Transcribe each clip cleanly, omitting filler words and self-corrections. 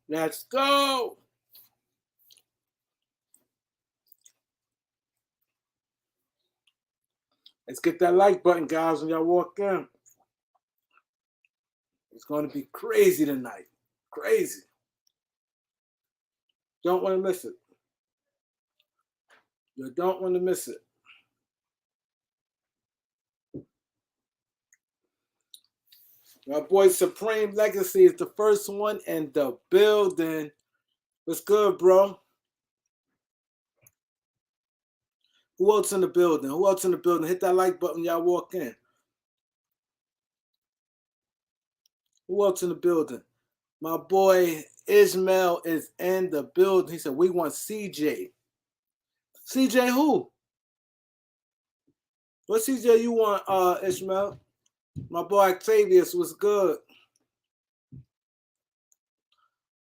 Let's go. Let's get that like button, guys, when y'all walk in. It's going to be crazy tonight. Crazy. Don't want to miss it. You don't want to miss it. My boy Supreme Legacy is the first one in the building. What's good, bro? Who else in the building? Who else in the building? Hit that like button when y'all walk in. Who else in the building? My boy Ishmael is in the building. He said, we want CJ. CJ who? What CJ you want, Ishmael? My boy Octavius was good.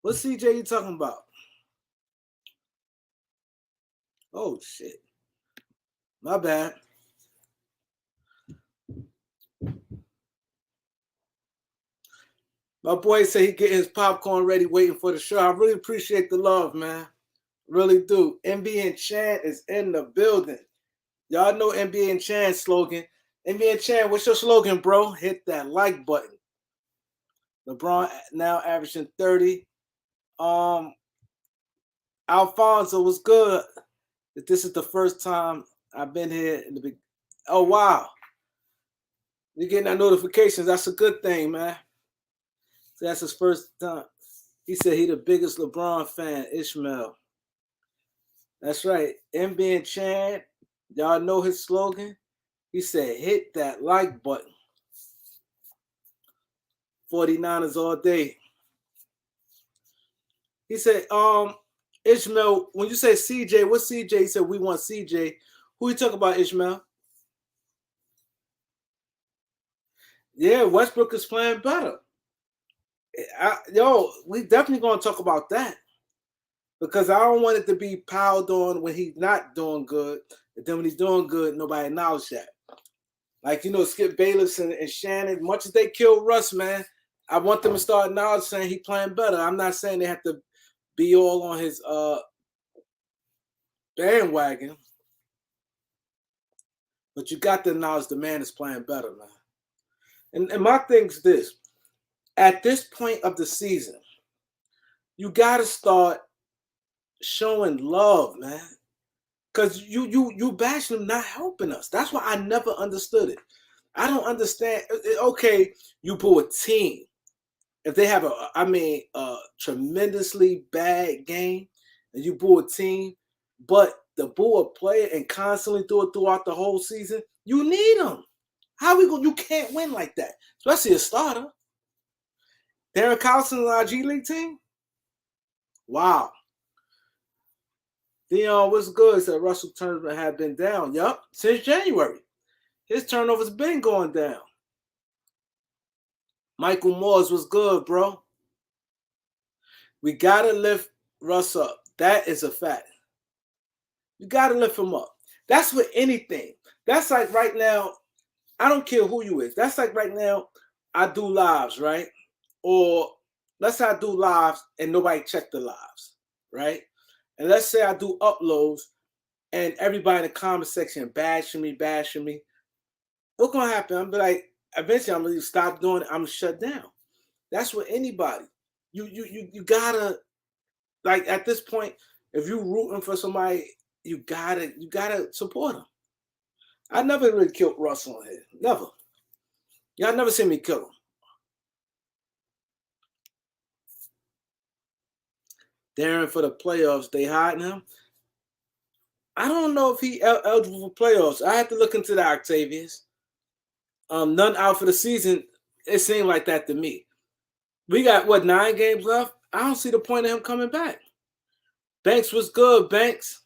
What CJ you talking about? Oh, shit. My bad. My boy said he getting his popcorn ready, waiting for the show. I really appreciate the love, man. Really do. NBA Chan is in the building. Y'all know NBA Chan's slogan. NBA Chan, what's your slogan, bro? Hit that like button. LeBron now averaging 30. Alfonso was good. This is the first time I've been here in the big. Oh wow. You're getting that notifications. That's a good thing, man. So that's his first time. He said he the biggest LeBron fan, Ishmael. That's right. NBA Chan, y'all know his slogan. He said, hit that like button. 49ers all day. He said, Ishmael, when you say CJ, what's CJ? He said, we want CJ. Who you talk about, Ishmael? Yeah, Westbrook is playing better. We definitely going to talk about that. Because I don't want it to be piled on when he's not doing good. And then when he's doing good, nobody acknowledges that. Like, Skip Bayless and Shannon, much as they killed Russ, man, I want them to start acknowledging saying he's playing better. I'm not saying they have to be all on his bandwagon. But you got to acknowledge the man is playing better, man. And my thing's this. At this point of the season, you got to start showing love, man. Because you bashing them not helping us. That's why I never understood it. I don't understand. Okay, you pull a team. If they have a tremendously bad game, and you boo a team, but the boo a player and constantly do it throughout the whole season, you need them. How we go? You can't win like that, especially a starter. Darren Collison on our G League team. Wow. Dion, what's good? Said Russell turnover had been down. Yup, since January. His turnovers been going down. Michael Moores was good, bro. We got to lift Russ up. That is a fact. You got to lift him up. That's with anything. That's like right now, I don't care who you is. That's like right now, I do lives, right? Or let's say I do lives and nobody check the lives, right? And let's say I do uploads and everybody in the comment section bashing me. What's going to happen? I'm be like, eventually I'm going to stop doing it. I'm going to shut down. That's with anybody. You got to, like at this point, if you're rooting for somebody, you gotta support them. I never really killed Russ on here. Never. Y'all never seen me kill him. Darren for the playoffs, they hiding him. I don't know if he eligible for playoffs. I have to look into that, Octavius. None out for the season. It seemed like that to me. We got, 9 games left? I don't see the point of him coming back. Banks was good, Banks.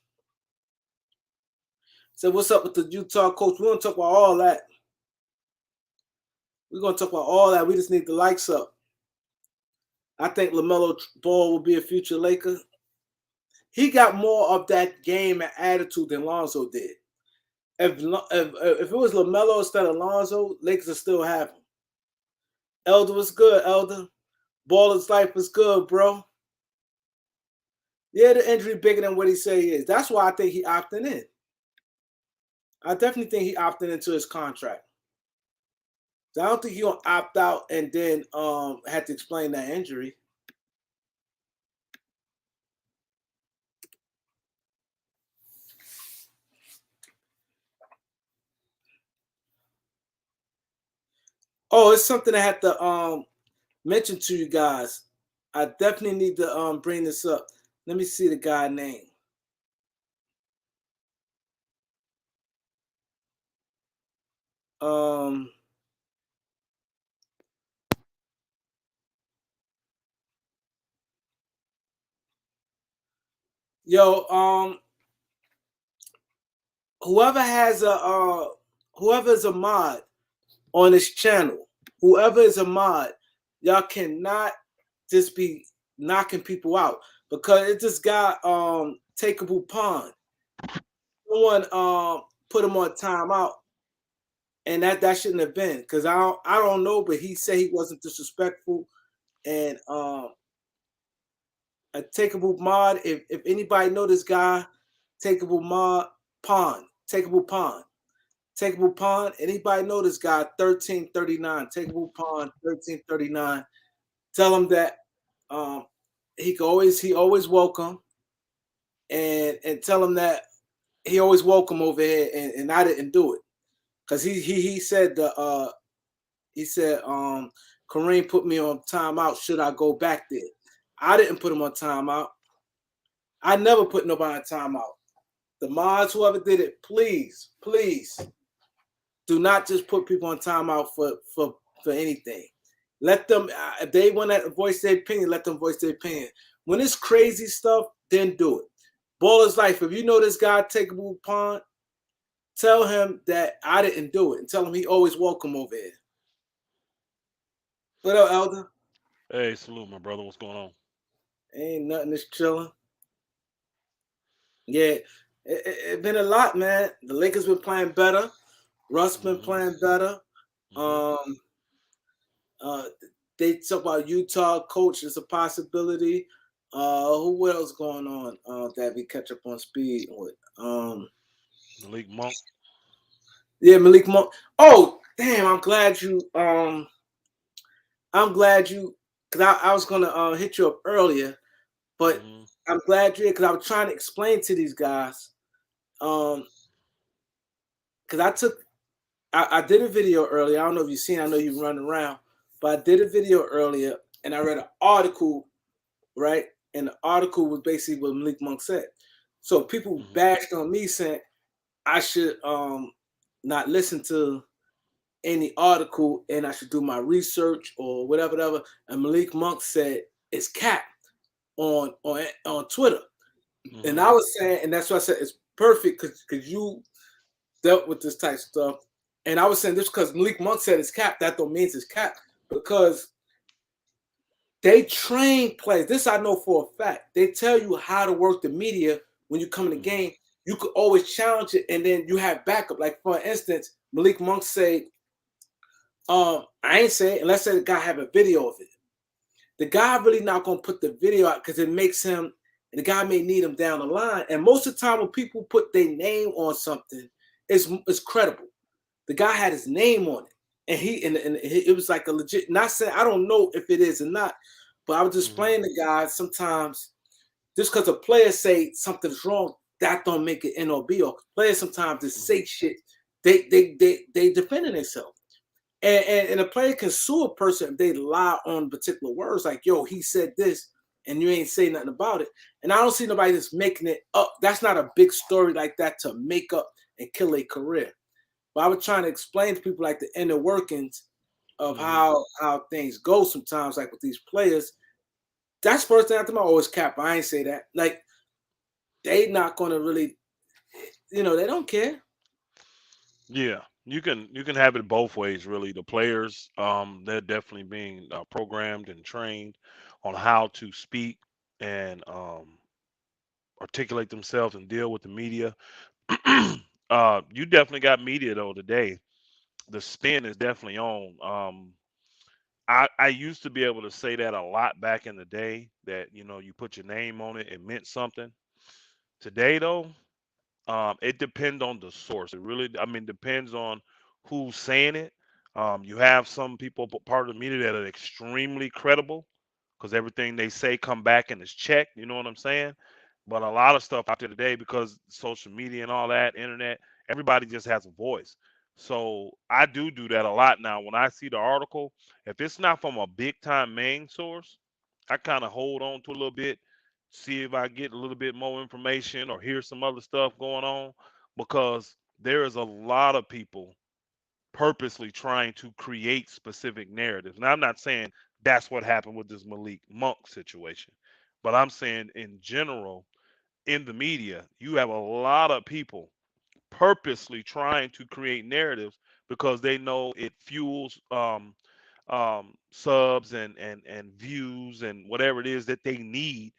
Said, what's up with the Utah coach? We're going to talk about all that. We're going to talk about all that. We just need the likes up. I think LaMelo Ball will be a future Laker. He got more of that game and attitude than Lonzo did. If it was LaMelo instead of Lonzo, Lakers would still have him. Elder was good, Elder. Baller's life was good, bro. Yeah, the injury bigger than what he say he is. That's why I think he opting in. I definitely think he opted into his contract. So I don't think he gonna opt out and then had to explain that injury. Oh, it's something I had to mention to you guys. I definitely need to bring this up. Let me see the guy name. Um, yo, whoever has whoever is a mod on this channel, whoever is a mod, y'all cannot just be knocking people out because it just got takeable pond. Someone put him on timeout, and that shouldn't have been because I don't know, but he said he wasn't disrespectful and a takeable mod. If anybody know this guy, takeable mod pond, takeable pond. Takeable Pond. Anybody know this guy? 1339. Takeable Pond 1339. Tell him that um he always welcome and tell him that he always welcome over here and I didn't do it. Cause he said he said Kareem put me on timeout. Should I go back there? I didn't put him on timeout. I never put nobody on timeout. The mods, whoever did it, please, please do not just put people on timeout for anything. Let them if they want to voice their opinion, let them voice their opinion. When it's crazy stuff, then do it. Baller's life. If you know this guy, Takeable Pond, tell him that I didn't do it, and tell him he always welcome over here. What up, Elder? Hey, salute, my brother. What's going on? Ain't nothing. Just chilling. Yeah, it been a lot, man. The Lakers been playing better. Russ been Hmm. playing better. Hmm. Um, Uh, they talk about Utah coach is a possibility. Who what else going on that we catch up on speed with? Malik Monk. Yeah, Malik Monk. Oh, damn! I'm glad you because I was gonna hit you up earlier, but Hmm. I'm glad you because I was trying to explain to these guys. Um, because I did a video earlier. I don't know if you've seen. I know you run around, but I did a video earlier and I read an article right? And the article was basically what Malik Monk said. So people Hmm. bashed on me saying I should not listen to any article and I should do my research or whatever, whatever. And Malik Monk said it's cap on Twitter. And Hmm. I was saying, and that's why I said it's perfect because you dealt with this type of stuff. And I was saying this because Malik Monk said it's cap, that don't mean it's cap because they train players. This I know for a fact. They tell you how to work the media when you come in the Hmm. game. You could always challenge it, and then you have backup. Like for instance, Malik Monk say, I ain't say it unless the guy have a video of it. The guy really not gonna put the video out because it makes him. The guy may need him down the line. And most of the time, when people put their name on something, it's credible. The guy had his name on it, and it was like a legit. Not saying I don't know if it is or not, but I was just Hmm. explaining to guys sometimes just because a player say something's wrong, that don't make it N or B. Or players sometimes just Hmm. say shit. They defending themselves. And a player can sue a person if they lie on particular words, like, yo, he said this, and you ain't say nothing about it. And I don't see nobody that's making it up. That's not a big story like that to make up and kill a career. But I was trying to explain to people like the inner workings of Hmm. how things go sometimes, like with these players. That's first thing after my always cap. I ain't say that. Like they not gonna really, they don't care. Yeah, you can have it both ways, really. The players, they're definitely being programmed and trained on how to speak and articulate themselves and deal with the media. You definitely got media though today. The spin is definitely on. I used to be able to say that a lot back in the day, that you put your name on it, it meant something. Today though, it depends on the source. It really, I mean, depends on who's saying it. You have some people, part of the media, that are extremely credible because everything they say come back and is checked. You know what I'm saying? But a lot of stuff out there today, because social media and all that, internet, everybody just has a voice. So I do that a lot now. When I see the article, if it's not from a big time main source, I kind of hold on to a little bit, see if I get a little bit more information or hear some other stuff going on, because there is a lot of people purposely trying to create specific narratives. Now, I'm not saying that's what happened with this Malik Monk situation, but I'm saying in general, in the media, you have a lot of people purposely trying to create narratives because they know it fuels subs and views and whatever it is that they need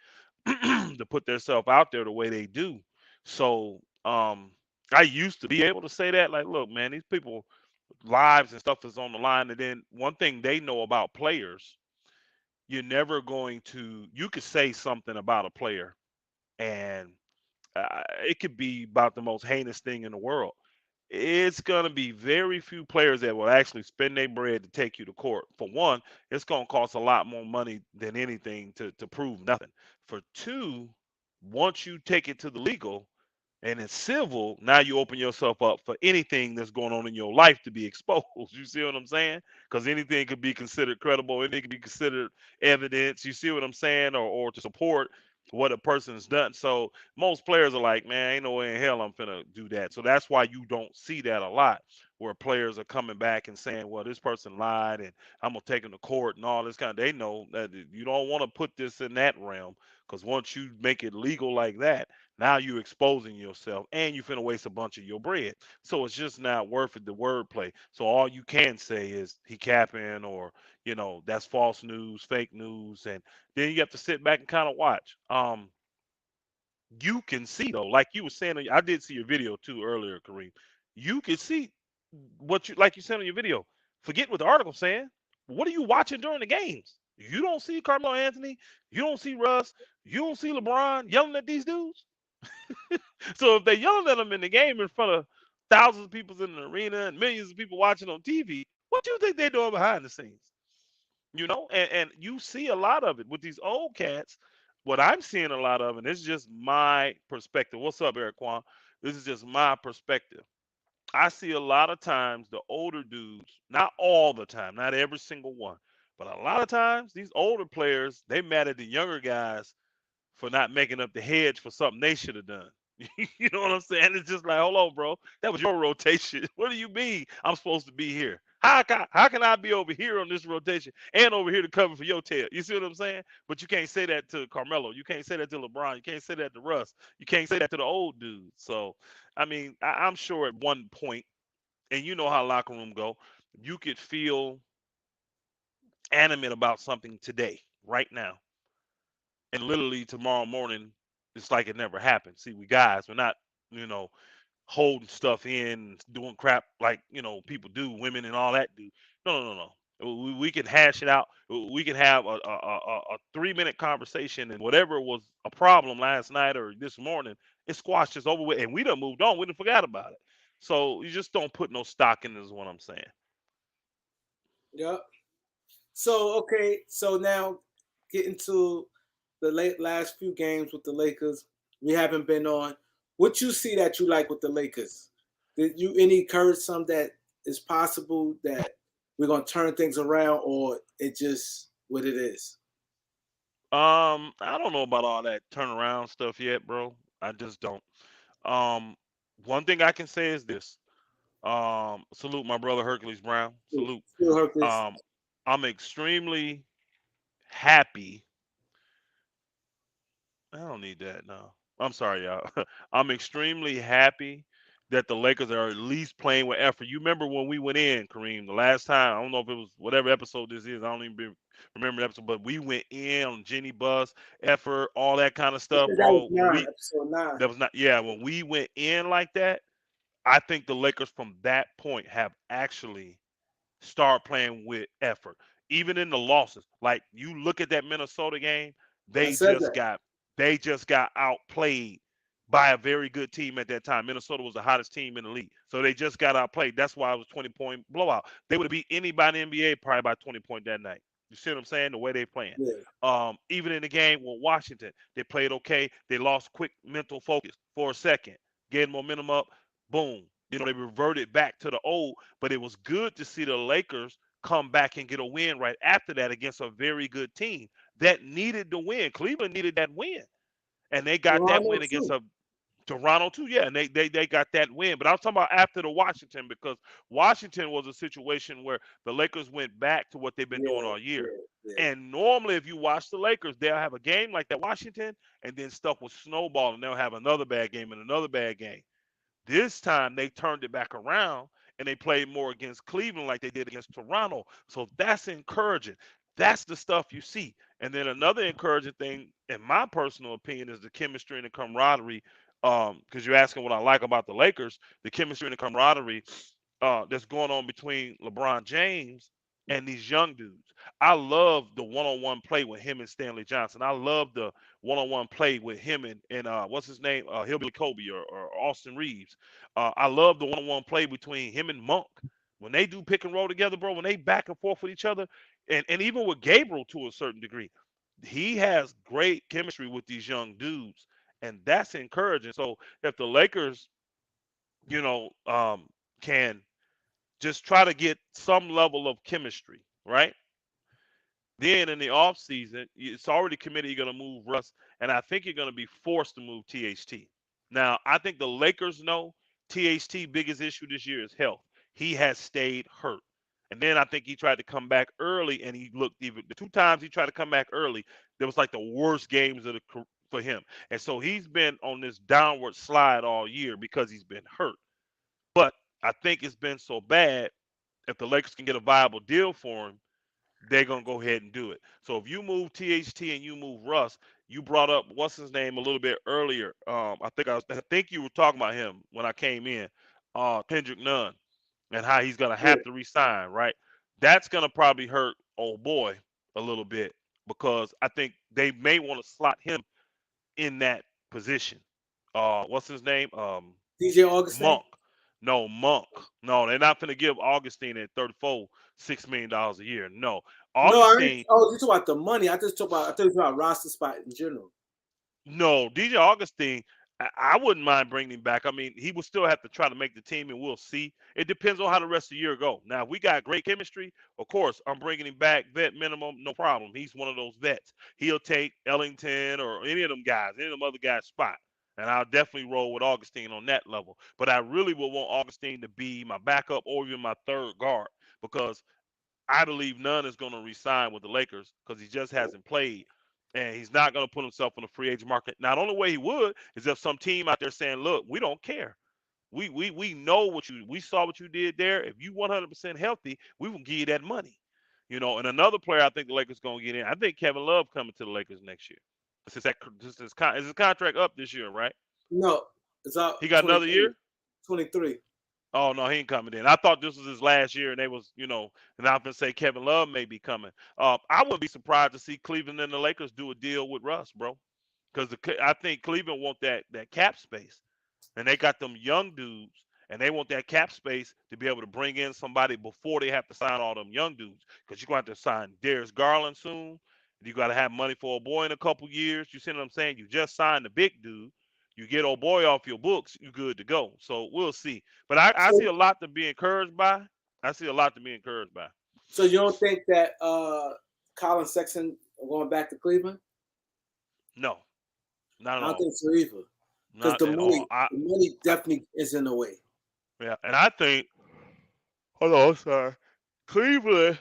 to put themselves out there the way they do. So I used to be able to say that, like, look, man, these people lives and stuff is on the line. And then one thing they know about players, you're never going to, you could say something about a player, and it could be about the most heinous thing in the world. It's going to be very few players that will actually spend their bread to take you to court. For one, it's going to cost a lot more money than anything to prove nothing. For two, once you take it to the legal and it's civil, now you open yourself up for anything that's going on in your life to be exposed. You see what I'm saying? Because anything could be considered credible, anything could be considered evidence. You see what I'm saying? Or to support what a person's done. So most players are like, man, ain't no way in hell I'm finna do that. So that's why you don't see that a lot, where players are coming back and saying, well, this person lied and I'm gonna take them to court and all this kind of. They know that you don't want to put this in that realm, because once you make it legal like that, now you exposing yourself and you finna waste a bunch of your bread. So it's just not worth it, the wordplay. So all you can say is he capping, or that's false news, fake news, and then you have to sit back and kind of watch. You can see though, like you were saying, I did see your video too earlier, Kareem. You can see what you, like you said on your video. Forget what the article's saying. What are you watching during the games? You don't see Carmelo Anthony. You don't see Russ. You don't see LeBron yelling at these dudes. So if they're yelling at them in the game in front of thousands of people in the arena and millions of people watching on TV, what do you think they're doing behind the scenes? And you see a lot of it with these old cats. What I'm seeing a lot of, and this is just my perspective. What's up, Eric Kwan? This is just my perspective. I see a lot of times the older dudes, not all the time, not every single one, but a lot of times these older players, they mad at the younger guys for not making up the hedge for something they should have done. You know what I'm saying? It's just like, hold on, bro. That was your rotation. What do you mean I'm supposed to be here? How can I be over here on this rotation and over here to cover for your tail? You see what I'm saying? But you can't say that to Carmelo. You can't say that to LeBron. You can't say that to Russ. You can't say that to the old dudes. So, I mean, I'm sure at one point, and you know how locker room go, you could feel animate about something today, right now, and literally tomorrow morning, it's like it never happened. See, we guys, we're not, you know, holding stuff in, doing crap like people do, women and all that do. No, no, no, no. We can hash it out. We can have a 3 minute conversation, and whatever was a problem last night or this morning, it squashed us over with, and we done moved on. We done forgot about it. So you just don't put no stock in this. Is what I'm saying. Yep. So okay, so now getting to the last few games with the Lakers, we haven't been on. What you see that you like with the Lakers? Did you any encourage some that is possible that we're gonna turn things around, or it just what it is? I don't know about all that turnaround stuff yet, bro. I just don't. Um, One thing I can say is this. Salute my brother Hercules Brown. Salute. Still hurt this. Um, I'm extremely happy. I don't need that. No, I'm sorry, y'all. I'm extremely happy that the Lakers are at least playing with effort. You remember when we went in, Kareem, the last time? I don't know if it was whatever episode this is. I don't even remember the episode, but we went in on Jenny Bus, effort, all that kind of I stuff, think that was bro. When nine, we episode nine. that was not, yeah, when we went in like that, I think the Lakers from that point have actually start playing with effort. even in the losses. Like you look at that Minnesota game, I they said just that. got they just got outplayed by a very good team at that time. Minnesota was the hottest team in the league. So they just got outplayed. That's why it was 20-point blowout. They would have beat anybody in the NBA probably by 20 point that night. You see what I'm saying? The way they playing. Yeah. Even in the game with Washington, they played okay. They lost quick mental focus for a second, getting momentum up, boom. They reverted back to the old, but it was good to see the Lakers come back and get a win right after that against a very good team that needed the win. Cleveland needed that win, and they got that Toronto win against too. a Toronto too, yeah, and they got that win. But I was talking about after the Washington, because Washington was a situation where the Lakers went back to what they've been doing Yeah, all year. yeah, yeah. And normally, if you watch the Lakers, they'll have a game like that Washington, and then stuff will snowball, and they'll have another bad game and another bad game. This time they turned it back around and they played more against Cleveland like they did against Toronto. So that's encouraging. That's the stuff you see. And then another encouraging thing, in my personal opinion, is the chemistry and the camaraderie. Because you're asking what I like about the Lakers, the chemistry and the camaraderie that's going on between LeBron James and these young dudes. I love the one-on-one play with him and Stanley Johnson. I love the one-on-one play with him and what's his name, Hillbilly Kobe or Austin Reeves. I love the one-on-one play between him and Monk when they do pick and roll together, bro. When they back and forth with each other, and even with Gabriel to a certain degree, he has great chemistry with these young dudes, and that's encouraging. So if the Lakers, can just try to get some level of chemistry, right? Then in the off season, it's already committed you're going to move Russ, and I think you're going to be forced to move THT. Now, I think the Lakers know THT biggest issue this year is health. He has stayed hurt. And then I think he tried to come back early, and he looked even the two times he tried to come back early, there was like the worst games of for him. And so he's been on this downward slide all year because he's been hurt. But I think it's been so bad, if the Lakers can get a viable deal for him, they're gonna go ahead and do it. So if you move THT and you move Russ, you brought up what's his name a little bit earlier. I think you were talking about him when I came in, Kendrick Nunn, and how he's gonna Yeah. have to resign, right? That's gonna probably hurt old boy a little bit because I think they may want to slot him in that position. What's his name? DJ Augustine? Monk. No, Monk. No, they're not going to give Augustine at 34 $6 million a year. No, No, I ain't, Augustine. oh, you talk about the money. I just talk about I thought you about roster spot in general. No, DJ Augustine. I wouldn't mind bringing him back. I mean, he will still have to try to make the team, and we'll see. It depends on how the rest of the year go. Now, if we got great chemistry, of course, I'm bringing him back. Vet minimum, no problem. He's one of those vets. He'll take Ellington or any of them guys, any of them other guys' spot. And I'll definitely roll with Augustine on that level. But I really would want Augustine to be my backup or even my third guard because I believe Nunn is going to resign with the Lakers because he just hasn't played. And he's not going to put himself in the free agent market. Now, the only way he would is if some team out there saying, look, we don't care. We know we saw what you did there. If you 100% healthy, we will give you that money. And another player I think the Lakers going to get in, I think Kevin Love coming to the Lakers next year. Is his contract up this year, right? No, it's out He got another 23. year? 23. Oh no, he ain't coming in. I thought this was his last year, and they was, and I'm gonna say Kevin Love may be coming. I wouldn't be surprised to see Cleveland and the Lakers do a deal with Russ, bro, because I think Cleveland want that cap space, and they got them young dudes, and they want that cap space to be able to bring in somebody before they have to sign all them young dudes, because you're going to have to sign Darius Garland soon. You got to have money for a boy in a couple years. You see what I'm saying? You just signed the big dude. You get old boy off your books, you good to go. So we'll see. But I see So, a lot to be encouraged by. I see a lot to be encouraged by. so you don't think that Colin Sexton going back to Cleveland? No, not at I don't all. think so either. Because Not at all. the money I definitely is in the way. yeah, and I think. Hold on, sorry. Cleveland,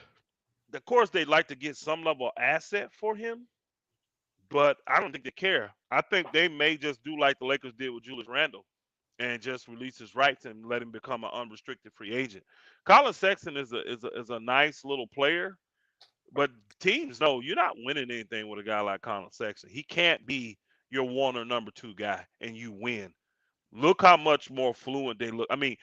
of course, they'd like to get some level of asset for him, but I don't think they care. I think they may just do like the Lakers did with Julius Randle and just release his rights and let him become an unrestricted free agent. Colin Sexton is a nice little player, but teams know you're not winning anything with a guy like Colin Sexton. He can't be your one or number two guy and you win. Look how much more fluent they look. I mean,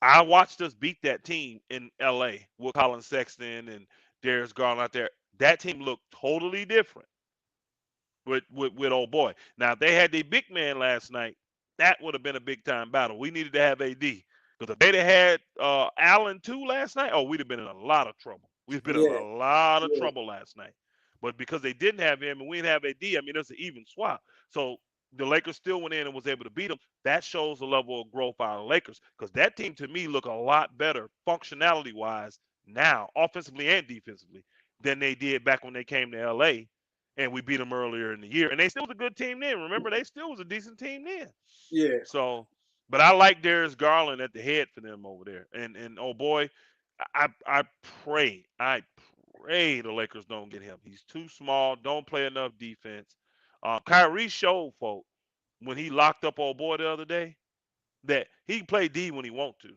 I watched us beat that team in LA with Colin Sexton and Darius Garland out there, that team looked totally different with old boy. Now if they had their big man last night, that would have been a big time battle. We needed to have AD. Because if they'd have had Allen too last night, oh, we'd have been in a lot of trouble. We've been in Yeah, a lot of yeah, trouble last night. But because they didn't have him and we didn't have AD, I mean, it's an even swap. So the Lakers still went in and was able to beat them. That shows the level of growth out of the Lakers. Because that team to me look a lot better functionality wise now, offensively and defensively, than they did back when they came to LA and we beat them earlier in the year. And they still was a good team then. Remember, they still was a decent team then. yeah, So, but I like Darius Garland at the head for them over there. And oh boy, I pray the Lakers don't get him. He's too small. Don't play enough defense. Kyrie showed folk when he locked up old boy the other day that he can play D when he want to.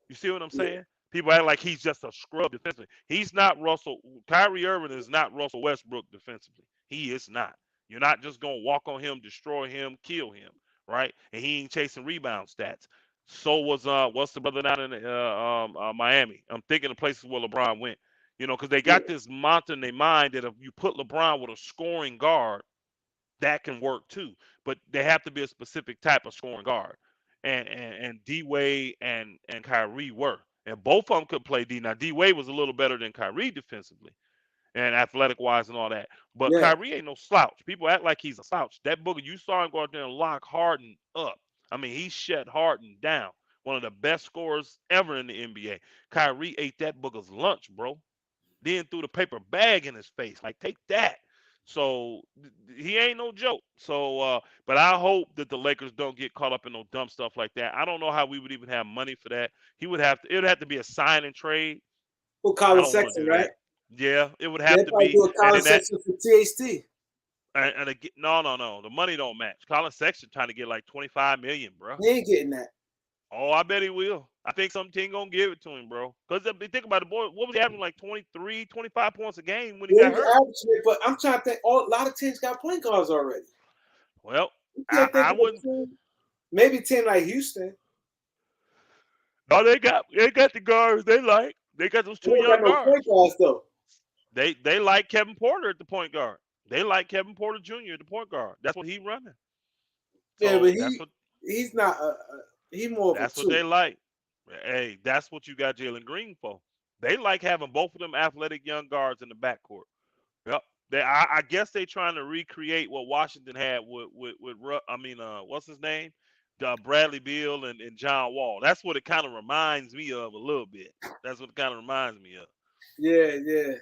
You see what I'm yeah, saying? People act like he's just a scrub defensively. He's not Russell. Kyrie Irving is not Russell Westbrook defensively. He is not. You're not just gonna walk on him, destroy him, kill him, right? And he ain't chasing rebound stats. So was what's the brother down in Miami? I'm thinking of places where LeBron went. You know, because they yeah, got this mantra in their mind that if you put LeBron with a scoring guard, that can work too. But they have to be a specific type of scoring guard. And D Wade and Kyrie were. And both of them could play D. Now D Wade was a little better than Kyrie defensively and athletic wise and all that. But yeah. Kyrie ain't no slouch. People act like he's a slouch. That booger, you saw him go out there and lock Harden up. I mean, he shut Harden down. One of the best scorers ever in the NBA. Kyrie ate that booger's lunch, bro. Then threw the paper bag in his face. Like, take that. So he ain't no joke. So, but I hope that the Lakers don't get caught up in no dumb stuff like that. I don't know how we would even have money for that. He would have to. It would have to be a sign and trade. For I Colin don't want to Sexton, do right? that. Yeah, it would They have to probably be. do a And Colin then that. Sexton for THT. And again, no. The money don't match. Colin Sexton trying to get like 25 million, bro. He ain't getting that. Oh, I bet he will. I think some team gonna give it to him, bro. Because if you think about it, boy, what was he having like 23, 25 points a game when he Yeah, he got was hurt? averaging it, but I'm trying to think. A lot of teams got point guards already. Well, You I, can't think I of a wouldn't. team. Maybe a team like Houston. No, they got the guards they like. They got those They two don't got young no point guards. guards though. They like Kevin Porter at the point guard. They like Kevin Porter Jr. at the point guard. That's what he running. Yeah, but So he's not. He more of a that's what they two. like. Hey, that's what you got Jalen Green for. They like having both of them athletic young guards in the backcourt. Yep. I guess they trying to recreate what Washington had what's his name, Bradley Beal and John Wall. That's what it kind of reminds me of a little bit. That's what it kind of reminds me of. Yeah, yeah.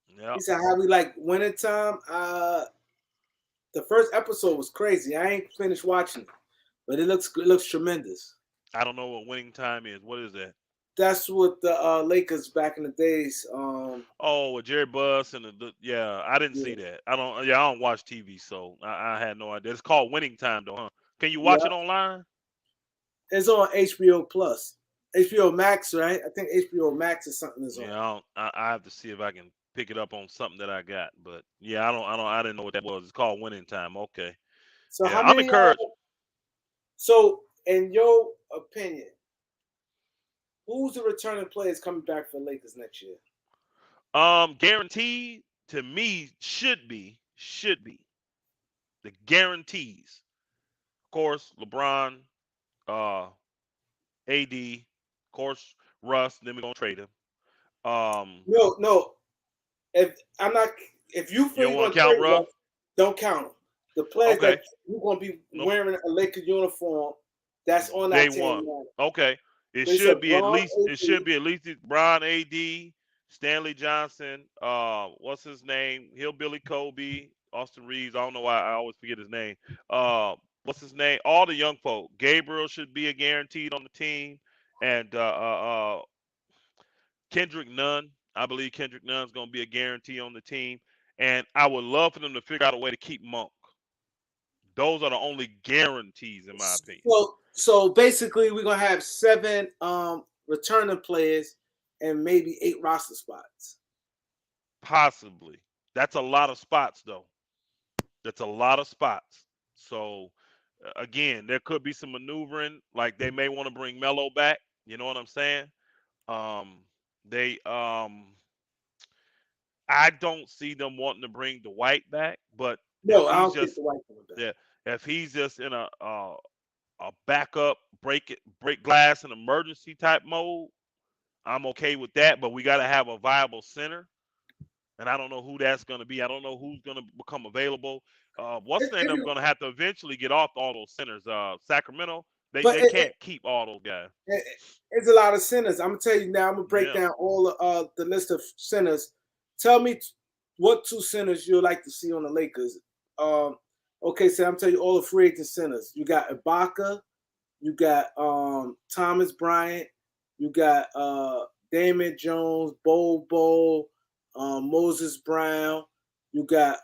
He Yep. said how we like wintertime. The first episode was crazy. I ain't finished watching it, but it looks tremendous. I don't know what winning time is. What is that? That's what the Lakers back in the days. Oh, with Jerry Buss and yeah, I didn't see Yeah, that. I don't watch TV, so I had no idea. It's called Winning Time, though, huh? Can you watch yeah. it online? It's on HBO Plus, HBO Max, right? I think HBO Max or something is on. Yeah, I have to see if I can pick it up on something that I got. But yeah, I didn't know what that was. It's called Winning Time. Okay. So Yeah, how I'm many? encouraged. So in your opinion, who's the returning players coming back for Lakers next year? Guaranteed to me should be the guarantees. Of course, LeBron, uh, AD, of course, Russ. Then we're gonna trade him. Um, No, no. If I'm not, if you you feel don't you're want gonna to count trade Russ? Russ, don't count them. The players that Okay. you're gonna be Nope. wearing a Lakers uniform that's on Day that team one. now. Okay. It They said should be at Braun, least it should AD. be at least Brian AD, Stanley Johnson, what's his name? Hillbilly Kobe, Austin Reeves. I don't know why I always forget his name. What's his name? All the young folk. Gabriel should be a guaranteed on the team. And Kendrick Nunn. I believe Kendrick Nunn's gonna be a guarantee on the team. And I would love for them to figure out a way to keep Monk. Those are the only guarantees in my opinion. So basically, we're gonna have seven returning players and maybe 8 roster spots. Possibly. That's a lot of spots, though. That's a lot of spots. So, again, there could be some maneuvering. Like they may want to bring Melo back. You know what I'm saying? Um, They I don't see them wanting to bring Dwight back, but if No, I he's don't think just the white coming back. yeah, if he's just in a backup break glass and emergency type mode, I'm okay with that. But we got to have a viable center, and I don't know who that's going to be. I don't know who's going to become available. What's It, the name? I'm it, going to have to eventually get off all those centers. Sacramento, they but they can't keep all those guys. it, it's a lot of centers. I'm gonna tell you now. I'm gonna break Yeah, down all the list of centers. Tell me what two centers you'd like to see on the Lakers. Okay, so I'm telling you all the free agent centers. You got Ibaka, you got Thomas Bryant, you got Damon Jones, Bobo, Moses Brown. You got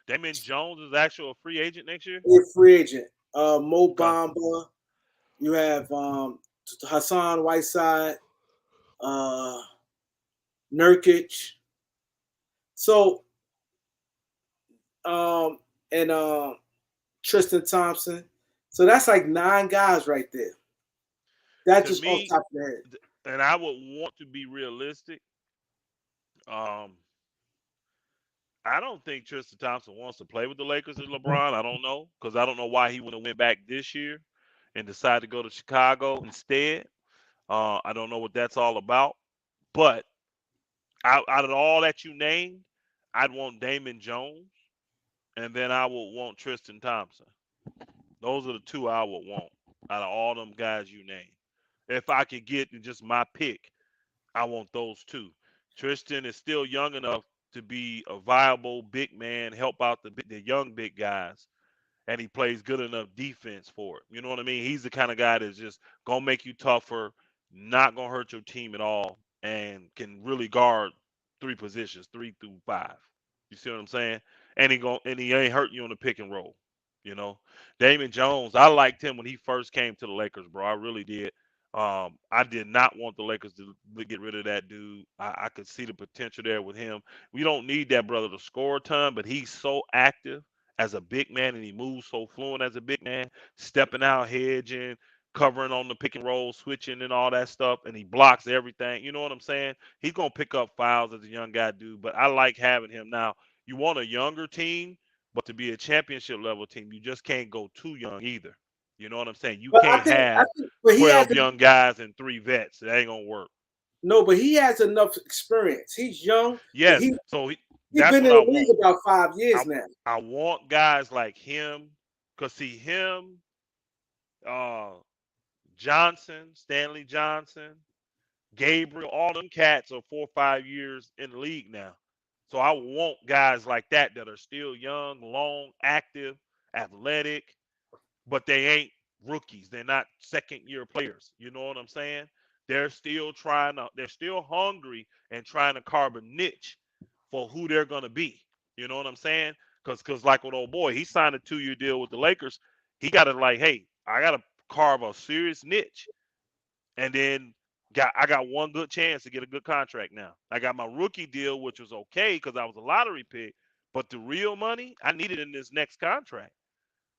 Damian Jones is actually a free agent next year. a free agent. Mo Okay. Bamba. You have Hassan Whiteside, uh, Nurkic. So um, and Tristan Thompson. So that's like 9 guys right there. That's To just off me, the top of the head. and I would want to be realistic. Um, I don't think Tristan Thompson wants to play with the Lakers and LeBron. I don't know because I don't know why he wouldn't have went back this year and decided to go to Chicago instead. I don't know what that's all about. But out of all that you named, I'd want Damon Jones, and then I would want Tristan Thompson. Those are the two I would want out of all them guys you named. If I could get just my pick, I want those two. Tristan is still young enough to be a viable big man, help out the young big guys, and he plays good enough defense for it. You know what I mean? He's the kind of guy that's just gonna make you tougher, not gonna hurt your team at all, and can really guard three positions, 3 through 5. You see what I'm saying? And he ain't hurting you on the pick and roll. You know, Damon Jones, I liked him when he first came to the Lakers, bro. I really did. I did not want the Lakers to get rid of that dude. I could see the potential there with him. We don't need that brother to score a ton, but he's so active as a big man, and he moves so fluent as a big man, stepping out, hedging, covering on the pick and roll, switching and all that stuff, and he blocks everything. You know what I'm saying? He's gonna pick up fouls as a young guy do, but I like having him now. You want a younger team, but to be a championship level team, you just can't go too young either. You know what I'm saying? You But can't I have think, but he has 12 young guys and 3 vets. It ain't gonna work. no, but he has enough experience. He's young, but Yes, so he's that's been what in I the want. league about 5 years I now. I want guys like him, cause see him, uh, Johnson, Stanley Johnson, Gabriel, all them cats are 4 or 5 years in the league now. So I want guys like that are still young, long, active, athletic, but they ain't rookies. They're not second year players. You know what I'm saying? They're still hungry and trying to carve a niche for who they're gonna be. You know what I'm saying? Cause like with old boy, he signed a 2 year deal with the Lakers. He got to like, hey, I gotta carve a serious niche, and then I got one good chance to get a good contract now. I got my rookie deal, which was okay because I was a lottery pick, but the real money I needed in this next contract.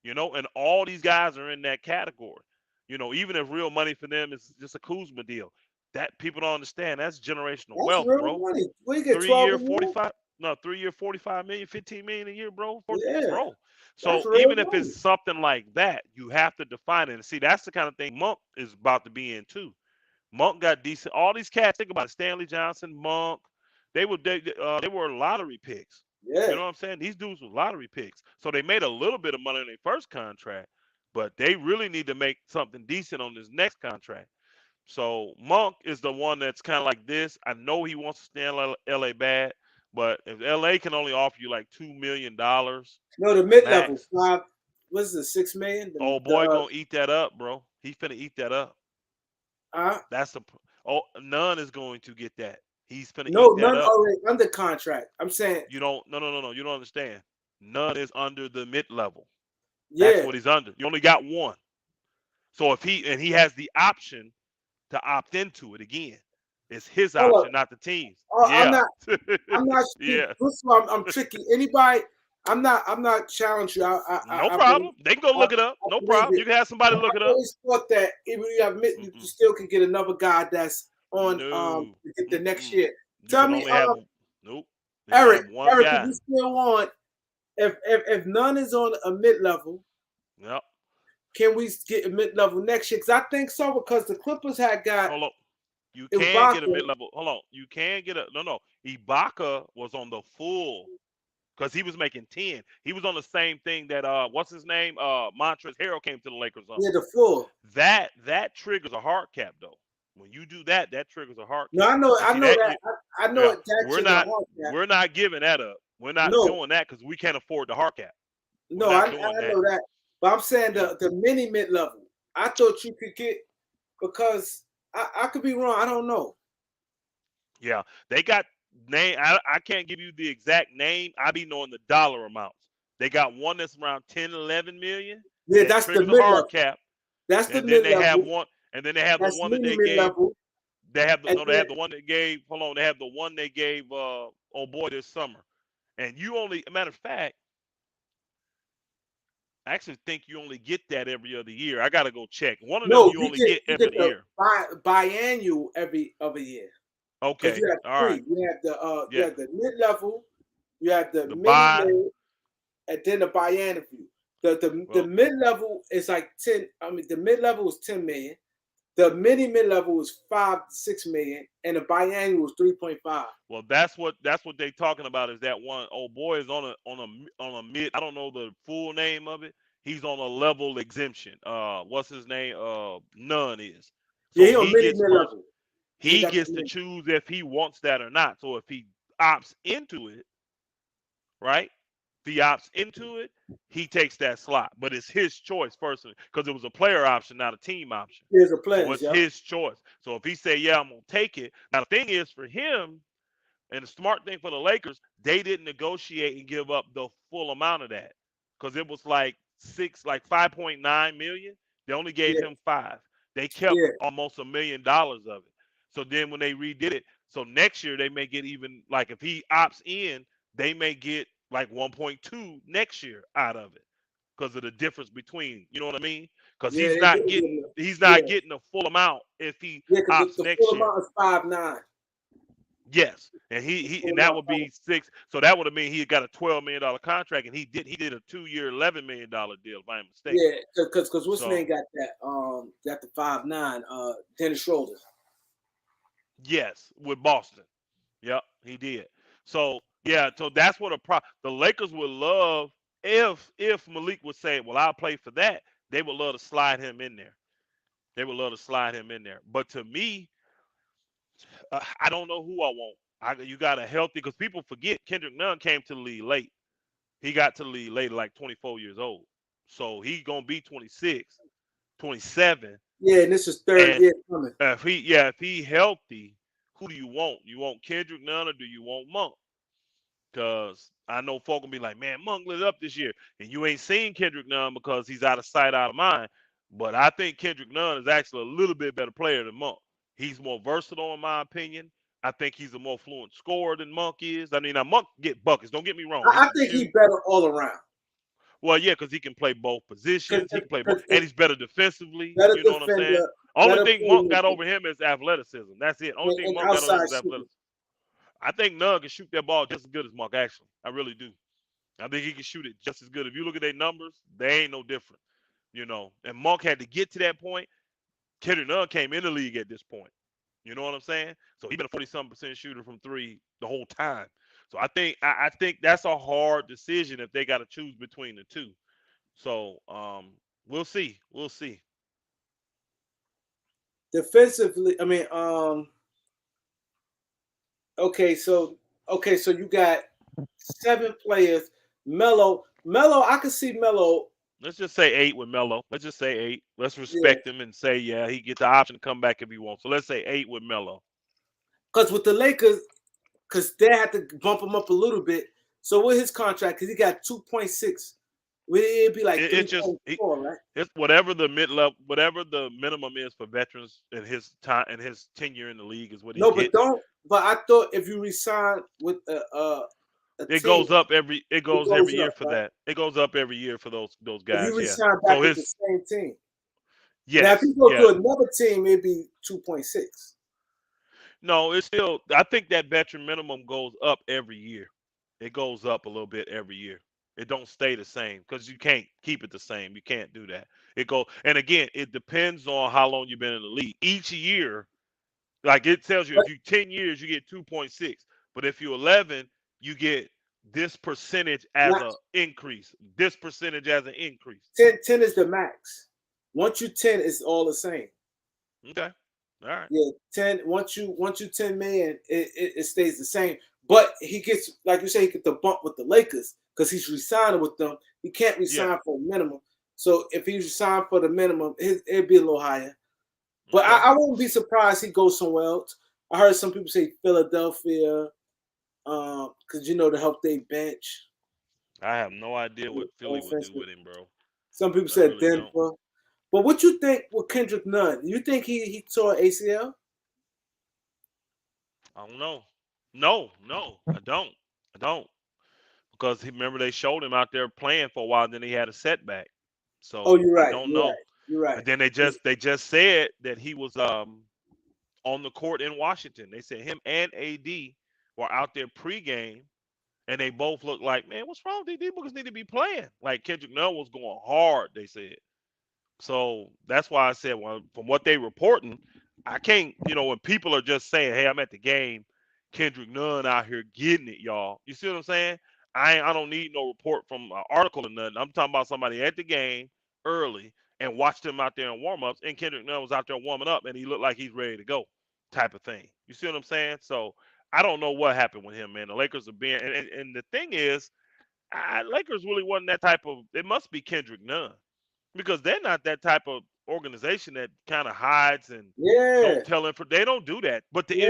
And all these guys are in that category. Even if real money for them is just a Kuzma deal, that people don't understand. That's generational That's wealth, real bro. money. What you get, Three 12 year, a year? 45, no, 3 year, 45 million, 15 million a year, bro. Yeah, Bro. that's So real even if it's money. something like that, you have to define it. And see, that's the kind of thing Monk is about to be in too. Monk got decent. All these cats, think about it, Stanley Johnson, Monk, they were lottery picks. You Yeah. know what I'm saying? These dudes were lottery picks. So they made a little bit of money in their first contract, but they really need to make something decent on this next contract. So Monk is the one that's kind of like this. I know he wants to stay in LA bad, but if LA can only offer you like $2 million No, the mid level max, five. What's it? 6 million. oh The boy, gonna eat that up, bro. He finna eat that up. uh, That's the Nunn is going to get that. He's finna no, eat that none up. already under contract. I'm saying, You don't no. You don't understand. Nunn is under the mid level. That's yeah. what he's under. You only got one. So if he has the option to opt into it again. It's his Hold up. option, not the team's. I'm Yeah. not. I'm not. Yeah. First of all, I'm tricky. Anybody. I'm not. I'm not challenging you. No I believe. problem. They can go I, look it up. No believe problem. it. You can have somebody I look it up. always thought that even you admit you Mm-mm. still can get another guy that's on No. the next year. You Tell can me, only have nope. You can Eric, have one if guy. you still want if Nunn is on a mid level, Yep. can we get a mid level next year? Because I think so. Because the Clippers had got Hold on. You can get a Ibaka. mid level. Hold on. You can get a no. Ibaka was on the full because he was making 10. He was on the same thing that what's his name? Montrezl Harrell came to the Lakers on. Yeah, the full. That triggers a hard cap though. When you do that, that triggers a hard No, cap. I know, And I see know that that. I know yeah, it. That we're trigger not hard cap. we're not giving that up. We're not No, doing that because we can't afford the hard cap. We're no, not I doing that. know that. But I'm saying Yeah. the mini mid level. I thought you could get because I could be wrong. I don't know. Yeah. They got name. I can't give you the exact name. I be knowing the dollar amounts. They got one that's around 10, 11 million. Yeah, That that's the triggers a mid hard level. cap. That's the And then mid they have level. one and then they have the That's one that mini they mid gave. level. They have the And no, they then, have the one that gave hold on, they have the one they gave oh boy this summer. And you only a matter of fact, I actually think you only get that every other year. I gotta go check. One of them no, you only get you every get other the year. biannual every other year. Because Okay. you have All right. three. You Yeah. have the mid level, you have the The mini buy. mid, and then the biannual. The Well, mid level is like 10. I mean, the mid level is 10 million. The mini mid level is 5 to 6 million, and the biannual is 3.5. well, that's what they talking about is that one old boy is on a mid. I don't know the full name of it. He's on a level exemption. What's his name? Nunn is. Yeah, So he on he mini gets mid first. level. Yeah, he He got the gets to mini. choose if he wants that or not. So if he opts into it, right? If he opts into it, he takes that slot. But it's his choice personally because it was a player option, not a team option. Here's the So players, it's yeah. his choice. So if he say, "Yeah, I'm gonna take it," now the thing is for him, and the smart thing for the Lakers, they didn't negotiate and give up the full amount of that because it was like 5.9 million. They only gave Yeah, him 5. They kept yeah, almost $1 million of it. So then when they redid it, so next year they may get even like if he opts in, they may get like 1.2 next year out of it because of the difference between, you know what I mean? Because yeah. he's They not did give getting him he's yeah, not getting the full amount if he yeah. Because opts the full next year. amount is 5.9. Yes, and The he full and that amount would be 6. So that would have mean he got a $12 million contract, and he did a 2-year $11 million deal, if I'm mistaken. Yeah, because what's name So got that? Got the 5.9. Dennis Schroeder. yes, with Boston, yep, he did. So yeah, so that's what the Lakers would love if Malik would say, "Well, I'll play for that." They would love to slide him in there. They would love to slide him in there. But to me, I don't know who I want. You got a healthy because people forget Kendrick Nunn came to the league late. He got to the league late, like 24 years old. So he gonna be 26, 27. Yeah, and this is third And year coming. if he healthy, who do you want? You want Kendrick Nunn or do you want Monk? Because I know folk gonna be like, man, Monk lit up this year, and you ain't seen Kendrick Nunn because he's out of sight, out of mind. But I think Kendrick Nunn is actually a little bit better player than Monk. He's more versatile, in my opinion. I think he's a more fluent scorer than Monk is. I mean, now Monk get buckets. Don't get me wrong. He I can think he shoot. better all around. Well, yeah, because he can play both positions. He can play both, Because and he's better defensively. better You know what I'm saying? defender, Only better thing Monk got playmaker, over him is athleticism. That's it. Only thing and Monk got over him outside is shooting. athleticism. I think Nunn can shoot that ball just as good as Monk. Actually, I really do. I think he can shoot it just as good. If you look at their numbers, they ain't no different. You know, and Monk had to get to that point. Kendrick Nunn came in the league at this point. You know what I'm saying? So he been a 40-something% shooter from three the whole time. So I think that's a hard decision if they got to choose between the two. So we'll see. We'll see. Defensively, I mean, okay, so you got 7 players. Melo, I can see Melo. Let's just say 8 with Melo. Let's just say 8. Let's Yeah, respect him and say, yeah, he get the option to come back if he wants. So let's say 8 with Melo. because with the Lakers, because they had to bump him up a little bit. So with his contract, because he got 2.6, it'd be like It's just 3.4, right? it's whatever the mid level, whatever the minimum is for veterans in his time and his tenure in the league is what he's No, but getting. don't. But I thought if you resign with a It team, goes up every. It it goes goes every year up, for right? that. It goes up every year for those If you guys. Yeah. resign back So with the his same team. Now, if yes, you go yeah. to another team, it'd be 2.6. No, it's still. I think that veteran minimum goes up every year. It goes up a little bit every year. It don't stay the same because you can't keep it the same. You can't do that. It go and again, it depends on how long you've been in the league. Each year, like it tells you, But if you 10 years, you get 2.6. But if you're 11, you get this percentage as not a increase. This percentage as an increase. 10 is the max. Once you 10, it's all the same. Okay. All right. Yeah, 10. Once you 10 million, it stays the same. But he gets, like you say, he get the bump with the Lakers because he's resigning with them. He can't Yeah. resign for a minimum. So if he resigned for the minimum, it'd be a little higher. But Okay. I wouldn't be surprised he goes somewhere else. I heard some people say Philadelphia, because to help they bench. I have no idea what Philly would do Offensive. with him, bro. Some people I said really don't. Denver. But what you think with Kendrick Nunn? You think he tore ACL? I don't know. No, no, I don't. I don't. Because remember they showed him out there playing for a while, then he had a setback. Oh, So you're I right. don't You're know. right. You're right. And then they just said that he was on the court in Washington. They said him and AD were out there pregame, and they both looked like, man, what's wrong? These bookers need to be playing. Like Kendrick Nunn was going hard. They said. So that's why I said, well, from what they reporting, I can't, when people are just saying, hey, I'm at the game, Kendrick Nunn out here getting it, y'all. You see what I'm saying? I don't need no report from an article or nothing. I'm talking about somebody at the game early and watched him out there in warm-ups, and Kendrick Nunn was out there warming up, and he looked like he's ready to go, type of thing. You see what I'm saying? So I don't know what happened with him, man. The Lakers are being, and the thing is, Lakers really wasn't that type of. It must be Kendrick Nunn because they're not that type of organization that kind of hides and Yeah. don't tell him. They don't do that. But Yeah.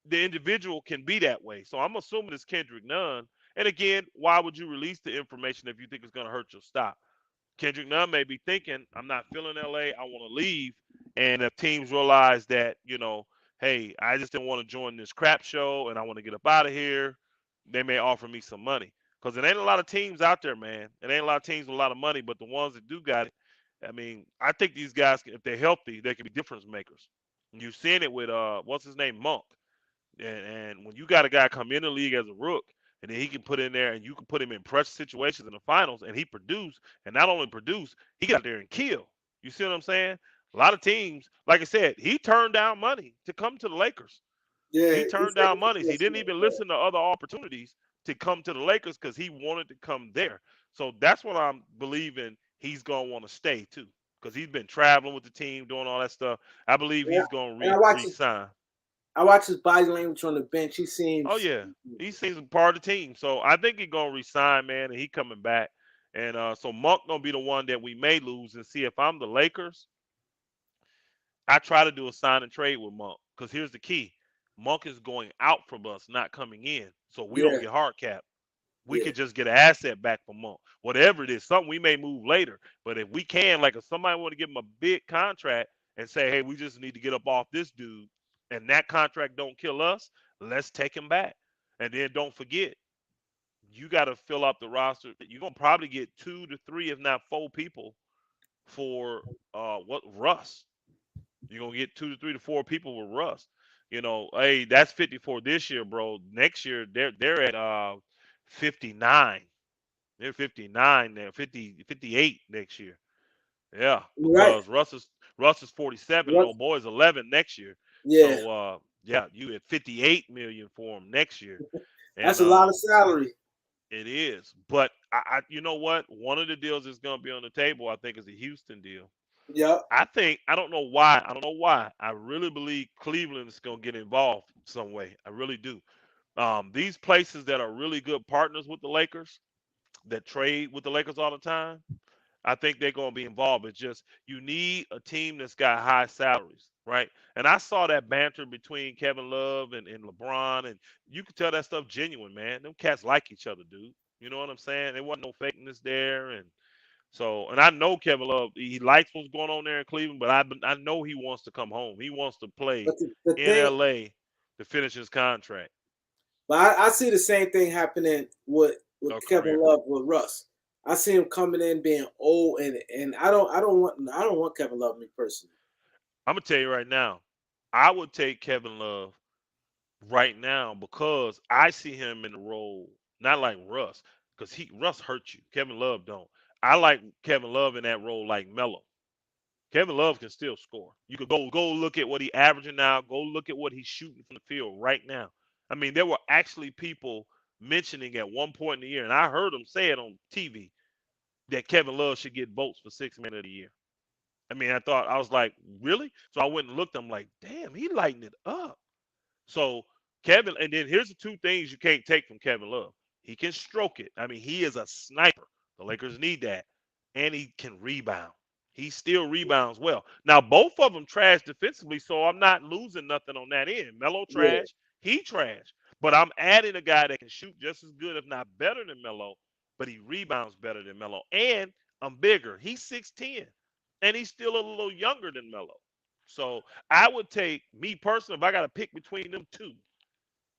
the individual can be that way. So I'm assuming it's Kendrick Nunn. And again, why would you release the information if you think it's going to hurt your stock? Kendrick Nunn may be thinking, I'm not feeling LA. I want to leave. And if teams realize that, hey, I just didn't want to join this crap show and I want to get up out of here, they may offer me some money. Because it ain't a lot of teams out there, man. It ain't a lot of teams with a lot of money, but the ones that do got it, I mean, I think these guys, if they're healthy, they can be difference makers. And you've seen it with what's his name, Monk. And when you got a guy come in the league as a rook, and then he can put in there, and you can put him in pressure situations in the finals, and he produced, and not only produced, he got there and kill. You see what I'm saying? A lot of teams, like I said, he turned down money to come to the Lakers. Yeah. He He turned said down he monies. He was didn't even listen to other opportunities to come to the Lakers because he wanted to come there. So that's what I'm believing he's gonna want to stay too, because he's been traveling with the team, doing all that stuff. I believe Yeah. he's gonna And re-sign. I watch his body language on the bench. He Oh seems yeah, he seems a part of the team. So I think he's gonna resign, man, and he coming back. And so Monk gonna be the one that we may lose. And see, if I'm the Lakers, I try to do a sign and trade with Monk because here's the key: Monk is going out from us, not coming in, so we don't yeah, get hard cap. We yeah. could just get an asset back from Monk, whatever it is. Something we may move later, but if we can, like if somebody want to give him a big contract and say, hey, we just need to get up off this dude, and that contract don't kill us, let's take him back. And then don't forget, you got to fill up the roster. You're gonna probably get 2 to 3, if not 4 people for what Russ. You're gonna get 2 to 3 to 4 people with Russ. Hey, that's 54 this year, bro. Next year they're at 59. They're 59 now, 50, 58 next year. Yeah, You're right. because Russ is 47 and Russ, old boy's 11 next year. yeah, So yeah, you at 58 million for him next year. And that's a lot of salary. it is. But you know what? One of the deals that's gonna be on the table, I think, is a Houston deal. Yep. I don't know why. I don't know why. I really believe Cleveland is gonna get involved some way. I really do. These places that are really good partners with the Lakers, that trade with the Lakers all the time, I think they're going to be involved. It's just you need a team that's got high salaries, right? And I saw that banter between Kevin Love and LeBron, and you could tell that stuff genuine, man. Them cats like each other, dude. You know what I'm saying? There wasn't no fakeness there, and so, and I know Kevin Love, he likes what's going on there in Cleveland, but I know he wants to come home. He wants to play But the in thing, LA to finish his contract. but I see the same thing happening with A Kevin career. Love with Russ. I see him coming in being old, and I don't want Kevin Love, me personally. I'm gonna tell you right now. I would take Kevin Love right now because I see him in the role not like Russ, because Russ hurt you. Kevin Love don't. I like Kevin Love in that role like Melo. Kevin Love can still score. You could go look at what he averaging now. Go look at what he's shooting from the field right now. I mean, there were actually people mentioning at one point in the year, and I heard them say it on TV, that Kevin Love should get votes for Sixth Man of the Year. I mean, I was like, really? So I went and looked. I'm like, damn, he lighting it up. So Kevin, and then here's the two things you can't take from Kevin Love. He can stroke it. I mean, he is a sniper. The Lakers need that. And he can rebound. He still rebounds well. Now, both of them trash defensively, so I'm not losing nothing on that end. Melo Yeah. trash, he trash. But I'm adding a guy that can shoot just as good, if not better than Melo, but he rebounds better than Melo. And I'm bigger. He's 6'10. And he's still a little younger than Melo. So I would take, me personally, if I got to pick between them two,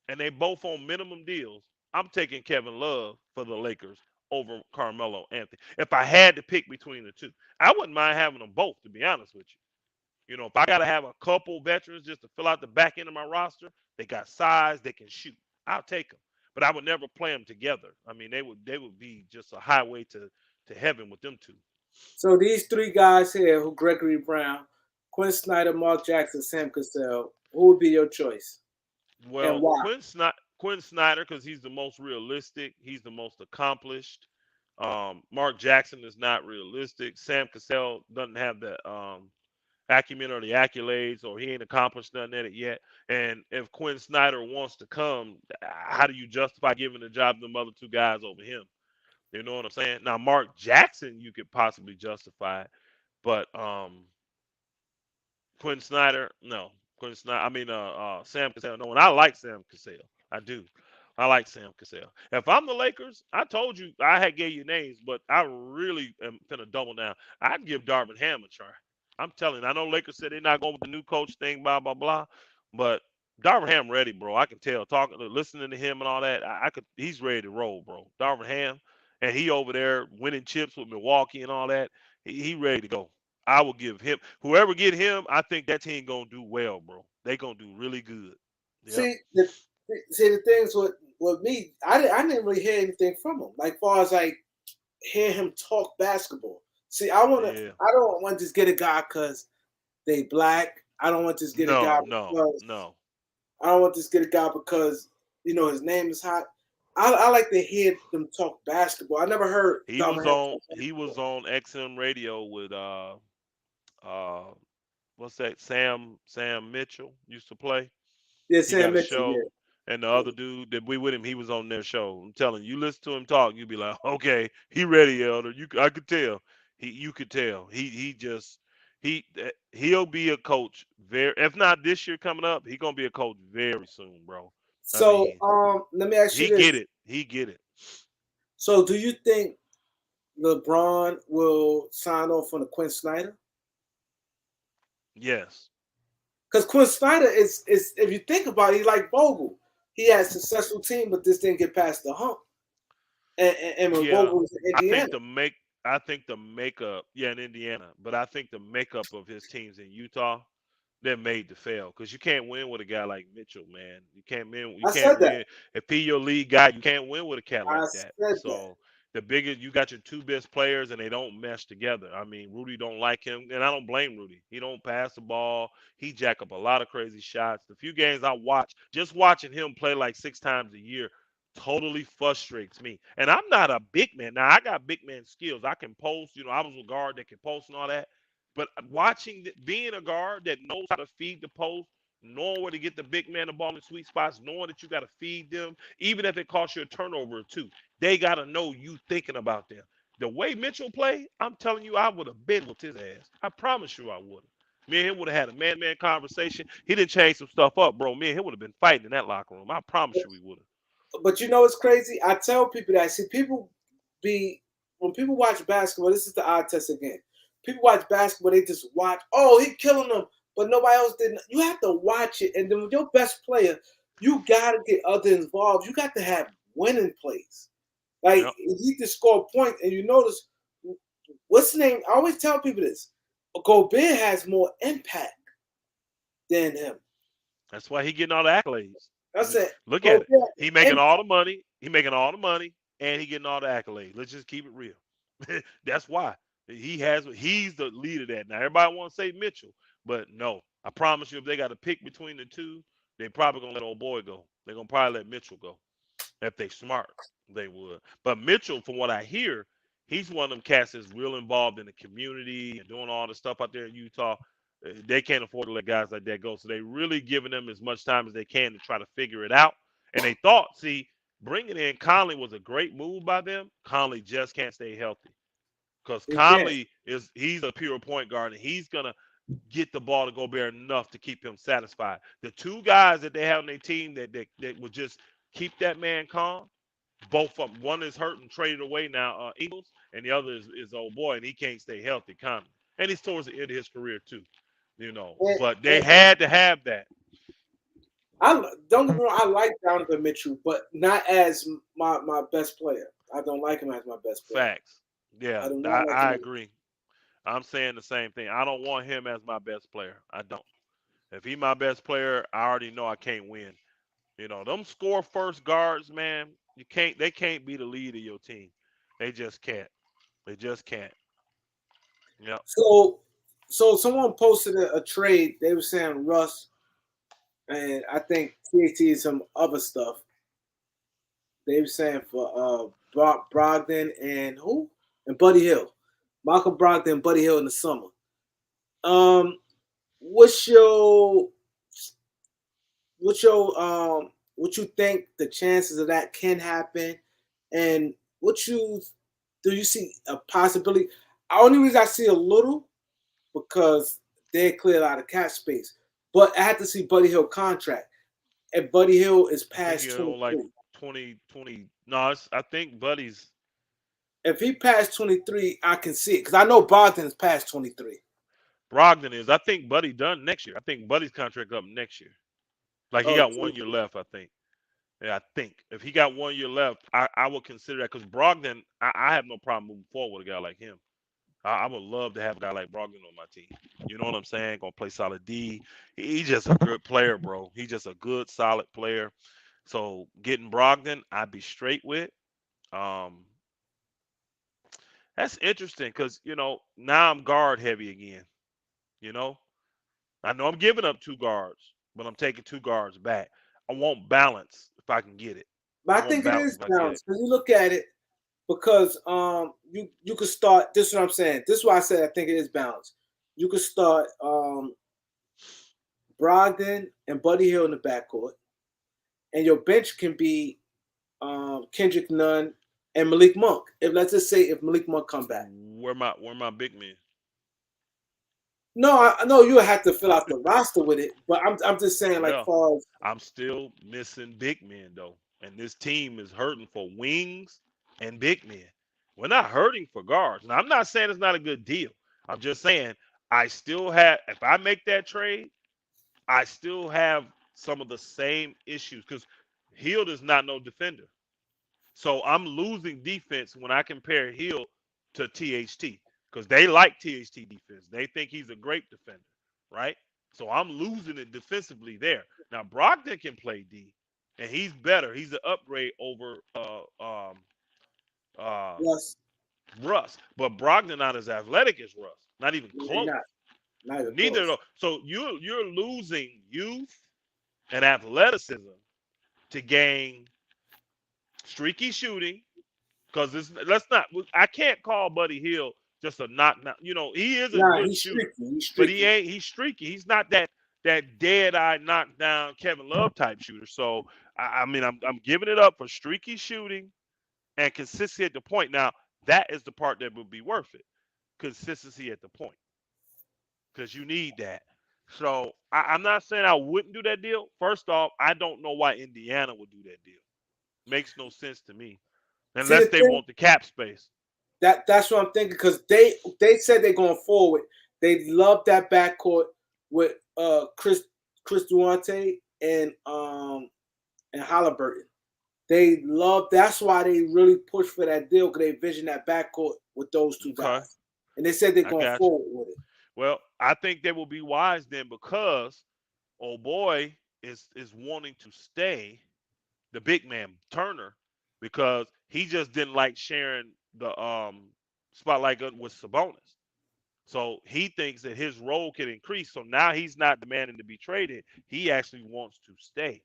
and they both on minimum deals, I'm taking Kevin Love for the Lakers over Carmelo Anthony. If I had to pick between the two, I wouldn't mind having them both, to be honest with you. You know, if I got to have a couple veterans just to fill out the back end of my roster, they got size, they can shoot. I'll take them, but I would never play them together. I mean, they would be just a highway to heaven with them two. So these three guys here, who Gregory Brown, Quinn Snyder, Mark Jackson, Sam Cassell, who would be your choice and Well, why? Quinn Snyder, because he's the most realistic, he's the most accomplished. Mark Jackson is not realistic. Sam Cassell doesn't have the acumen or the accolades, or he ain't accomplished nothing at it yet. And if Quinn Snyder wants to come, how do you justify giving the job to them other two guys over him? You know what I'm saying? Now, Mark Jackson, you could possibly justify, but Quinn Snyder, no. Quinn Snyder, I mean, Sam Cassell, no. And I like Sam Cassell. I do. I like Sam Cassell. If I'm the Lakers, I told you I had gave you names, but I really am finna double down. I'd give Darvin Ham a try. I'm telling you, I know Lakers said they're not going with the new coach thing, blah blah blah, but Darvin Ham ready, bro. I can tell. Talking, listening to him and all that, I could. He's ready to roll, bro. Darvin Ham, and he over there winning chips with Milwaukee and all that. He ready to go. I will give him, whoever get him. I think that team gonna do well, bro. They gonna do really good. Yep. See the things with me, I didn't really hear anything from him. Like far as like hear him talk basketball. See, Yeah. I don't want to just get a guy because they black. I don't want to just get a guy No, no, because no. I don't want to just get a guy because his name is hot. I like to hear them talk basketball. I never heard He was Darvin Ham on talk he was basketball. on XM radio with uh what's that? Sam Mitchell used to play. Yeah, He Sam got a Mitchell. show, Yeah, and the yeah. other dude that we with him, he was on their show. I'm telling you, listen to him talk, you be like, okay, he ready, Elder. I could tell. You could tell. He just he'll be a coach very. If not this year coming up, he gonna be a coach very soon, bro. I So mean, let me ask you he get this. it. He get it. So do you think LeBron will sign off on the Quinn Snyder? Yes. Because Quinn Snyder is if you think about it, he's like Vogel. He had a successful team, but this didn't get past the hump. And when Yeah. Vogel was in I Indiana, think the make. I think the makeup. Yeah, in Indiana, but I think the makeup of his teams in Utah, they're made to fail because you can't win with a guy like Mitchell, man. You can't win. You I said can't that. win if he your lead guy. You can't win with a cat I like that. said that. So the biggest, you got your two best players and they don't mesh together. I mean, Rudy don't like him, and I don't blame Rudy. He don't pass the ball. He jack up a lot of crazy shots. The few games I watch, just watching him play like 6 times a year, totally frustrates me. And I'm not a big man. Now I got big man skills. I can post. I was a guard that can post and all that. But watching, being a guard that knows how to feed the post, knowing where to get the big man the ball in sweet spots, knowing that you got to feed them, even if it costs you a turnover or two, they got to know you thinking about them. The way Mitchell played, I'm telling you, I would have been with his ass. I promise you, I would have. Me and him would have had a man-man conversation. He didn't change some stuff up, bro. Me and him would have been fighting in that locker room. I promise you, we would have. But you know what's crazy? I tell people that. See, people be when people watch basketball. This is the eye test again. People watch basketball. They just watch. Oh, he killing them, but nobody else didn't. You have to watch it, and then with your best player, you gotta get others involved. You got to have winning plays. Like Yep. he can score a point, and you notice what's the name? I always tell people this. Gobert has more impact. than him. That's why he getting all the accolades. That's it. Look at Go it. get He making and all the money. He making all the money, and he getting all the accolades. Let's just keep it real. That's why he's the leader of that. Now everybody want to say Mitchell, but no. I promise you, if they got to pick between the two, they probably gonna let old boy go. They're gonna probably let Mitchell go. If they smart, they would. But Mitchell, from what I hear, he's one of them cats that's real involved in the community and doing all the stuff out there in Utah. They can't afford to let guys like that go. So they really giving them as much time as they can to try to figure it out. And they thought, see, bringing in Conley was a great move by them. Conley just can't stay healthy because he can't. he's a pure point guard and he's gonna get the ball to Gobert enough to keep him satisfied. The two guys that they have on their team that would just keep that man calm, both of them. One is hurt and traded away now, Eagles, and the other is old boy, and he can't stay healthy, Conley. And he's towards the end of his career too, And, But they and had to have that. I don't get me wrong. I like Donovan Mitchell, but not as my best player. I don't like him as my best player. Facts. Yeah, I do not like I him. agree. I'm saying the same thing. I don't want him as my best player. I don't. If he's my best player, I already know I can't win. Them score first guards, man. They can't be the lead of your team. They just can't. They just can't. Yep. So someone posted a trade. They were saying Russ and I think THT and some other stuff. They were saying for Brogdon and who? And Buddy Hill. Michael Brogdon and Buddy Hill in the summer. What's your what you think the chances of that can happen? And do you see a possibility? The only reason I see a little because they cleared out of cap space. But I had to see Buddy Hill contract. And Buddy Hill is I think past like 23. 2020. No, I think Buddy's If he passed 23, I can see it. Because I know Bogdan is past 23. Brogdon is. I think Buddy done next year. I think Buddy's contract up next year. Like he Oh, got 1 year left, I think. Yeah, I think if he got 1 year left, I would consider that because Brogdon, I have no problem moving forward with a guy like him. I would love to have a guy like Brogdon on my team. You know what I'm saying? Gonna play solid D. He's just a good player, bro. He's just a good, solid player. So getting Brogdon, I'd be straight with. Um, that's interesting because now I'm guard heavy again. You know, I know I'm giving up two guards, but I'm taking two guards back. I want balance if I can get it. but I I want think it balance is if I can get it. balanced. When you look at it, because you could start. This is what I'm saying. This is why I said I think it is balanced. You could start Brogdon and Buddy Hill in the backcourt, and your bench can be Kendrick Nunn and Malik Monk. If let's just say if Malik Monk come back. Where my big men? No, I know you have to fill out the roster with it, but I'm just saying like Yeah, far as I'm still missing big men though, and this team is hurting for wings and big men. We're not hurting for guards. Now I'm not saying it's not a good deal. I'm just saying I still have. If I make that trade, I still have some of the same issues because Hield is not no defender. So I'm losing defense when I compare Hill to THT because they like THT defense. They think he's a great defender, right? So I'm losing it defensively there. Now Brogdon can play D, and he's better. He's an upgrade over uh, Russ, Russ, but Brogdon not as athletic as Russ. Not even they're close. not even Neither of close. those. So you're losing youth and athleticism to gain streaky shooting. Because let's not. I can't call Buddy Hill just a knock. He is a Nah, good he's shooter, streaky. He's but he streaky. ain't. He's streaky. He's not that dead eye knockdown Kevin Love type shooter. So I mean, I'm giving it up for streaky shooting and consistency at the point. Now that is the part that would be worth it. Consistency at the point because you need that. So I'm not saying I wouldn't do that deal. First off, I don't know why Indiana would do that deal. Makes no sense to me See the unless they thing want the cap space. that's what I'm thinking because they said they're going forward. They love that backcourt with Chris Duarte and Halliburton. They love that's why they really push for that deal because they vision that backcourt with those two Okay, guys. And they said they're I going got you. forward with it. Well, I think they will be wise then because old boy is wanting to stay, the big man Turner, because he just didn't like sharing the spotlight with Sabonis. So he thinks that his role can increase. So now he's not demanding to be traded. He actually wants to stay.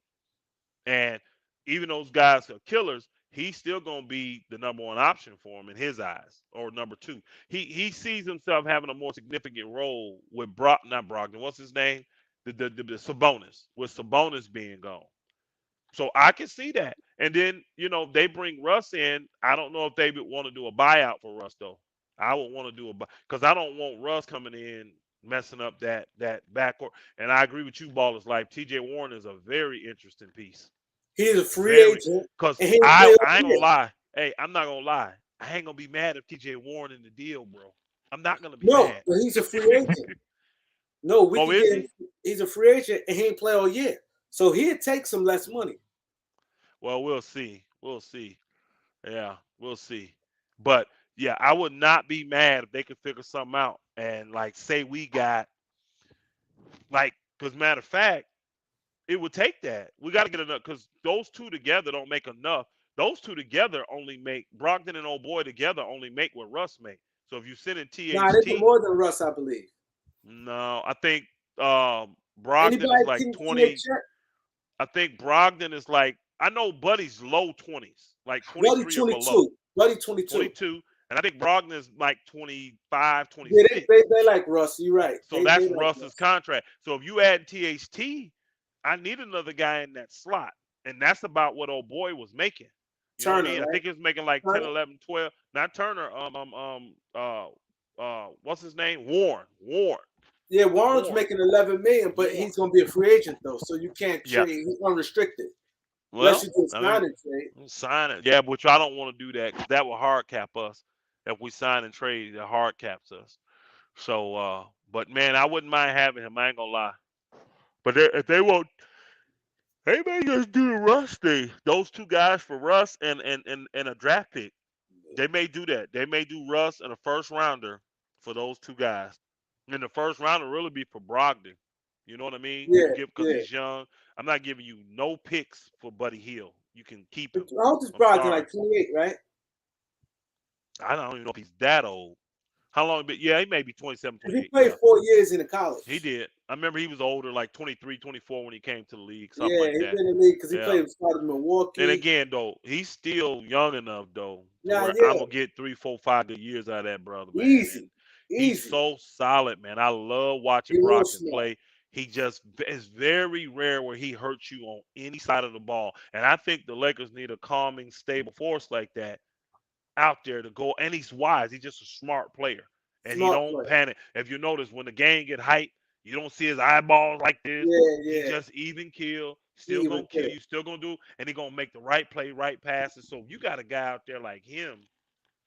And even those guys are killers, he's still gonna be the number one option for him in his eyes, or number two. He sees himself having a more significant role with not Brogdon. What's his name? The Sabonis, with Sabonis being gone. So I can see that. And then, they bring Russ in. I don't know if they would want to do a buyout for Russ though. I would want to do because I don't want Russ coming in messing up that backcourt. And I agree with you, Ballers Life. TJ Warren is a very interesting piece. He's a free Very, agent, because and he ain't I play all I ain't gonna year. lie. Hey, I'm not gonna lie. I ain't gonna be mad if TJ Warren in the deal, bro. I'm not gonna be No, mad. but he's a free agent. No, we Oh, could is get him. he? He's a free agent, and he ain't play all year, so he'd take some less money. Well, we'll see. We'll see. Yeah, we'll see. But yeah, I would not be mad if they could figure something out and like say we got like, because matter of fact, it would take that. We got to get enough because those two together don't make enough. Those two together only make Brogdon and old boy together only make what Russ make. So if you send in Nah, they get THT, more than Russ, I believe. no, I think Brogdon is Anybody like can they 20. check? I think Brogdon is like, I know Buddy's low 20s, like Buddy 23 or below. 22. Buddy 22. 22, and I think Brogdon is like 25, Yeah, 26. they like Russ. You're right. So They that's like Russ's Russ. contract. So if you add THT, I need another guy in that slot. And that's about what old boy was making. You know what I Turner, mean? I right? think he was making like 10, Turner. 11, 12. Not Turner. What's his name? Warren. Warren. Yeah, Warren's Warren. making 11 million, but Warren. he's gonna be a free agent though, so you can't Yeah. trade. He's unrestricted unless Well, you do a I mean, signing trade. sign it. Yeah, which I don't want to do that because that will hard cap us. If we sign and trade, it hard caps us. So, but man, I wouldn't mind having him. I ain't gonna lie. But if they won't, they may just do the Russ thing. Those two guys for Russ and a draft pick. They may do that. They may do Russ and a first rounder for those two guys. And the first rounder really be for Brogdon. You know what I mean? You Yeah, give because yeah. he's young. I'm not giving you no picks for Buddy Hield. You can keep him. How old is I'm Brogdon? sorry. Like 28, right? I don't even know if he's that old. How long? But yeah, he may be 27, He 28. played Yeah, 4 years in the he college. did. I remember he was older, like 23, 24 when he came to the league, something Yeah, like he that. been in the league because he Yeah. played started in And Milwaukee. again, though, he's still young enough though to Nah, where I'm yeah, gonna get 3, 4, 5 good years out of that brother, man. And easy, he's easy. so solid, man. I love watching He real Brogdon smart. play. He just is very rare where he hurts you on any side of the ball. And I think the Lakers need a calming, stable force like that out there to go. And he's wise. He's just a smart player, and he Smart don't player. panic. If you notice, when the game get hyped, you don't see his eyeballs like this. Yeah, He yeah. just even kill, He still even gonna kill there. you, still gonna do, and he gonna make the right play, right passes. So you got a guy out there like him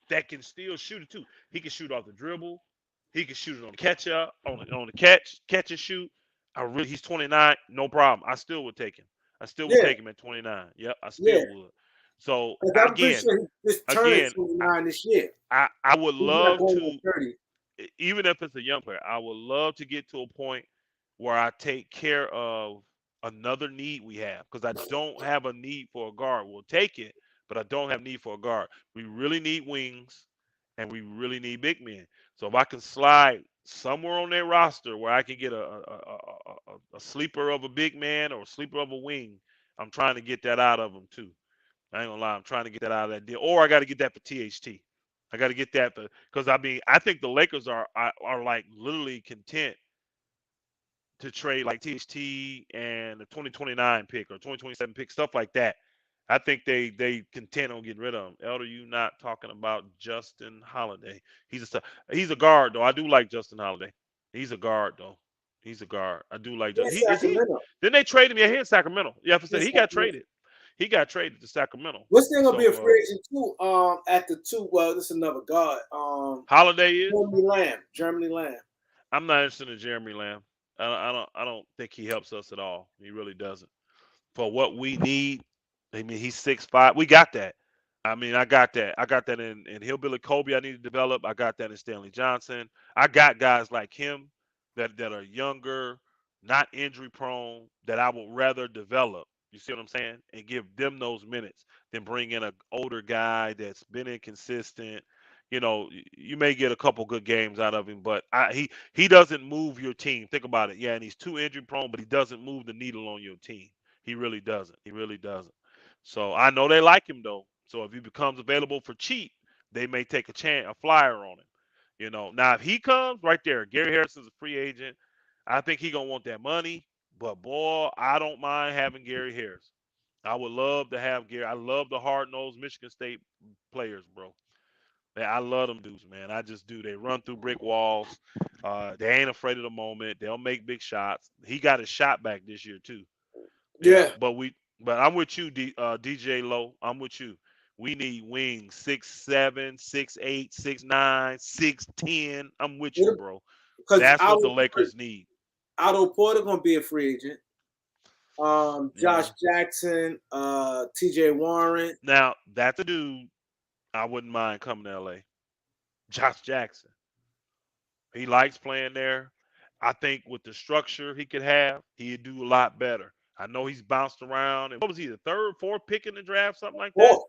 that can still shoot it too. He can shoot off the dribble. He can shoot it on the catch up, on the catch and shoot. He's 29, no problem. I still would take him. I still would Yeah, take him at 29. Yep, I yeah. still would. So Like I'm pretty again, sure he just turning again, 29 this year. I would He's not love going on to, 30. even if it's a young player, I would love to get to a point where I take care of another need we have because I don't have a need for a guard. We'll take it, but I don't have need for a guard. We really need wings and we really need big men. So if I can slide somewhere on their roster where I can get a sleeper of a big man or a sleeper of a wing, I'm trying to get that out of them too. I ain't gonna lie, I'm trying to get that out of that deal, or I got to get that for THT. I got to get that for because I mean I think the Lakers are like literally content to trade like THT and the 2029 pick or 2027 pick, stuff like that. I think they content on getting rid of him. Elder, you not talking about Justin Holiday? He's a guard though. I do like Justin Holiday. He's a guard though. He's a guard. I do like In He is he. Sacramento. Didn't they trade him? Yeah, he in Sacramento. Yeah, I In said he got Sacramento. traded. He got traded to Sacramento. What's there gonna be a So free agent too? At the two. Well, this is another guard. Holiday is. Germany Lamb. Germany Lamb. I'm not interested in Jeremy Lamb. I don't think he helps us at all. He really doesn't. For what we need, I mean, he's 6'5". We got that. I mean, I got that. I got that in Hillbilly Kobe. I need to develop. I got that in Stanley Johnson. I got guys like him that are younger. not injury prone, that I would rather develop. You see what I'm saying? And give them those minutes than bring in an older guy that's been inconsistent. You may get a couple good games out of him, but he doesn't move your team. Think about it. Yeah, and he's too injury prone, but he doesn't move the needle on your team. He really doesn't. He really doesn't. So I know they like him though. So if he becomes available for cheap, they may take a flyer on him. Now if he comes right there, Gary Harrison's a free agent. I think he gonna want that money. But boy, I don't mind having Gary Harris. I would love to have Gary. I love the hard nosed Michigan State players, bro. I love them dudes, man. I just do. They run through brick walls. They ain't afraid of the moment. They'll make big shots. He got his shot back this year too. Yeah, But I'm with you, DJ Low. I'm with you. We need wings 6'7", 6'8", 6'9", 6'10". I'm with you, bro. because That's what the Lakers need. Otto Porter gonna be a free agent. Josh Yeah. Jackson, T.J. Warren. Now that's a dude I wouldn't mind coming to LA. Josh Jackson. He likes playing there. I think with the structure he could have, he'd do a lot better. I know he's bounced around. And what was he, the third, fourth pick in the draft, something like that? Fourth,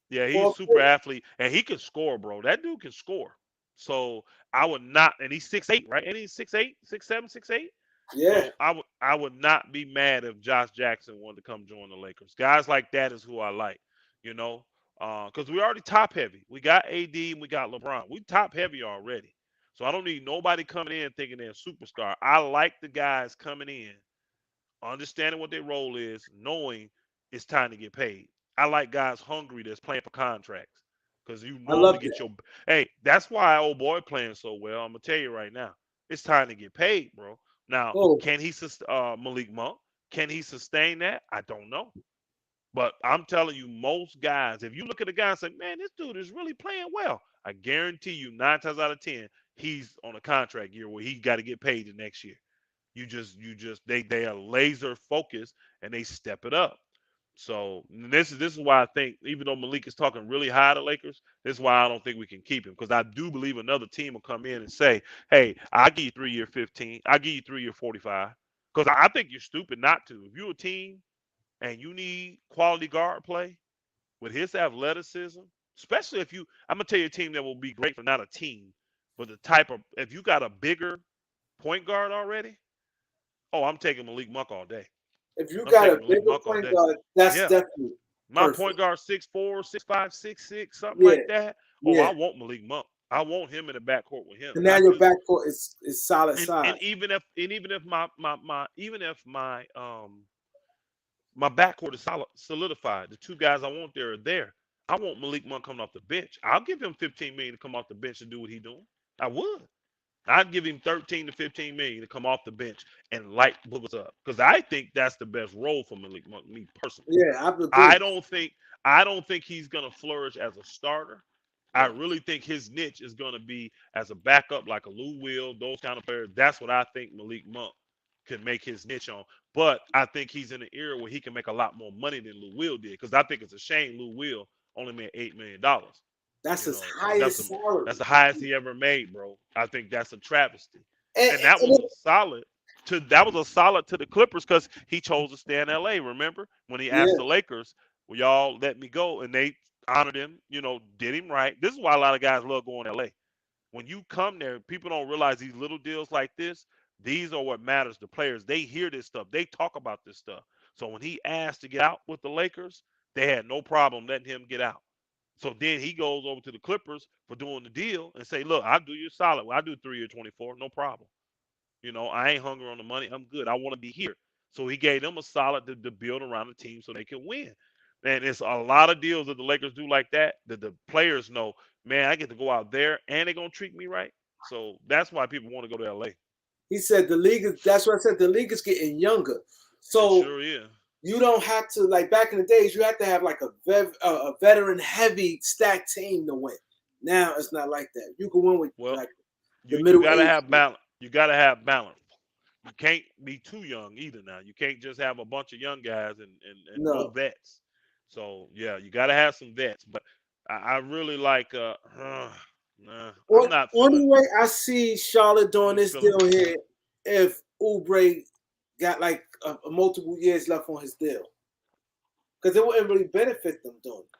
Yeah, he's fourth super pick. athlete, and he can score, bro. That dude can score. So I would not, and he's 6'8", right? And he's 6'8", 6'7", 6'8". Yeah, So I would not be mad if Josh Jackson wanted to come join the Lakers. Guys like that is who I like, you know, because we already top heavy. We got AD and we got LeBron. We top heavy already. So I don't need nobody coming in thinking they're a superstar. I like the guys coming in understanding what their role is, knowing it's time to get paid. I like guys hungry that's playing for contracts because you I normally love get that. your. Hey, that's why old boy playing so well. I'm gonna tell you right now, it's time to get paid, bro. Now, Oh, can he Malik Monk? Can he sustain that? I don't know. But I'm telling you, most guys, if you look at a guy and say, man, this dude is really playing well, I guarantee you 9 times out of 10, he's on a contract year where he got to get paid the next year. They are laser focused and they step it up. So this is why I think even though Malik is talking really high to Lakers, this is why I don't think we can keep him because I do believe another team will come in and say, "Hey, I give you 3 year 15, I give you 3 year 45." Because I think you're stupid not to. If you're a team and you need quality guard play with his athleticism, especially if I'm gonna tell you a team that will be great for not a team, but the type of if you got a bigger point guard already, oh, I'm taking Malik Monk all day. if you I'm got a taking Malik bigger Monk all point day. guard, that's Yeah. definitely My point perfect. guard 6'4", 6'5", 6'6", something Yeah, like that. Oh, I yeah. want Malik Monk. I want him in the backcourt with him. And now I your do. backcourt is solid And size. even if my even if my backcourt is solidified, the two guys I want there are there. I want Malik Monk coming off the bench. I'll give him 15 million to come off the bench and do what he's doing. I would. I'd give him 13 to 15 million to come off the bench and light boogers up because I think that's the best role for Malik Monk. Me personally, Yeah, I agree. I don't think I don't think he's gonna flourish as a starter. I No, really think his niche is gonna be as a backup, like a Lou Will, those kind of players. That's what I think Malik Monk can make his niche on. But I think he's in an era where he can make a lot more money than Lou Will did because I think it's a shame Lou Will only made $8 million. that's You his know, highest salary. that's the highest he ever made, bro. I think that's a travesty. And, And that and was a solid to the Clippers because he chose to stay in LA. Remember when he asked yeah, the Lakers, "Will y'all let me go?" And they honored him. Did him right. This is why a lot of guys love going to LA. When you come there, people don't realize these little deals like this. These are what matters to players. They hear this stuff. They talk about this stuff. So when he asked to get out with the Lakers, they had no problem letting him get out. So then he goes over to the Clippers for doing the deal and say, "Look, I'll do you a solid. Well, I'll do 3 year 24, no problem. I ain't hungry on the money. I'm good. I want to be here." So he gave them a solid to build around the team so they can win. And it's a lot of deals that the Lakers do like that the players know, man, I get to go out there and they're gonna treat me right. So that's why people want to go to LA. he said the league is. That's what I said. The league is getting younger, It so sure is. you don't have to like back in the days. You have to have like a veteran heavy stacked team to win. Now it's not like that. You can win with Well, like the you middle gotta age. have balance. You gotta have balance. You can't be too young either now. You can't just have a bunch of young guys and no No. vets. So yeah, you gotta have some vets. But I really like nah, I'm not Only feeling way I see Charlotte doing ain't this feeling deal here, if Oubre got like a multiple years left on his deal because it wouldn't really benefit them doing it.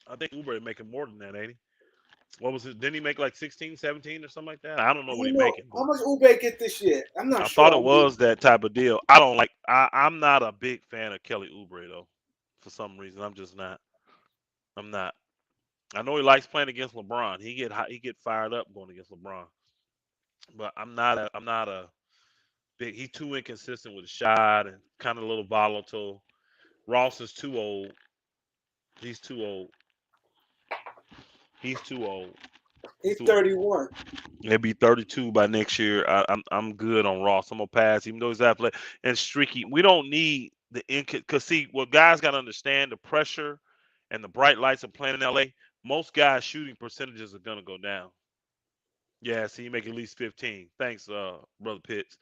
I think Uber making more than that, ain't he? What was it? Didn't he make like 16, 17 or something like that? I don't know I what don't he know making, how but much Oubre get this year. I'm not I thought sure. it was that type of deal. I don't like. I'm not a big fan of Kelly Oubre though. For some reason, I'm just not. I'm not. I know he likes playing against LeBron. He get fired up going against LeBron. But I'm not a big. He's too inconsistent with the shot and kind of a little volatile. Ross is too old. He's too old. He's too old. He's He's too old. 31. He'll be 32 by next year. I'm good on Ross. I'm gonna pass, even though he's athletic and streaky. We don't need the because see what guys got to understand the pressure and the bright lights of playing in LA. Most guys' shooting percentages are gonna go down. Yeah, so you make at least 15. Thanks, brother Pitts.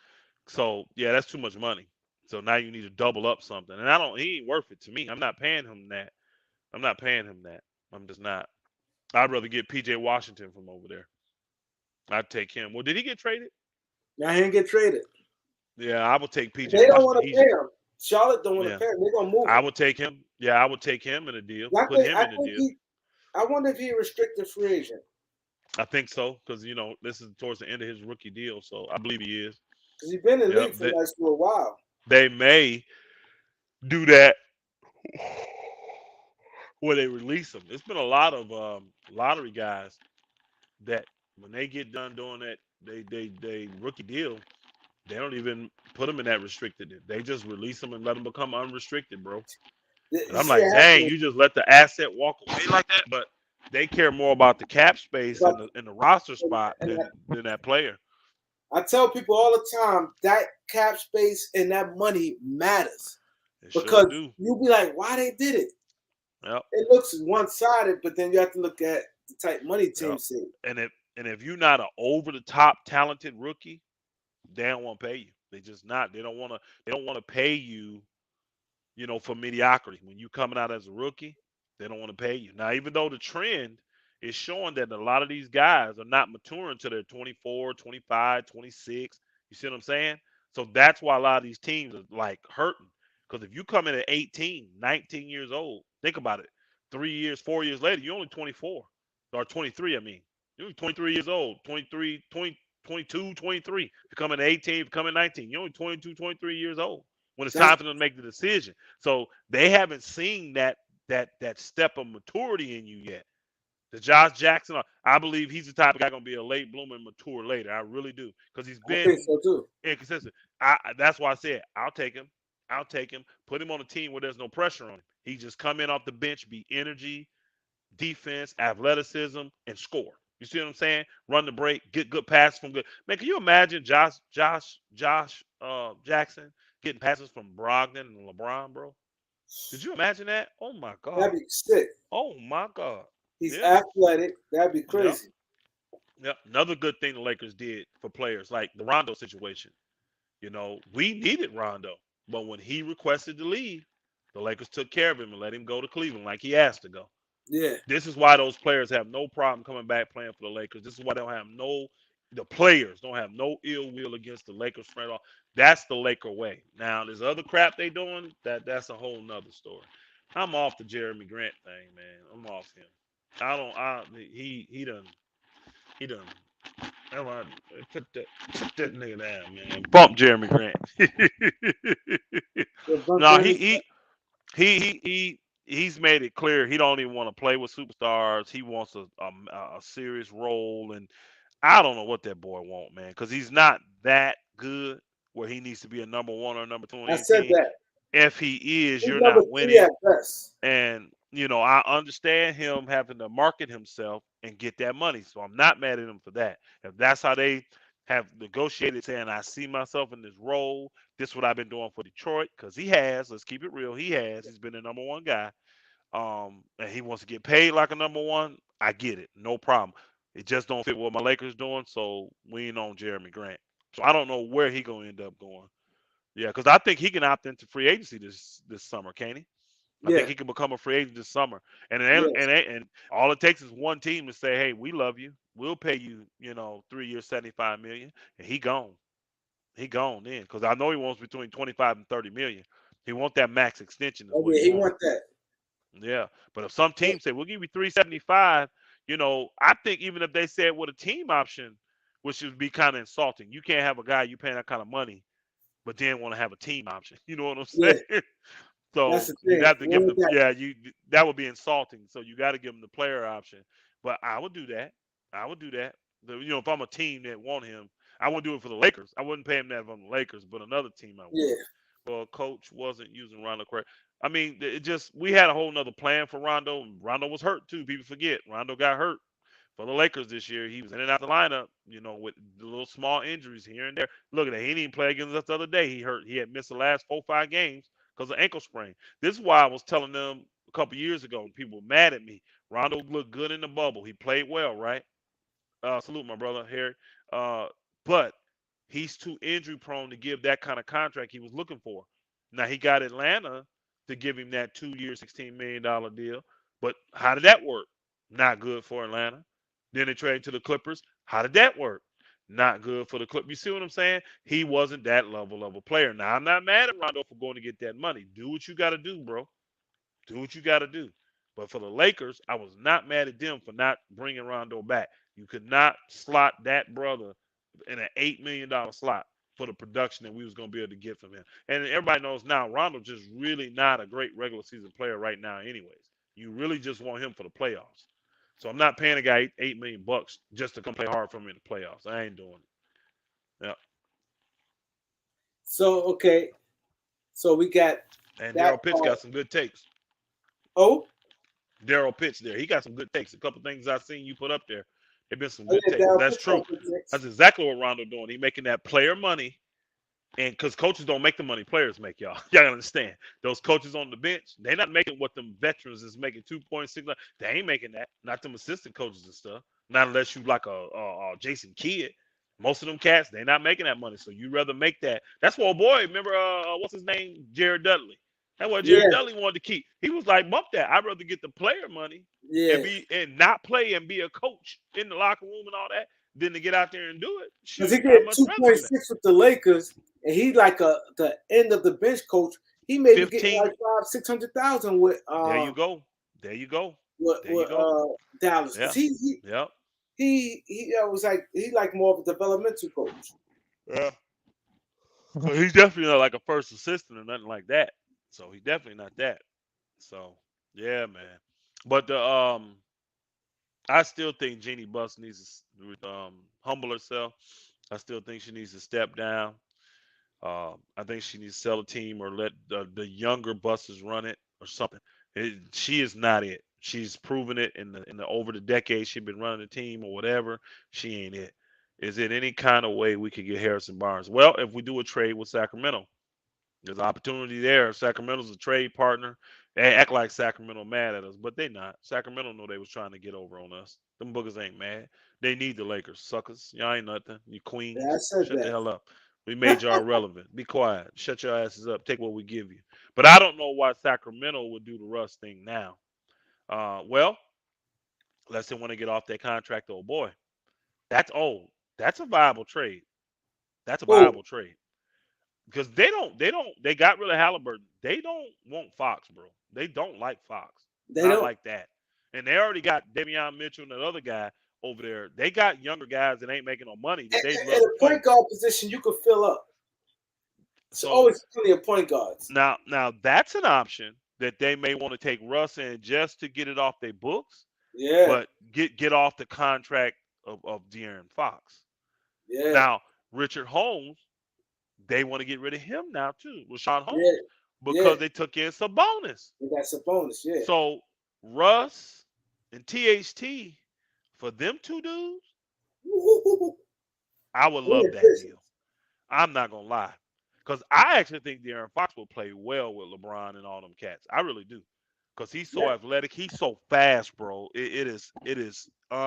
So yeah, that's too much money. So now you need to double up something, and I don't. He ain't worth it to me. I'm not paying him that. I'm not paying him that. I'm just not. I'd rather get PJ Washington from over there. I'd take him. Well, did he get traded? Now he didn't get traded. Yeah, I would take PJ They don't Washington. want to He's pay him. Charlotte don't want to yeah. pay him. They're gonna move I him. would take him. Yeah, I would take him in a deal. I Put think him I in a think deal. he. I wonder if he a restricted free agent I think so because this is towards the end of his rookie deal, so I believe he is. because he's been in the Yep. league for a while. They may do that where they release him. It's been a lot of lottery guys that when they get done doing that, they rookie deal. They don't even put them in that restricted. They just release them and let them become unrestricted, bro. And You I'm see like, it dang, happening, you just let the asset walk away like that. But they care more about the cap space but and the roster and, spot and than that player. I tell people all the time that cap space and that money matters It sure because do. you'll be like, why they did it? Yep. It looks one sided, but then you have to look at the type money Yep. teams see. And if you're not an over the top talented rookie, they don't want to pay you. They just not. They don't want to pay you for mediocrity. When you coming out as a rookie, they don't want to pay you. Now, even though the trend is showing that a lot of these guys are not maturing until they're 24, 25, 26. You see what I'm saying? So that's why a lot of these teams are like hurting. Because if you come in at 18, 19 years old, think about it. 3 years, 4 years later, you're only 24 or 23. I mean, you're only 23 years old, 23, 20, 22, 23. If you come in at 18, if you come in 19, you're only 22, 23 years old when it's That's time for them to make the decision. So they haven't seen that step of maturity in you yet. The Josh Jackson, I believe he's the type of guy going to be a late bloomer and mature later. I really do because he's I think been so too. inconsistent. That's why I said I'll take him. I'll take him. Put him on a team where there's no pressure on him. He just come in off the bench, be energy, defense, athleticism, and score. You see what I'm saying? Run the break, get good passes from good. Man, can you imagine Josh Jackson getting passes from Brogdon and LeBron, bro? Could you imagine that? Oh my That'd God. be sick. Oh my God. He's Yeah. athletic. That'd be Yep. crazy. Yep. Another good thing the Lakers did for players, like the Rondo situation. We needed Rondo, but when he requested to leave, the Lakers took care of him and let him go to Cleveland like he asked to go. Yeah. This is why those players have no problem coming back playing for the Lakers. This is why they don't have the players don't have no ill will against the Lakers friend. That's the Laker way. Now, there's other crap they doing. That's a whole nother story. I'm off the Jeremy Grant thing, man. I'm off him. I don't. He done. Come on, put that nigga down, man. Bump Jeremy Grant. Yeah, Bunk no, Jeremy. he's made it clear he don't even want to play with superstars. He wants a serious role, and I don't know what that boy want, man, because he's not that good where he needs to be a number one or number two on I any said team. that. If he is, He's you're number not three winning. at best. And I understand him having to market himself and get that money. So I'm not mad at him for that. If that's how they have negotiated, saying I see myself in this role, this is what I've been doing for Detroit, because he has. Let's keep it real. He has. He's been the number one guy. And he wants to get paid like a number one. I get it, no problem. It just don't fit what my Lakers doing. So we ain't on Jeremy Grant. So I don't know where he gonna end up going. Yeah, because I think he can opt into free agency this summer, can't he? I think Yeah. he can become a free agent this summer, Yes. and all it takes is one team to say, "Hey, we love you. We'll pay you, 3 years, 75 million," and he gone. He gone then because I know he wants between 25 and 30 million. He want that max extension is Oh what he yeah, he want. want that. Yeah, but if some teams say we'll give you 375, I think even if they said with a team option, which would be kind of insulting. You can't have a guy you paying that kind of money, but then want to have a team option. You know what I'm Yeah, saying? that's So the you'd thing. have to What give was them. that? Yeah, that would be insulting. So you got to give them the player option. But I would do that. I would do that. If I'm a team that want him, I wouldn't do it for the Lakers. I wouldn't pay him that if I'm the Lakers, but another team I would. Yeah, Well, coach wasn't using Rondo correct. I mean, it just we had a whole nother plan for Rondo. Rondo was hurt too. People forget Rondo got hurt for the Lakers this year. He was in and out the lineup, with the little small injuries here and there. Look at that. He didn't even play against us the other day. He hurt. He had missed the last 4 5 games because of ankle sprain. This is why I was telling them a couple years ago. People were mad at me. Rondo looked good in the bubble. He played well, right? Salute my brother Harry. Uh, but he's too injury prone to give that kind of contract he was looking for. Now he got Atlanta to give him that 2 year, $16 million deal. But how did that work? Not good for Atlanta. Then they traded to the Clippers. How did that work? Not good for the Clippers. You see what I'm saying? He wasn't that level of a player. Now I'm not mad at Rondo for going to get that money. Do what you got to do, bro. Do what you got to do. But for the Lakers, I was not mad at them for not bringing Rondo back. You could not slot that brother in an $8 million slot for the production that we was going to be able to get from him. And everybody knows now, Rondo just really not a great regular season player right now. Anyways, you really just want him for the playoffs. So I'm not paying a guy $8 million just to come play hard for me in the playoffs. I ain't doing it. Yeah. so okay, so we got And that Daryl Pitts part. got some good takes. Oh, Daryl Pitts there. He got some good takes. A couple things I've seen you put up there. There been some oh good yeah, takes. Down That's Pitts true. got good That's picks. exactly what Rondo doing. He making that player money. And because coaches don't make the money players make, y'all. Y'all gotta understand. Those coaches on the bench, they're not making what them veterans is making 2.6. They ain't making that. Not them assistant coaches and stuff. Not unless you like a Jason Kidd. Most of them cats, they're not making that money. So you rather make that. That's what boy, remember what's his name? Jared Dudley. That's what Jared Yeah, Dudley wanted to keep. He was like, bump that. I'd rather get the player money yeah, and not play and be a coach in the locker room and all that than to get out there and do it. because he Shoot, I'd did much two rather point do that. six with the Lakers, and he like the end of the bench coach. He may be getting 15. like 500-600,000 with There you go. There you go. with, There you with go. Dallas, because Yeah. Yep. he was like he like more of a developmental coach. Yeah. So he's definitely not like a first assistant or nothing like that. So he's definitely not that. So yeah, man. But I still think Jeannie Buss needs to humble herself. I still think she needs to step down. I think she needs to sell a team or let the younger buses run it or something. She is not it. She's proven it in the over the decades she's been running the team or whatever. She ain't it. Is it any kind of way we could get Harrison Barnes? Well, if we do a trade with Sacramento, there's an opportunity there. Sacramento's a trade partner. They act like Sacramento mad at us, but they not. Sacramento know they was trying to get over on us. Them boogers ain't mad. They need the Lakers, suckers. Y'all ain't nothing. You Yeah, I queens. said Shut the that. hell up. We made y'all relevant. Be quiet. Shut your asses up. Take what we give you. But I don't know why Sacramento would do the Russ thing now. Well, unless they want to get off that contract, oh boy. That's old. That's a viable trade. That's a Oh, viable trade. Because they got rid of Halliburton. They don't want Fox, bro. They don't like Fox. they Not don't. like that. And they already got Davion Mitchell and that other guy over there. They got younger guys that ain't making no money that they'd At love to a play. point guard position, you could fill up. It's So always plenty of point guards. now that's an option that they may want to take Russ in just to get it off their books, Yeah, but get off the contract of De'Aaron Fox. yeah, Now, Richard Holmes, they want to get rid of him now too, Rashawn yeah, Holmes, yeah. because they took in Sabonis. They got some bonus. Yeah. So Russ and THT, for them two dudes, Woo-hoo-hoo-hoo. I would We love in that deal. business. I'm not gonna lie, because I actually think De'Aaron Fox will play well with LeBron and all them cats. I really do, because he's Yeah, so athletic, he's so fast, bro. It is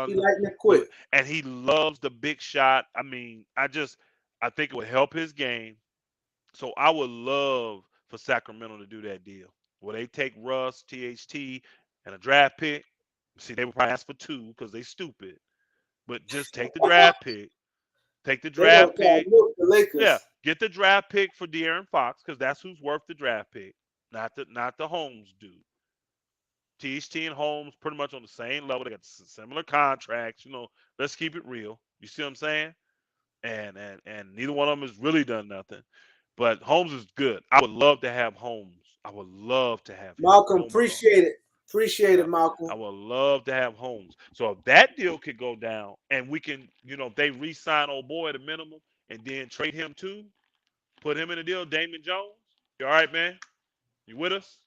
he unbelievable, lighting it quick. and he loves the big shot. I mean, I think it would help his game. So I would love for Sacramento to do that deal where they take Russ, THT, and a draft pick. See, they would probably ask for two because they stupid. But just take the draft pick. Take the They gonna draft try to pick. milk the Yeah, Lakers. Get the draft pick for De'Aaron Fox because that's who's worth the draft pick, not the Holmes dude. THT and Holmes pretty much on the same level. They got similar contracts. Let's keep it real. You see what I'm saying? And neither one of them has really done nothing. But Holmes is good. I would love to have Holmes. I would love to have him. Malcolm, Oh my God. appreciate it. Appreciate Yeah. it, Malcolm. I would love to have Holmes. So if that deal could go down and we can, if they re-sign old boy at a minimum and then trade him too, put him in the deal, Damon Jones. You all right, man? You with us?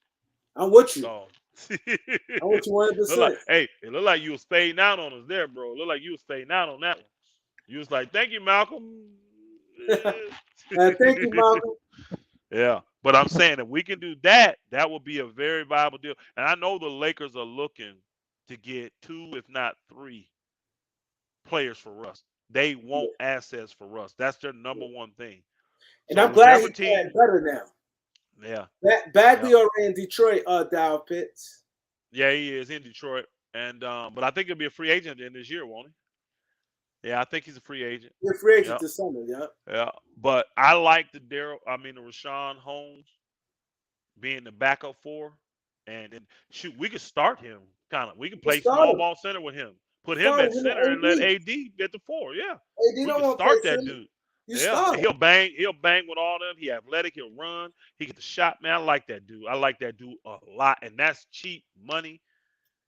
I'm with you. So I'm with you 100%. it looked like you was fading out on us there, bro. It looked like you was fading out on that one. You was like, thank you, Malcolm. Thank you, Malcolm. Yeah. But I'm saying if we can do that, that will be a very viable deal. And I know the Lakers are looking to get 2, if not 3 players for Russ. They want assets for Russ. That's their number one thing. And So I'm glad whichever he's team, better now. yeah. Bagley Yeah. already in Detroit, Dow Pitts. Yeah, he is in Detroit. And but I think he'll be a free agent in this year, won't he? Yeah, I think he's a free agent. He's a free agent Yeah. this summer, yeah. Yeah. But I like the Rashawn Holmes being the backup for. And shoot, we could start him kind of. We can play Start small him. ball center with him. Put him Start at him center and in let AD. AD at the 4. Yeah. AD We don't can want to start play that center. dude. You Yeah. start him. He'll bang with all them. He athletic, he'll run, he get the shot, man. I like that dude. I like that dude a lot. And that's cheap money.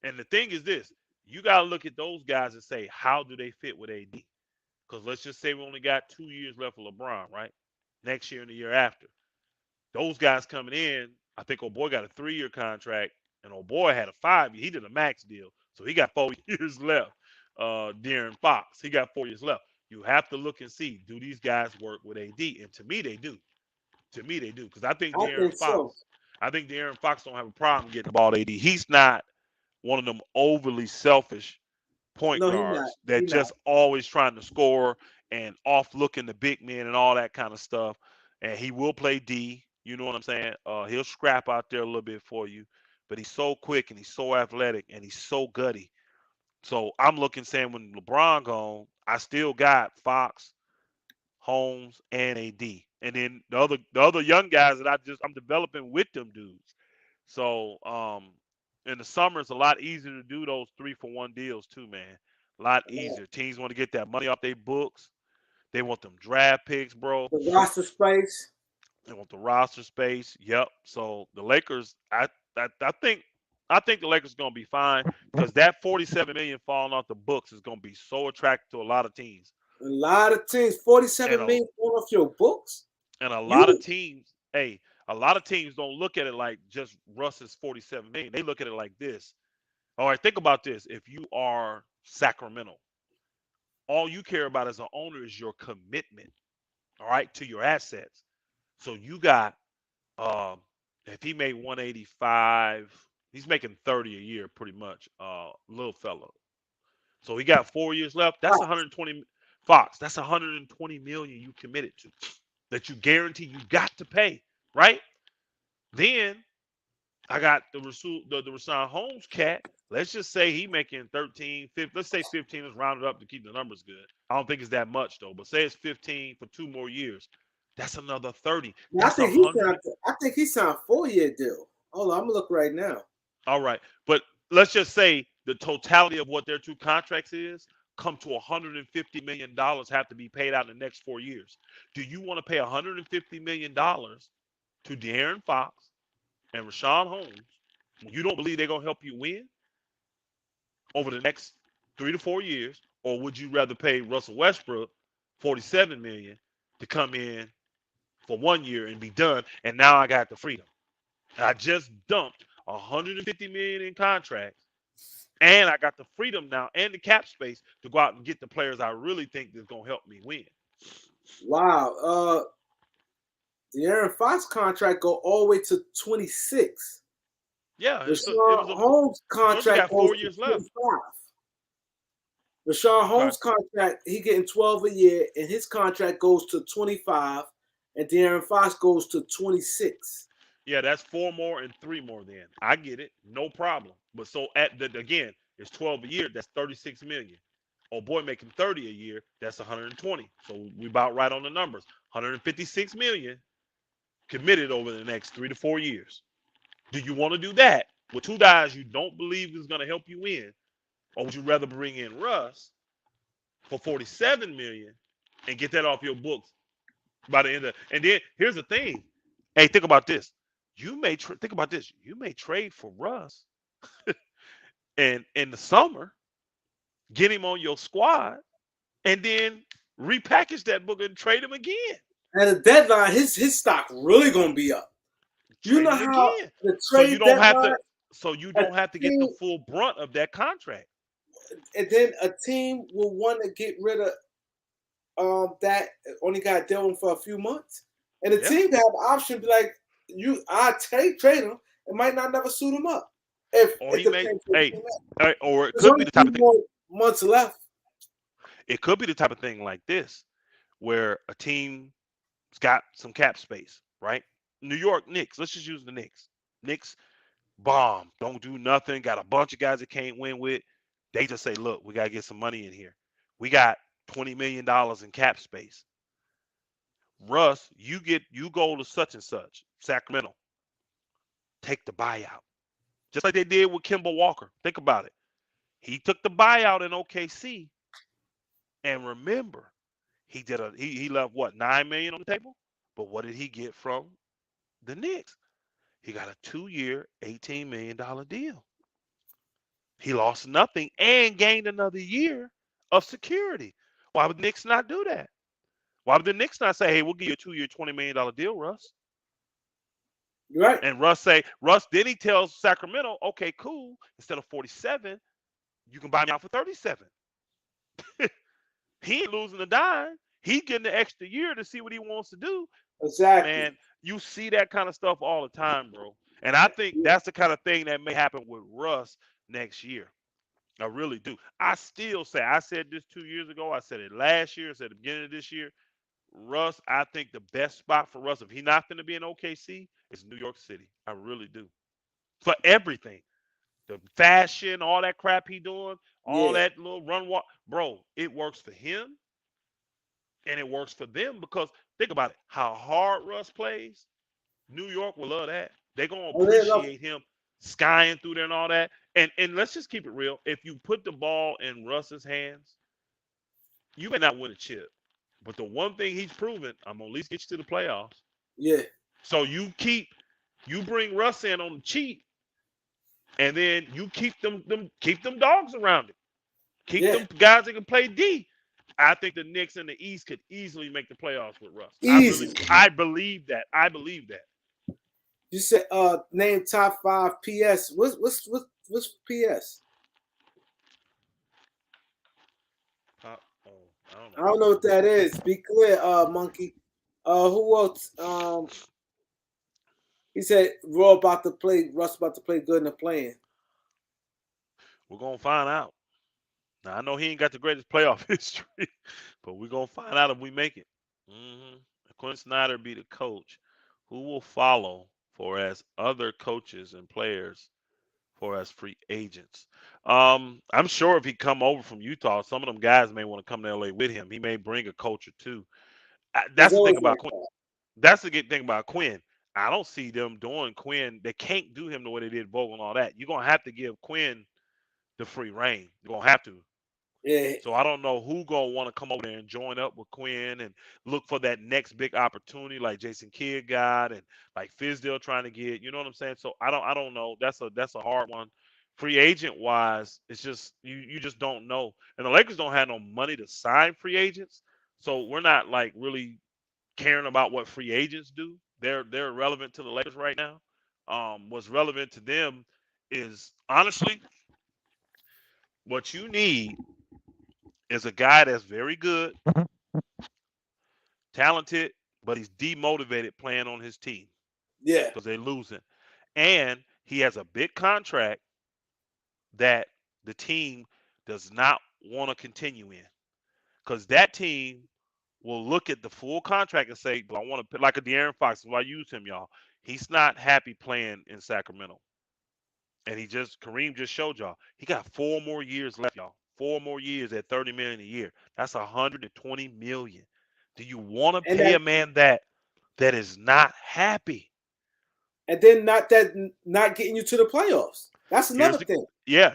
And the thing is this, you gotta look at those guys and say, how do they fit with AD? Because let's just say we only got 2 years left for LeBron, right? Next year and the year after. Those guys coming in, I think old boy got a 3-year contract, and old boy had a 5-year. He did a max deal, so he got 4 years left. De'Aaron Fox, he got 4 years left. You have to look and see, do these guys work with AD? And to me, they do. To me, they do, because I think I think so. De'Aaron Fox don't have a problem getting the ball to AD. He's not one of them overly selfish point No, he's not. guards that He's not. just always trying to score and off looking the big men and all that kind of stuff. And he will play D. You know what I'm saying? He'll scrap out there a little bit for you, but he's so quick and he's so athletic and he's so gutty. So I'm looking saying when LeBron gone, I still got Fox, Holmes, and AD, and then the other young guys that I'm developing with them dudes. So in the summer it's a lot easier to do those 3-for-1 deals too, man. A lot easier. Teams want to get that money off their books. They want them draft picks, bro. The roster space. They want the roster space. Yep. So the Lakers, I think the Lakers are gonna be fine because that 47 million falling off the books is gonna be so attractive to a lot of teams. A lot of teams, 47 And a, million off your books. and a lot of You teams, a lot of teams don't look at it like just Russ's 47 million. They look at it like this. All right, think about this. If you are Sacramento, all you care about as an owner is your commitment, all right, to your assets. So you got if he made 185, he's making 30 a year pretty much, little fella. So he got 4 years left. That's 120 Fox. That's 120 million you committed to that you guarantee you got to pay, right? Then I got the Rashawn Holmes cat. Let's just say he making 13, 15, let's say 15 is rounded up to keep the numbers good. I don't think it's that much though, but say it's 15 for 2 more years. That's another 30. Now, That's 100. I think he signed a 4-year deal. Hold on, I'm gonna look right now. All right. But let's just say the totality of what their 2 contracts is come to $150 million have to be paid out in the next 4 years. Do you want to pay $150 million to De'Aaron Fox and Rashawn Holmes when you don't believe they're going to help you win over the next 3 to 4 years? Or would you rather pay Russell Westbrook $47 million to come in for 1 year and be done? And now I got the freedom. I just dumped $150 million in contracts, and I got the freedom now and the cap space to go out and get the players I really think is gonna help me win. Wow. The Aaron Fox contract go all the way to 26. Yeah, Rashawn Holmes contract got goes 4 to years left. 25. Rashawn Okay. Holmes contract, he getting 12 a year, and his contract goes to 25, and De'Aaron Fox goes to 26. Yeah, that's 4 more and 3 more. Then I get it, no problem. But so again, it's 12 a year. That's 36 million. Oh boy, making 30 a year. That's 120. So we about right on the numbers. 156 million committed over the next 3 to 4 years. Do you want to do that with two guys you don't believe is going to help you win, or would you rather bring in Russ for 47 million and get that off your books by the end of? And then here's the thing. Hey, think about this. Think about this. You may trade for Russ, and in the summer, get him on your squad, and then repackage that book and trade him again. At a deadline, his stock really gonna be up. You Trade know him how again. the So you trade don't have deadline to. So you a don't have to get the team, full brunt of that contract. and then a team will want to get rid of that only got dealt with for a few months, and the Yeah. team have the option to be like, I trade him. It might not never suit him up. If Or it he may. depends. Hey. Or it There's could be only the type few of thing. more months left. It could be the type of thing like this, where a team's got some cap space, right? New York Knicks. Let's just use the Knicks. Knicks bomb. Don't do nothing. Got a bunch of guys that can't win with. They just say, look, we gotta get some money in here. We got $20 million in cap space. Russ, you go to such and such, Sacramento, take the buyout. Just like they did with Kimball Walker. Think about it. He took the buyout in OKC, and remember, he left what, 9 million on the table? But what did he get from the Knicks? He got a 2-year, $18 million deal. He lost nothing and gained another year of security. Why would the Knicks not do that? Why would the Knicks not say, hey, we'll give you a 2-year, $20 million deal, Russ? You're right. And then he tells Sacramento, okay, cool. Instead of 47, you can buy me out for 37. He ain't losing a dime. He getting the extra year to see what he wants to do. Exactly. Man, you see that kind of stuff all the time, bro. And I think that's the kind of thing that may happen with Russ next year. I really do. I still say, I said this 2 years ago. I said it last year. I said at the beginning of this year. Russ, I think the best spot for Russ, if he's not going to be in OKC, is New York City. I really do. For everything. The fashion, all that crap he doing, all Yeah. that little run walk. Bro, it works for him and it works for them because think about it. How hard Russ plays, New York will love that. They're going to Oh, yeah, no, appreciate him skying through there and all that. And let's just keep it real. If you put the ball in Russ's hands, you may not win a chip. But the one thing he's proven, I'm gonna at least get you to the playoffs. yeah. So you bring Russ in on the cheap, and then you keep them dogs around him. Keep Yeah. them guys that can play D. I think the Knicks in the East could easily make the playoffs with Russ. Easy. I believe that. I believe that. You said name top 5 PS. What's PS? Oh, I don't I know. don't know what that is. Be clear, monkey. Who else? He said Russ about to play good in the playing. We're gonna find out. Now I know he ain't got the greatest playoff history, but we're gonna find out if we make it. hmm Quinn Snyder be the coach. Who will follow for as other coaches and players for as free agents? I'm sure if he come over from Utah, some of them guys may want to come to LA with him. He may bring a coach or two. It's That's the thing always about like Quinn. that. That's the good thing about Quinn. I don't see them doing Quinn. They can't do him the way they did Vogel and all that. You're gonna have to give Quinn the free reign. You're gonna have to. Yeah, So I don't know who gonna want to come over there and join up with Quinn and look for that next big opportunity like Jason Kidd got and like Fizdale trying to get. You know what I'm saying? So I don't know. That's a hard one. Free agent wise, it's just you just don't know. And the Lakers don't have no money to sign free agents, so we're not like really caring about what free agents do. They're irrelevant to the Lakers right now. What's relevant to them is honestly what you need is a guy that's very good, talented, but he's demotivated playing on his team yeah, because they're losing. And he has a big contract that the team does not want to continue in because that team will look at the full contract and say, "Do I want to like a De'Aaron Fox? Do I use him, y'all? He's not happy playing in Sacramento." And Kareem just showed y'all he got 4 more years left, y'all. 4 more years at $30 million a year. That's $120 million. Do you want to And pay a man that is not happy? then not getting you to the playoffs. That's another thing.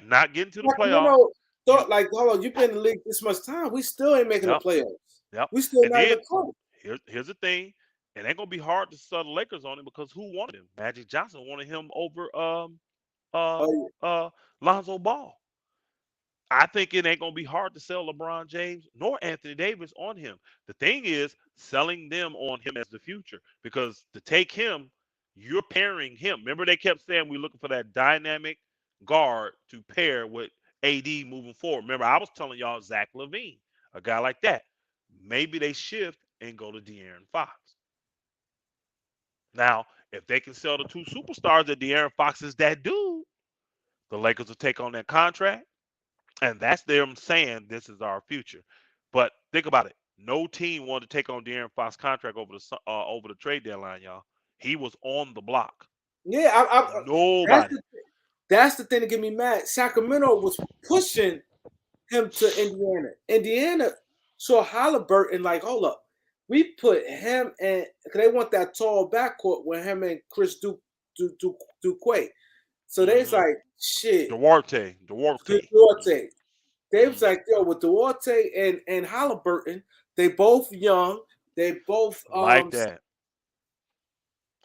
Not getting to the playoffs. Sacramento thought like, hold on, you've been in the league this much time. We still ain't making the Yep, playoffs. yep. We still And not then even close. here's the thing. It ain't gonna be hard to sell the Lakers on him because who wanted him? Magic Johnson wanted him over Oh, Lonzo Ball. I think it ain't gonna be hard to sell LeBron James nor Anthony Davis on him. The thing is selling them on him as the future, because to take him, you're pairing him. Remember they kept saying we're looking for that dynamic guard to pair with AD moving forward. Remember I was telling y'all Zach LaVine, a guy like that. Maybe they shift and go to De'Aaron Fox. Now, if they can sell the two superstars that De'Aaron Fox is that dude, the Lakers will take on that contract. And that's them saying this is our future. But think about it. No team wanted to take on De'Aaron Fox contract over the trade deadline, y'all. He was on the block. yeah. Nobody. That's the thing that get me mad. Sacramento was pushing him to Indiana. Indiana saw Halliburton like, hold up, we put him and because they want that tall backcourt with him and Chris Duquay. So they was like, shit. Duarte. They was like, yo, with Duarte and Halliburton, they both young. They both I like that.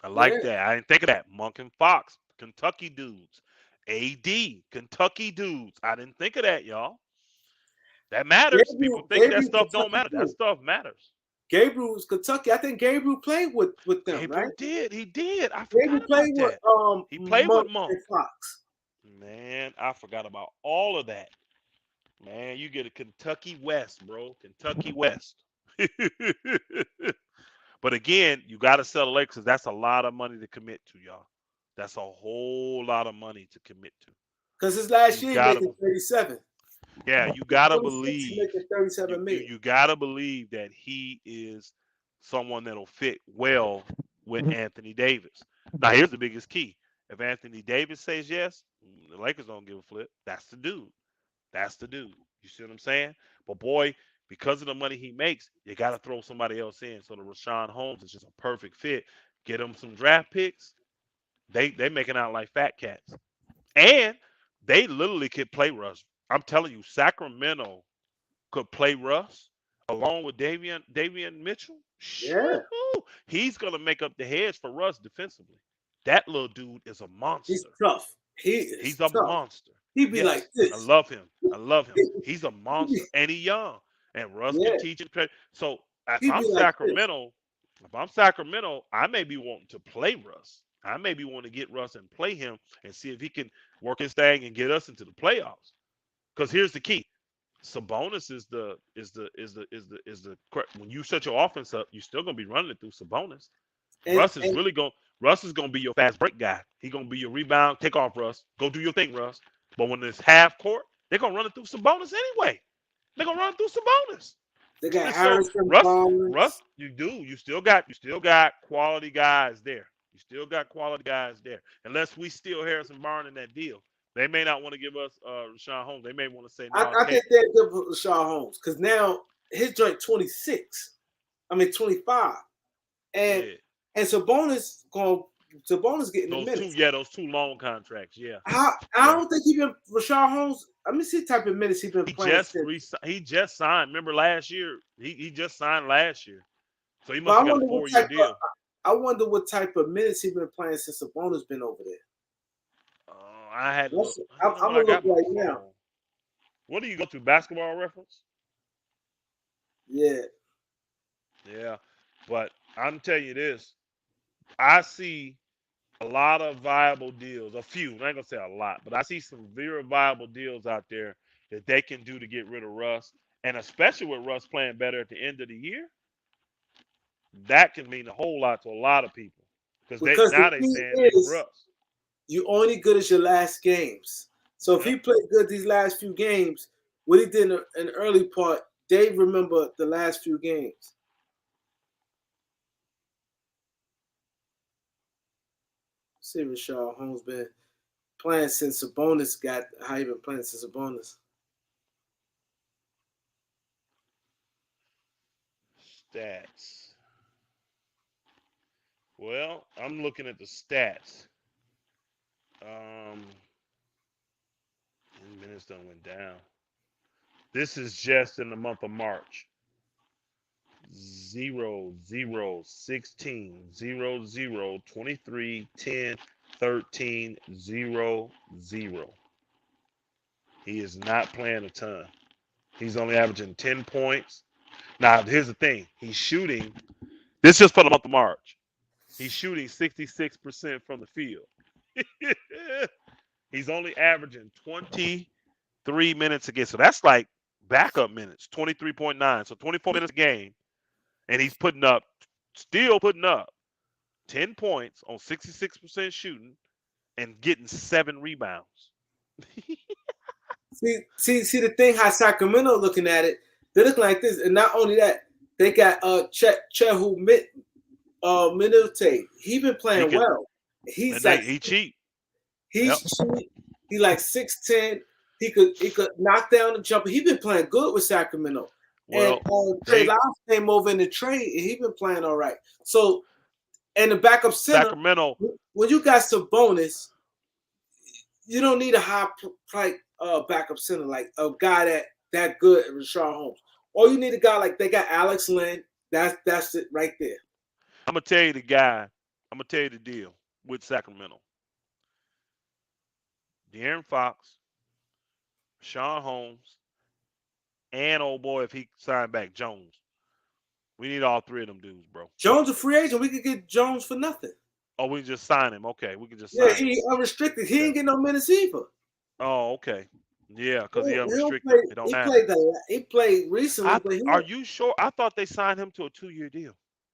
I didn't think of that. Monk and Fox, Kentucky dudes. AD, Kentucky dudes. I didn't think of that, y'all. That matters. People think that stuff don't matter. That stuff matters. Gabriel was Kentucky. I think Gabriel played with them, Gabriel right? did. He did. I Gabriel forgot played about that. with He played with Monk and Fox. Man, I forgot about all of that. Man, you get a Kentucky West, bro. Kentucky West. But again, you got to sell the Lakers. That's a lot of money to commit to, y'all. That's a whole lot of money to commit to. Because his last year he making 37. Yeah, you gotta believe. 37 million. You gotta believe that he is someone that'll fit well with Anthony Davis. Now, here's the biggest key: if Anthony Davis says yes, the Lakers don't give a flip. That's the dude. That's the dude. You see what I'm saying? But boy, because of the money he makes, you got to throw somebody else in. So the Rashawn Holmes is just a perfect fit. Get him some draft picks. They making out like fat cats, and they literally could play Russ. I'm telling you, Sacramento could play Russ along with Davian Mitchell. Yeah. Shoo-hoo. He's gonna make up the heads for Russ defensively. That little dude is a monster. He's tough. He's a tough. monster. He be like this. I love him. He's a monster, and he's young. And Russ can teach him. So if I'm Sacramento, I may be wanting to play Russ. I may be wanting to get Russ and play him and see if he can work his thing and get us into the playoffs. Because here's the key: Sabonis is the when you set your offense up, you're still gonna be running it through Sabonis. Russ is gonna be your fast break guy. He's gonna be your rebound. Take off, Russ. Go do your thing, Russ. But when it's half court, they're gonna run it through Sabonis anyway. They're gonna run it through Sabonis. They got And Harrison, Russ, you still got quality guys there. You still got quality guys there. Unless we steal Harrison Barnes in that deal. They may not want to give us Rashawn Holmes. They may want to say no. I think they'll give Rashawn Holmes because now his joint 26. I mean 25. And Sabonis getting those the minutes. Those two long contracts. Yeah. I don't think he been Rashawn Holmes. Let me see the type of minutes he been playing. He just signed. Remember last year? He just signed last year. So he must have got a 4-year deal. I wonder what type of minutes he been playing since Sabonis been over there. I had. I'm gonna look right now. What do you go to? Basketball Reference? Yeah. Yeah, but I'm telling you this. I see a lot of viable deals. A few. I ain't gonna say a lot, but I see some very viable deals out there that they can do to get rid of Russ, and especially with Russ playing better at the end of the year. That can mean a whole lot to a lot of people because they saying it's Russ. You only good as your last games. So if he played good these last few games, what he did in the early part, they remember the last few games. See, Rashawn Holmes been playing since Sabonis got how he been playing since Sabonis. Stats. Well, I'm looking at the stats. Minutes done went down. This is just in the month of March. 0, 0, 16, 0, 0, 23, 10, 13, 0, 0. He is not playing a ton. He's only averaging 10 points. Now, here's the thing. He's shooting. This is just for the month of March. He's shooting 66% from the field. He's only averaging 23 minutes a game. So that's like backup minutes, 23.9. So 24 minutes a game. And he's still putting up 10 points on 66% shooting and getting 7 rebounds. See the thing how Sacramento looking at it, they're looking like this, and not only that, they got Chehu Minute. He been playing well. He's like he cheap. He's cheap. He like 6'10". He could knock down the jumper. He been playing good with Sacramento. Well, and Trey Lyles came over in the trade, and he been playing all right. So, and the backup center, Sacramento. When you got some bonus, you don't need a high price backup center like a guy that good at Rashard Holmes. Or you need a guy like they got Alex Len. That's it right there. I'm gonna tell you the guy. I'm gonna tell you the deal with Sacramento. De'Aaron Fox, Sean Holmes, and old boy if he signed back Jones. We need all 3 of them dudes, bro. Jones a free agent. We could get Jones for nothing. Oh, we can just sign him. Okay, we can just sign him. He unrestricted. He ain't getting no minutes either. Oh, okay. Yeah, because he unrestricted. He played recently. Are you sure? I thought they signed him to a 2-year deal.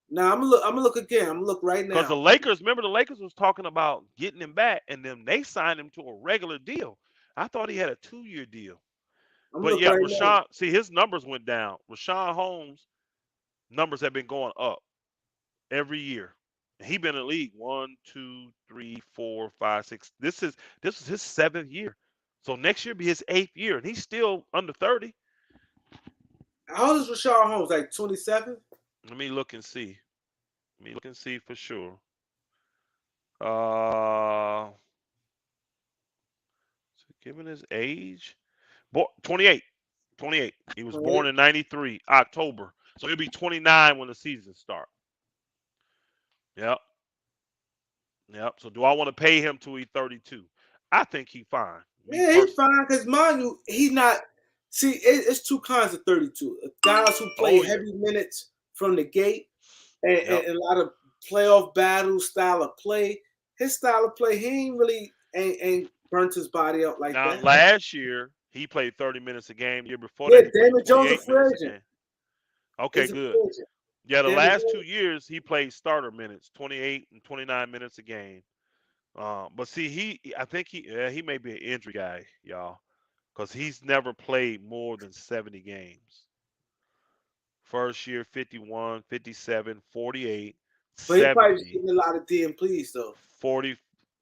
Now I'm gonna look again. I'm gonna look right now. Because the Lakers was talking about getting him back, and then they signed him to a regular deal. I thought he had a 2-year deal. But yeah, Rashawn. See, his numbers went down. Rashawn Holmes' numbers have been going up every year. He been in the league 1, 2, 3, 4, 5, 6. This is his 7th year. So next year be his 8th year, and he's still under 30. How old is Rashawn Holmes? Like 27? Let me look and see. For sure. So given his age, 28. 28. He was born in 93, October. So he'll be 29 when the season starts. Yep. So do I want to pay him till he's 32? I think he's fine. He's fine because mind you, he's not. See, it's 2 kinds of 32. Guys who play heavy minutes from the gate and a lot of playoff battle style of play. His style of play, he ain't burnt his body out like that. Now, last year, he played 30 minutes a game. The year before that, Damon Jones a free agent. Okay, good. Yeah, the last 2 years, he played starter minutes, 28 and 29 minutes a game. But see, I think he may be an injury guy, y'all, because he's never played more than 70 games. First year, 51, 57, 48, but 70. But he probably getting a lot of DMPs, though. 40,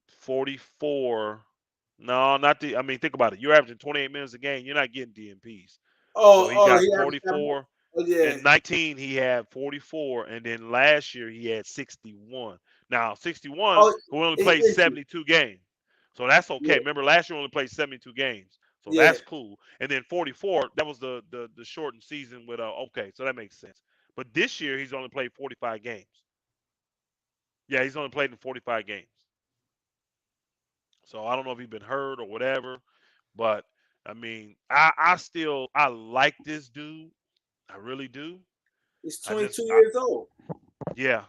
44. No, not the. I mean, think about it. You're averaging 28 minutes a game. You're not getting DMPs. So he got 44. In 19, he had 44, and then last year he had 61. Now, 61, we only played 72 games, so that's okay. Yeah. Remember, last year we only played 72 games, so that's cool. And then 44, that was the shortened season with okay, so that makes sense. But this year he's only played 45 games. Yeah, he's only played in 45 games. So I don't know if he's been hurt or whatever, but I mean, I like this dude. I really do. He's 22 years old. Yeah.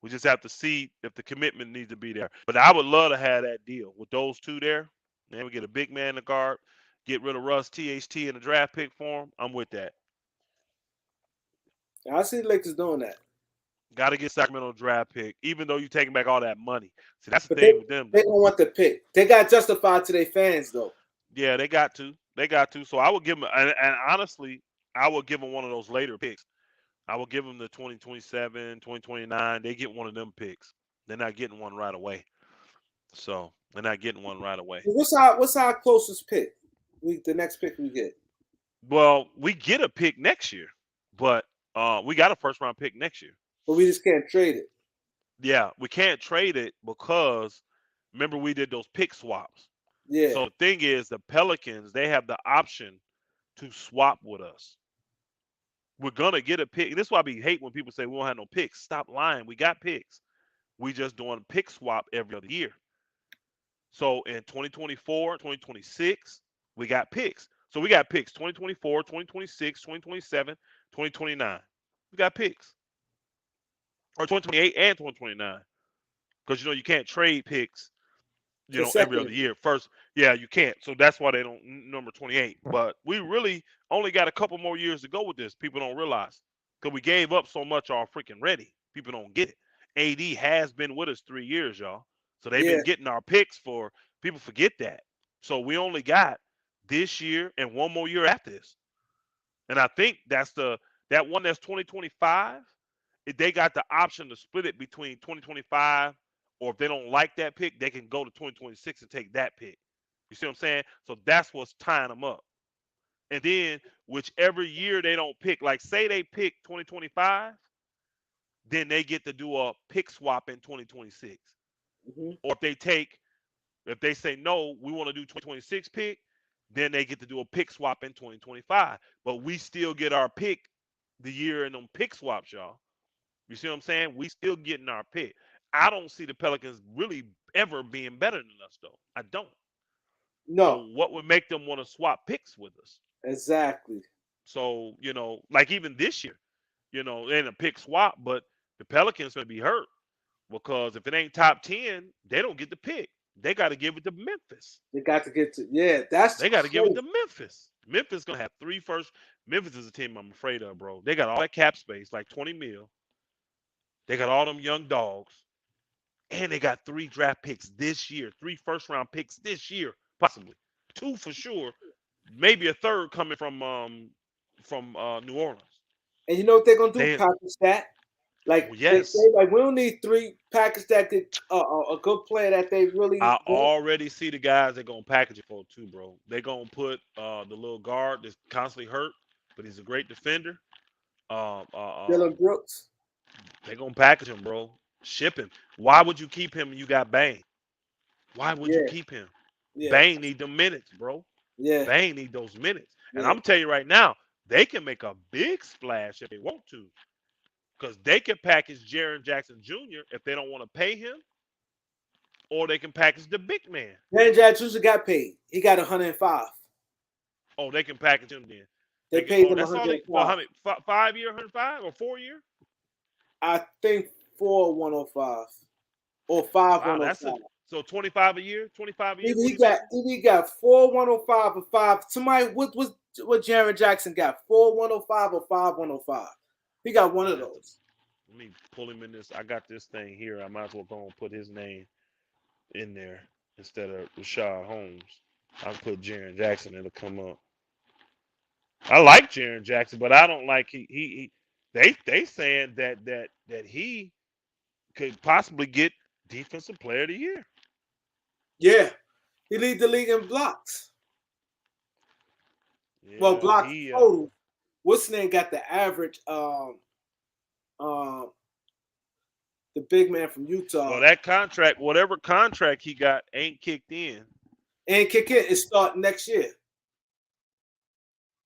We just have to see if the commitment needs to be there. But I would love to have that deal with those 2 there. Then we get a big man in the guard, get rid of Russ THT in the draft pick for him. I'm with that. I see the Lakers doing that. Got to get Sacramento draft pick, even though you're taking back all that money. See, that's the thing with them. They don't want the pick. They got justified to their fans, though. Yeah, they got to. So I would give them, and honestly, I would give them one of those later picks. I will give them the 2027, 2029. They get one of them picks. They're not getting one right away. So they're not getting one right away. What's our closest pick? The next pick we get. Well, we get a pick next year, but We got a first round pick next year. but we just can't trade it. Yeah, we can't trade it because remember we did those pick swaps. Yeah, So the thing is, the Pelicans they have the option to swap with us. We're gonna get a pick. This is why we hate when people say we don't have no picks. Stop lying. We got picks. We just doing a pick swap every other year. So in 2024, 2026, we got picks. So we got picks 2024, 2026, 2027, 2029. We got picks. Or 2028 and 2029. Because you can't trade picks every other consecutive. year. First, yeah, you can't. So that's why they don't number 28. But we really only got a couple more years to go with this. People don't realize because we gave up so much our freaking ready. People don't get it. AD has been with us 3 years, y'all. So they've Yeah, been getting our picks for people forget that. So we only got this year and one more year after this. And I think that one that's 2025. They got the option to split it between 2025, or if they don't like that pick, they can go to 2026 and take that pick. You see what I'm saying? So that's what's tying them up. And then whichever year they don't pick, like say they pick 2025, then they get to do a pick swap in 2026. hmm Or if they say no, we want to do 2026 pick, then they get to do a pick swap in 2025. But we still get our pick the year in them pick swaps, y'all. You see what I'm saying? We still getting our pick. I don't see the Pelicans really ever being better than us, though. I don't. So no, what would make them want to swap picks with us? exactly. So like even this year, they in a pick swap, but the Pelicans gonna be hurt because if it ain't top 10, they don't get the pick. They got to give it to Memphis. They got to get to that's They got to give it crazy. to Memphis. Memphis gonna have three first. Memphis is a team I'm afraid of, bro. They got all that cap space, like 20 mil. They got all them young dogs. And they got 3 draft picks this year, 3 first round picks this year, possibly 2 for sure, maybe a third coming from New Orleans. And you know what they're gonna do? They Package that. Like well, they yes, say, like we don't need three package that could a good player that they really I want. already see the guys that gonna package it for too, bro. They gonna put the little guard that's constantly hurt, but he's a great defender. Um, uh, Dylan um, Brooks. they gonna package him, bro. Ship him. Why would you keep him when you got Bane? Why would you Yeah, keep him? yeah, Bane need them minutes, bro. yeah, Bane need those minutes. And I'm yeah. gonna tell you right now, they can make a big splash if they want to, because they can package Jaren Jackson Jr. if they don't want to pay him, or they can package the big man. Dan Jackson got paid. He got 105. Oh, they can package him then. They They can. paid Oh, him that's all they. Well, 105. how many? 5 year, 105 or 4 year? I think 4 105 or 5 Wow, that's a 105. so 25 a year. 25 a year Either is what he he got making. either he got 4 105 or 5. Somebody what Jaron Jackson got? 4 105 or 5 105. He got one I'm of gonna have to those. let me pull him in this. I got this thing here. I might as well go and put his name in there instead of Rashad Holmes. I'll put Jaren Jackson. It'll come up. I like Jaren Jackson, but I don't like they saying that he could possibly get defensive player of the year. Yeah. He lead the league in blocks. Well, Yeah, blocks he total. What's name got the average um the big man from well Utah. that contract, whatever contract he got ain't kicked in. And kick it is starting next year.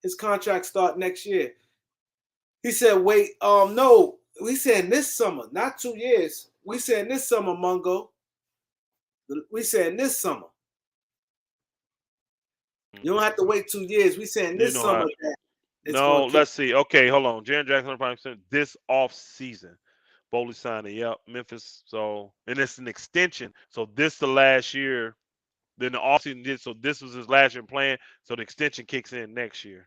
His contract start next year. He said, wait, no, we saying this summer, not 2 years. We saying this summer, Mungo. We saying this summer. You don't have to wait 2 years. We saying You this know how summer that it's no, gonna kick. let's see. Okay, hold on. Jaren Jackson 100% this off season. Bowley signed it. Yep, Memphis. So and it's an extension. So this the last year. Then the offseason did so this was his last year playing. So the extension kicks in next year.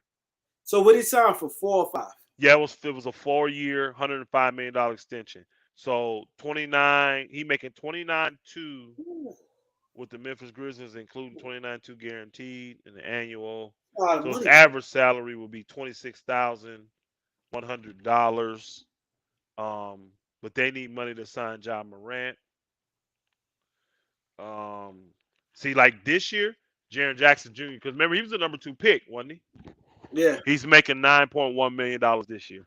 So what he signed for 4 or 5? Yeah, it was a 4 year, $105 million extension. So 29, he making 29.2 Ooh, with the Memphis Grizzlies, including 29.2 guaranteed in the annual. a lot of So his money. average salary would be $26,100. But they need money to sign John Morant. Um, see, like this year, Jaren Jackson Jr. Because remember he was the number 2 pick, wasn't he? Yeah. He's making $9.1 million this year.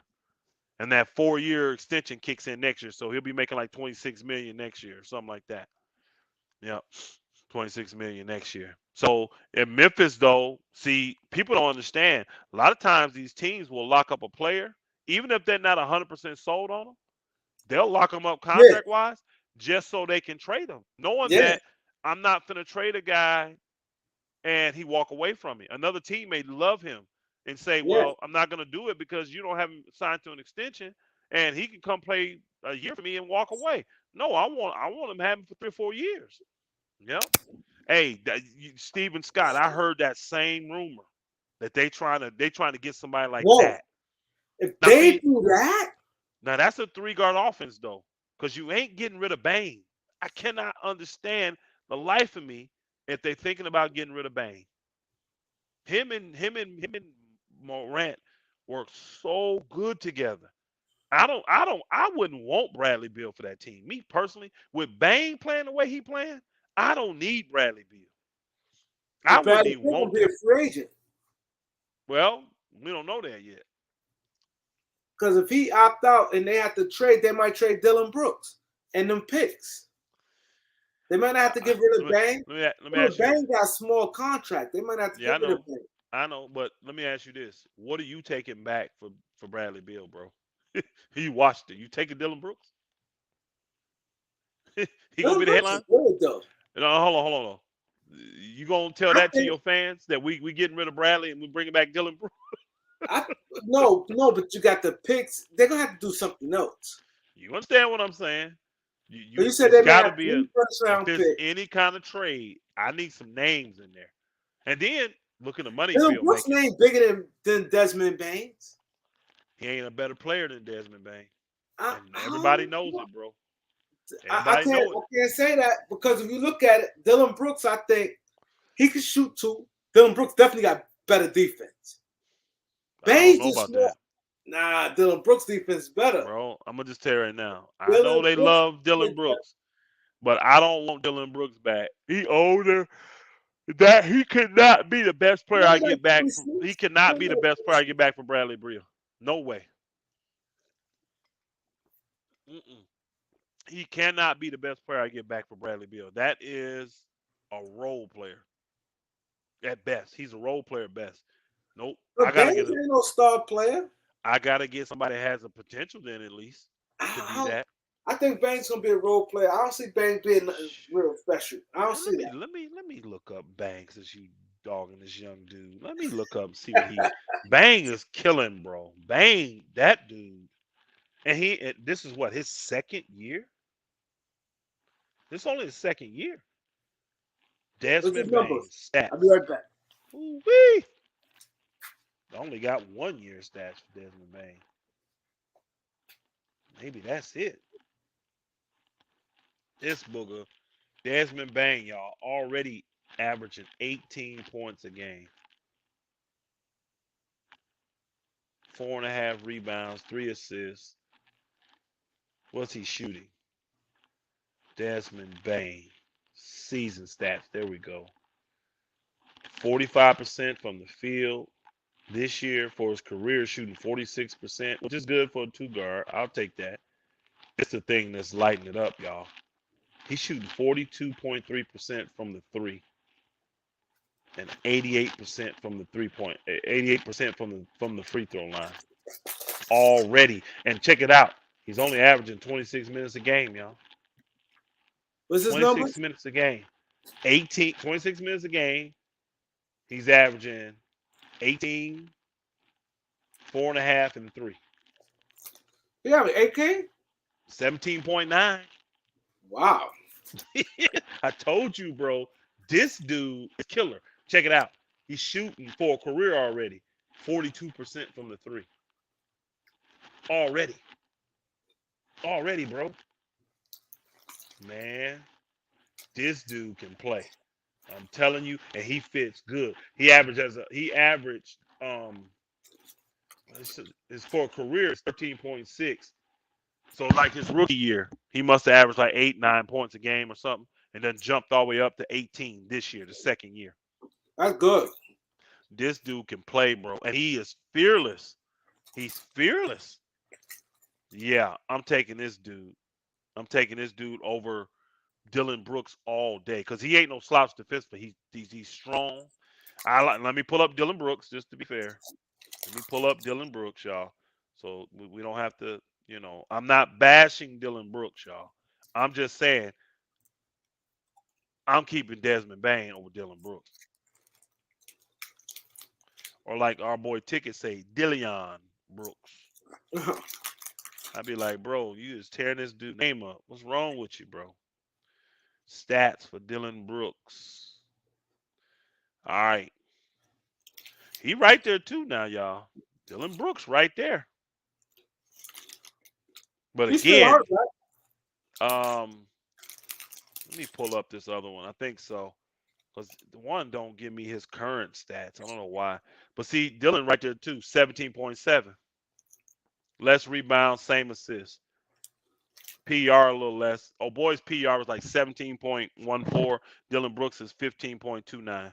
and that 4-year extension kicks in next year. So he'll be making like 26 million next year, or something like that. Yep, 26 million next year. So in Memphis, though, see, people don't understand. A lot of times these teams will lock up a player, even if they're not 100% sold on them. They'll lock them up Yeah, contract wise just so they can trade them, knowing yeah, that I'm not gonna trade a guy and he walk away from me. Another team may love him and say, yeah. "Well, I'm not going to do it because you don't have him signed to an extension, and he can come play a year for me and walk away." No, I want him to have him for 3 or 4 years. Yep. Hey, Stephen Scott, I heard that same rumor that they trying to get somebody like Whoa. that. If Now they see, do that, now that's a 3 guard offense though, because you ain't getting rid of Bane. I cannot understand the life of me if they're thinking about getting rid of Bane. Him and Morant work so good together. I wouldn't want Bradley Beal for that team. Me personally, with Bane playing the way he playing, I don't need Bradley Beal. I but wouldn't Bradley even Beal gonna want be a that. free agent. Well, we don't know that yet. Because if he opt out and they have to trade, they might trade Dylan Brooks and them picks. They might not have to get rid of Let me Bang. let me Look, ask you Bang this. got a small contract. They might not have to Yeah, get rid of Bang. I know, but let me ask you this: what are you taking back for Bradley Beal, bro? You watched it. You taking Dylan Brooks? He gonna Dylan be the Brooks is headline? good though. No, hold on. You gonna tell I that to think your fans that we getting rid of Bradley and we bringing back Dylan Brooks? I no, but you got the picks. They're gonna have to do something else. You understand what I'm saying? So you said It's they may got to have be a 3 first if round there's picks. any kind of trade, I need some names in there. And then look at the money Dylan Bill Brooks' making. name bigger than Desmond Bane's. He ain't a better player than Desmond Bain, and I everybody don't knows know. it, bro. I Everybody can't know it. say that because if you look at it, Dylan Brooks, I think he can shoot too. Dylan Brooks definitely got better defense. I don't Bane's know just about small. that, Nah, Dylan Brooks' defense is better. bro. I'm gonna just tell you right now. I know Dylan they Brooks' love defense Dylan is better. Brooks, but I don't want Dylan Brooks back. He older. That he could not be the best He player I only like get back from. He 26. He cannot only be the like best player I 26. get back from Bradley Beal. No way. Mm-mm. He cannot be the best player I get back from Bradley Beal. That is a role player at best. He's a role player at best. Nope. But Baines ain't no star player. I gotta get somebody that has a potential then at least to be I, that. I think Baines gonna be a role player. I don't see Baines being nothing real special. I don't Man, see that. let me look up Banks as you dogging this young dude. Let me look up and see what he Bang is killing, bro. Bang, that dude. And this is what his second year. This is only his second year. What's his Desmond Bane numbers? I'll be stats. right back. Ooh-wee. Only got 1 year stats for Desmond Bane. Maybe that's it. This booger, Desmond Bane, y'all, already averaging 18 points a game, 4.5 rebounds, 3 assists. What's he shooting? Desmond Bane, season stats. There we go. 45% from the field this year for his career, shooting 46%, which is good for a 2 guard. I'll take that. It's the thing that's lighting it up, y'all. He's shooting 42.3% from the three and 88% from the 3 point, 88% from the free throw line already. And check it out. He's only averaging 26 minutes a game, y'all. What's his 26 numbers? minutes a game. 26 minutes a game. He's averaging 18, 4.5, and 3. Yeah, 8K. 17.9. Wow. I told you, bro. This dude is killer. Check it out. He's shooting for a career already. 42% from the three. Already. Already, bro. Man, this dude can play. I'm telling you, and he fits good. He averaged his for a career is 13.6. So like his rookie year, he must have averaged like 8, 9 points a game or something, and then jumped all the way up to 18 this year, the second year. That's good. This dude can play, bro, and he is fearless. He's fearless. Yeah, I'm taking this dude. I'm taking this dude over Dylan Brooks all day because he ain't no slouch defense, but he's strong. Let me pull up Dylan Brooks just to be fair. Let me pull up Dylan Brooks, y'all. So we don't have to, I'm not bashing Dylan Brooks, y'all. I'm just saying I'm keeping Desmond Bane over Dylan Brooks. Or like our boy Ticket say, Dillion Brooks. I'd be like, bro, you just tearing this dude name up. What's wrong with you, bro? Stats for Dylan Brooks. All right. He right there too now, y'all. Dylan Brooks right there. But He's still again, hurt, right? let me pull up this other one. I think so. Because the one don't give me his current stats. I don't know why. But see, Dylan right there too, 17.7. Less rebounds, same assists. PR a little less. Oh boy's PR was like 17.14. Dylan Brooks is 15.29.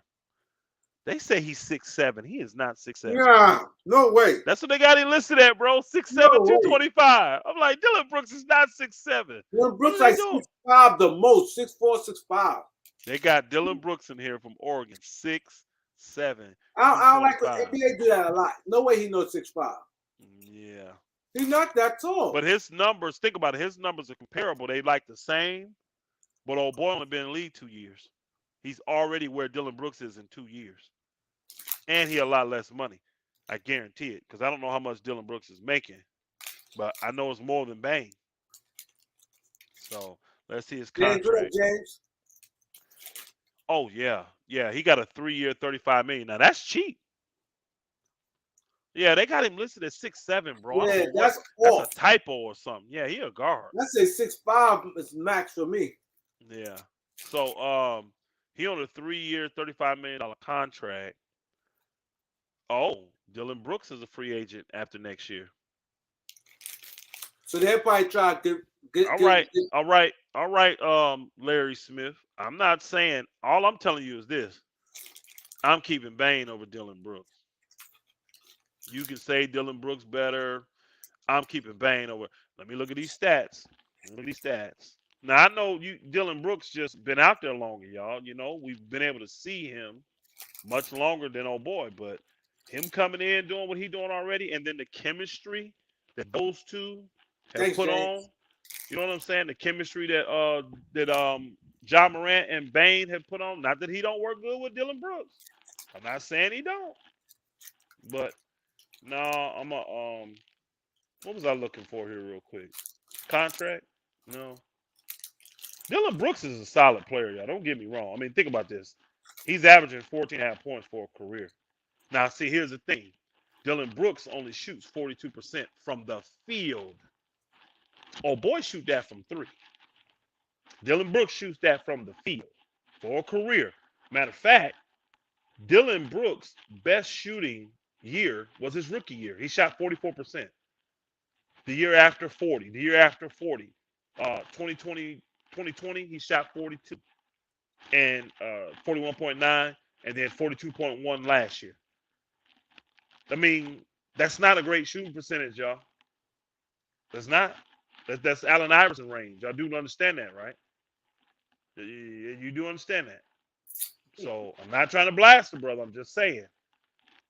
They say he's 6'7". He is not 6'7". Yeah, no way. That's what they got him listed at, bro. 6'7", No way. 225. I'm like, Dylan Brooks is not 6'7". Dylan What Brooks are they like doing? 6'5" the most, 6'4", 6'5". They got Dylan Brooks in here from Oregon, 6'7", I don't like when 225. NBA do that a lot. No way he knows 6'5". Yeah. He's not that tall. But his numbers, think about it, his numbers are comparable. They like the same, but old boy only been in the league 2 years. He's already where Dylan Brooks is in 2 years. And he a lot less money. I guarantee it. Because I don't know how much Dylan Brooks is making. But I know it's more than Bane. So let's see his James, what up, contract. James? Oh yeah. Yeah, he got a 3-year, $35 million. Now that's cheap. Yeah, they got him listed at 6'7", bro. I don't Yeah, know what. that's That's a off. typo or something. Yeah, he a guard. I say 6'5" is max for me. Yeah. So he on a 3-year, $35 million contract. Oh, Dylan Brooks is a free agent after next year. So they'll probably try to All right, all right, all right, Larry Smith. I'm not saying, all I'm telling you is this. I'm keeping Bane over Dylan Brooks. You can say Dylan Brooks better. I'm keeping Bane over. Let me look at these stats. Look at these stats. Now I know Dylan Brooks just been out there longer, y'all. We've been able to see him much longer than old boy, but him coming in doing what he doing already, and then the chemistry that those two have Thanks, put James. on. You know what I'm saying? The chemistry that John Morant and Bane have put on. Not that he don't work good with Dylan Brooks. I'm not saying he don't. But no, I'm a what was I looking for here real quick? Contract? No. Dylan Brooks is a solid player, y'all. Don't get me wrong. I mean, think about this. He's averaging 14.5 points for a career. Now, see, here's the thing. Dylan Brooks only shoots 42% from the field. Oh, boy, shoot that from 3. Dylan Brooks shoots that from the field for a career. Matter of fact, Dylan Brooks' best shooting year was his rookie year. He shot 44%. The year after 40. The year after 40. 2020, he shot 42 and 41.9 and then 42.1 last year. I mean, that's not a great shooting percentage, y'all. That's not. That's Allen Iverson range. Y'all do understand that, right? You do understand that. So I'm not trying to blast the brother. I'm just saying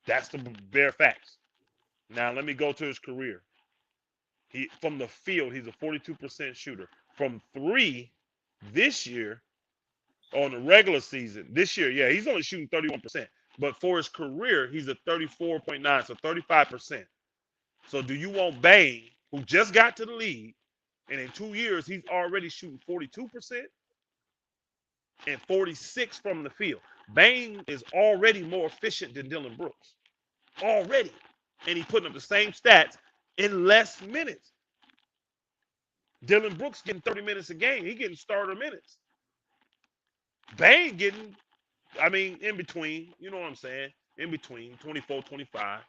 that's the bare facts. Now let me go to his career. He from the field, he's a 42% shooter. From 3 this year on the regular season, this year, yeah, he's only shooting 31%. But for his career, he's a 34.9, so 35%. So do you want Bane, who just got to the league, and in 2 years he's already shooting 42% and 46 from the field? Bane is already more efficient than Dylan Brooks. Already. And he's putting up the same stats in less minutes. Dylan Brooks getting 30 minutes a game. He getting starter minutes. Bane getting, in between, you know what I'm saying? In between 24, 25.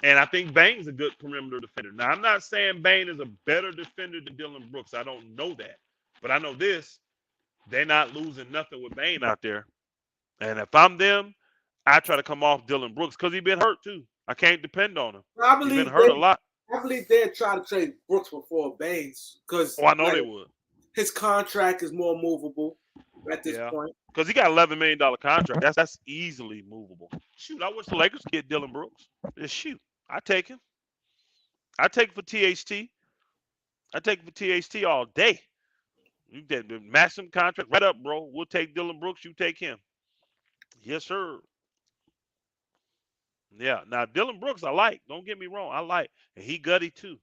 And I think Bane's a good perimeter defender. Now, I'm not saying Bane is a better defender than Dylan Brooks. I don't know that. But I know this. They're not losing nothing with Bane out there. And if I'm them, I try to come off Dylan Brooks because he's been hurt too. I can't depend on him. I He's been believe hurt a lot. I believe they'd try to trade Brooks before Baines because Oh, I know like they would. his contract is more movable at this Yeah, point. because he got $11 million contract. That's easily movable. Shoot, I wish the Lakers could get Dylan Brooks. Just shoot, I take him. I take for THT. I take for THT all day. You get the maximum contract right up, bro. We'll take Dylan Brooks. You take him. Yes, sir. Yeah. Now Dylan Brooks, I like. Don't get me wrong. I like, and he gutty too.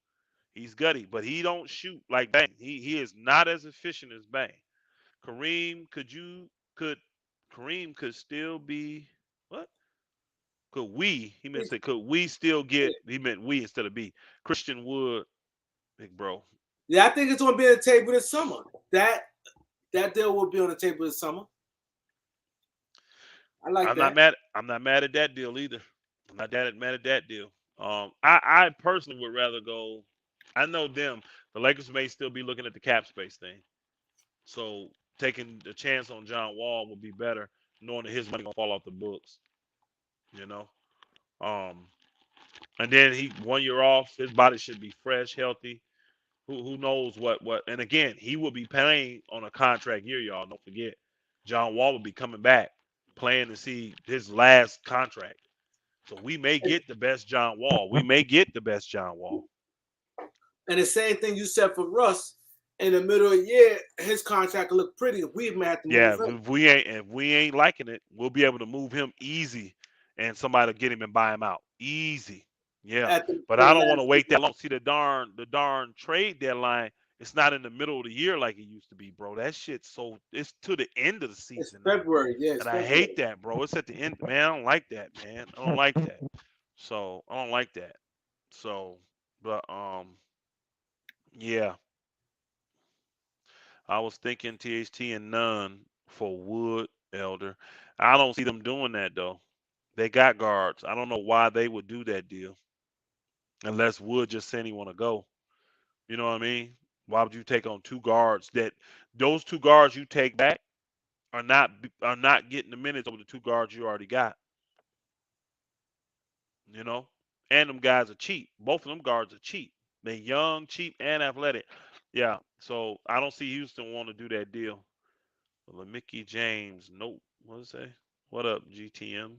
He's gutty, but he don't shoot like Bang. He is not as efficient as Bang. Kareem, could Kareem could still be what? Could we? He meant to say could we still get? He meant we instead of be. Christian Wood, big bro. Yeah, I think it's going to be on the table this summer. That deal will be on the table this summer. I like that. I'm not mad at that deal either. I'm not mad at that deal. I personally would rather go. I know them. The Lakers may still be looking at the cap space thing. So taking a chance on John Wall would be better, knowing that his money gonna fall off the books. You know. Um, and then he 1 year off. His body should be fresh, healthy. Who knows what? And again, he will be playing on a contract year, y'all. Don't forget, John Wall will be coming back, playing to see his last contract. So we may get the best John Wall. We may get the best John Wall. And the same thing you said for Russ. In the middle of the year, his contract will look pretty. We may have to Yeah, move him. if we ain't liking it, we'll be able to move him easy, and somebody will get him and buy him out easy. Yeah, but For I the don't want to last wait that long. See the darn trade deadline. It's not in the middle of the year like it used to be, bro. That shit's so it's to the end of the it's season now, February. Yeah, it's and I February. hate that, bro. It's at the end, man. I don't like that, man. I don't like that. So I don't like that. So, but yeah, I was thinking THT and Nunn for Wood Elder. I don't see them doing that though. They got guards. I don't know why they would do that deal unless Wood just said he want to go. You know what I mean? Why would you take on two guards that those two guards you take back are not getting the minutes over the two guards you already got? You know, and them guys are cheap. Both of them guards are cheap. They're young, cheap, and athletic. Yeah. So I don't see Houston want to do that deal. Mickey James, nope. What does it say? What up, GTM?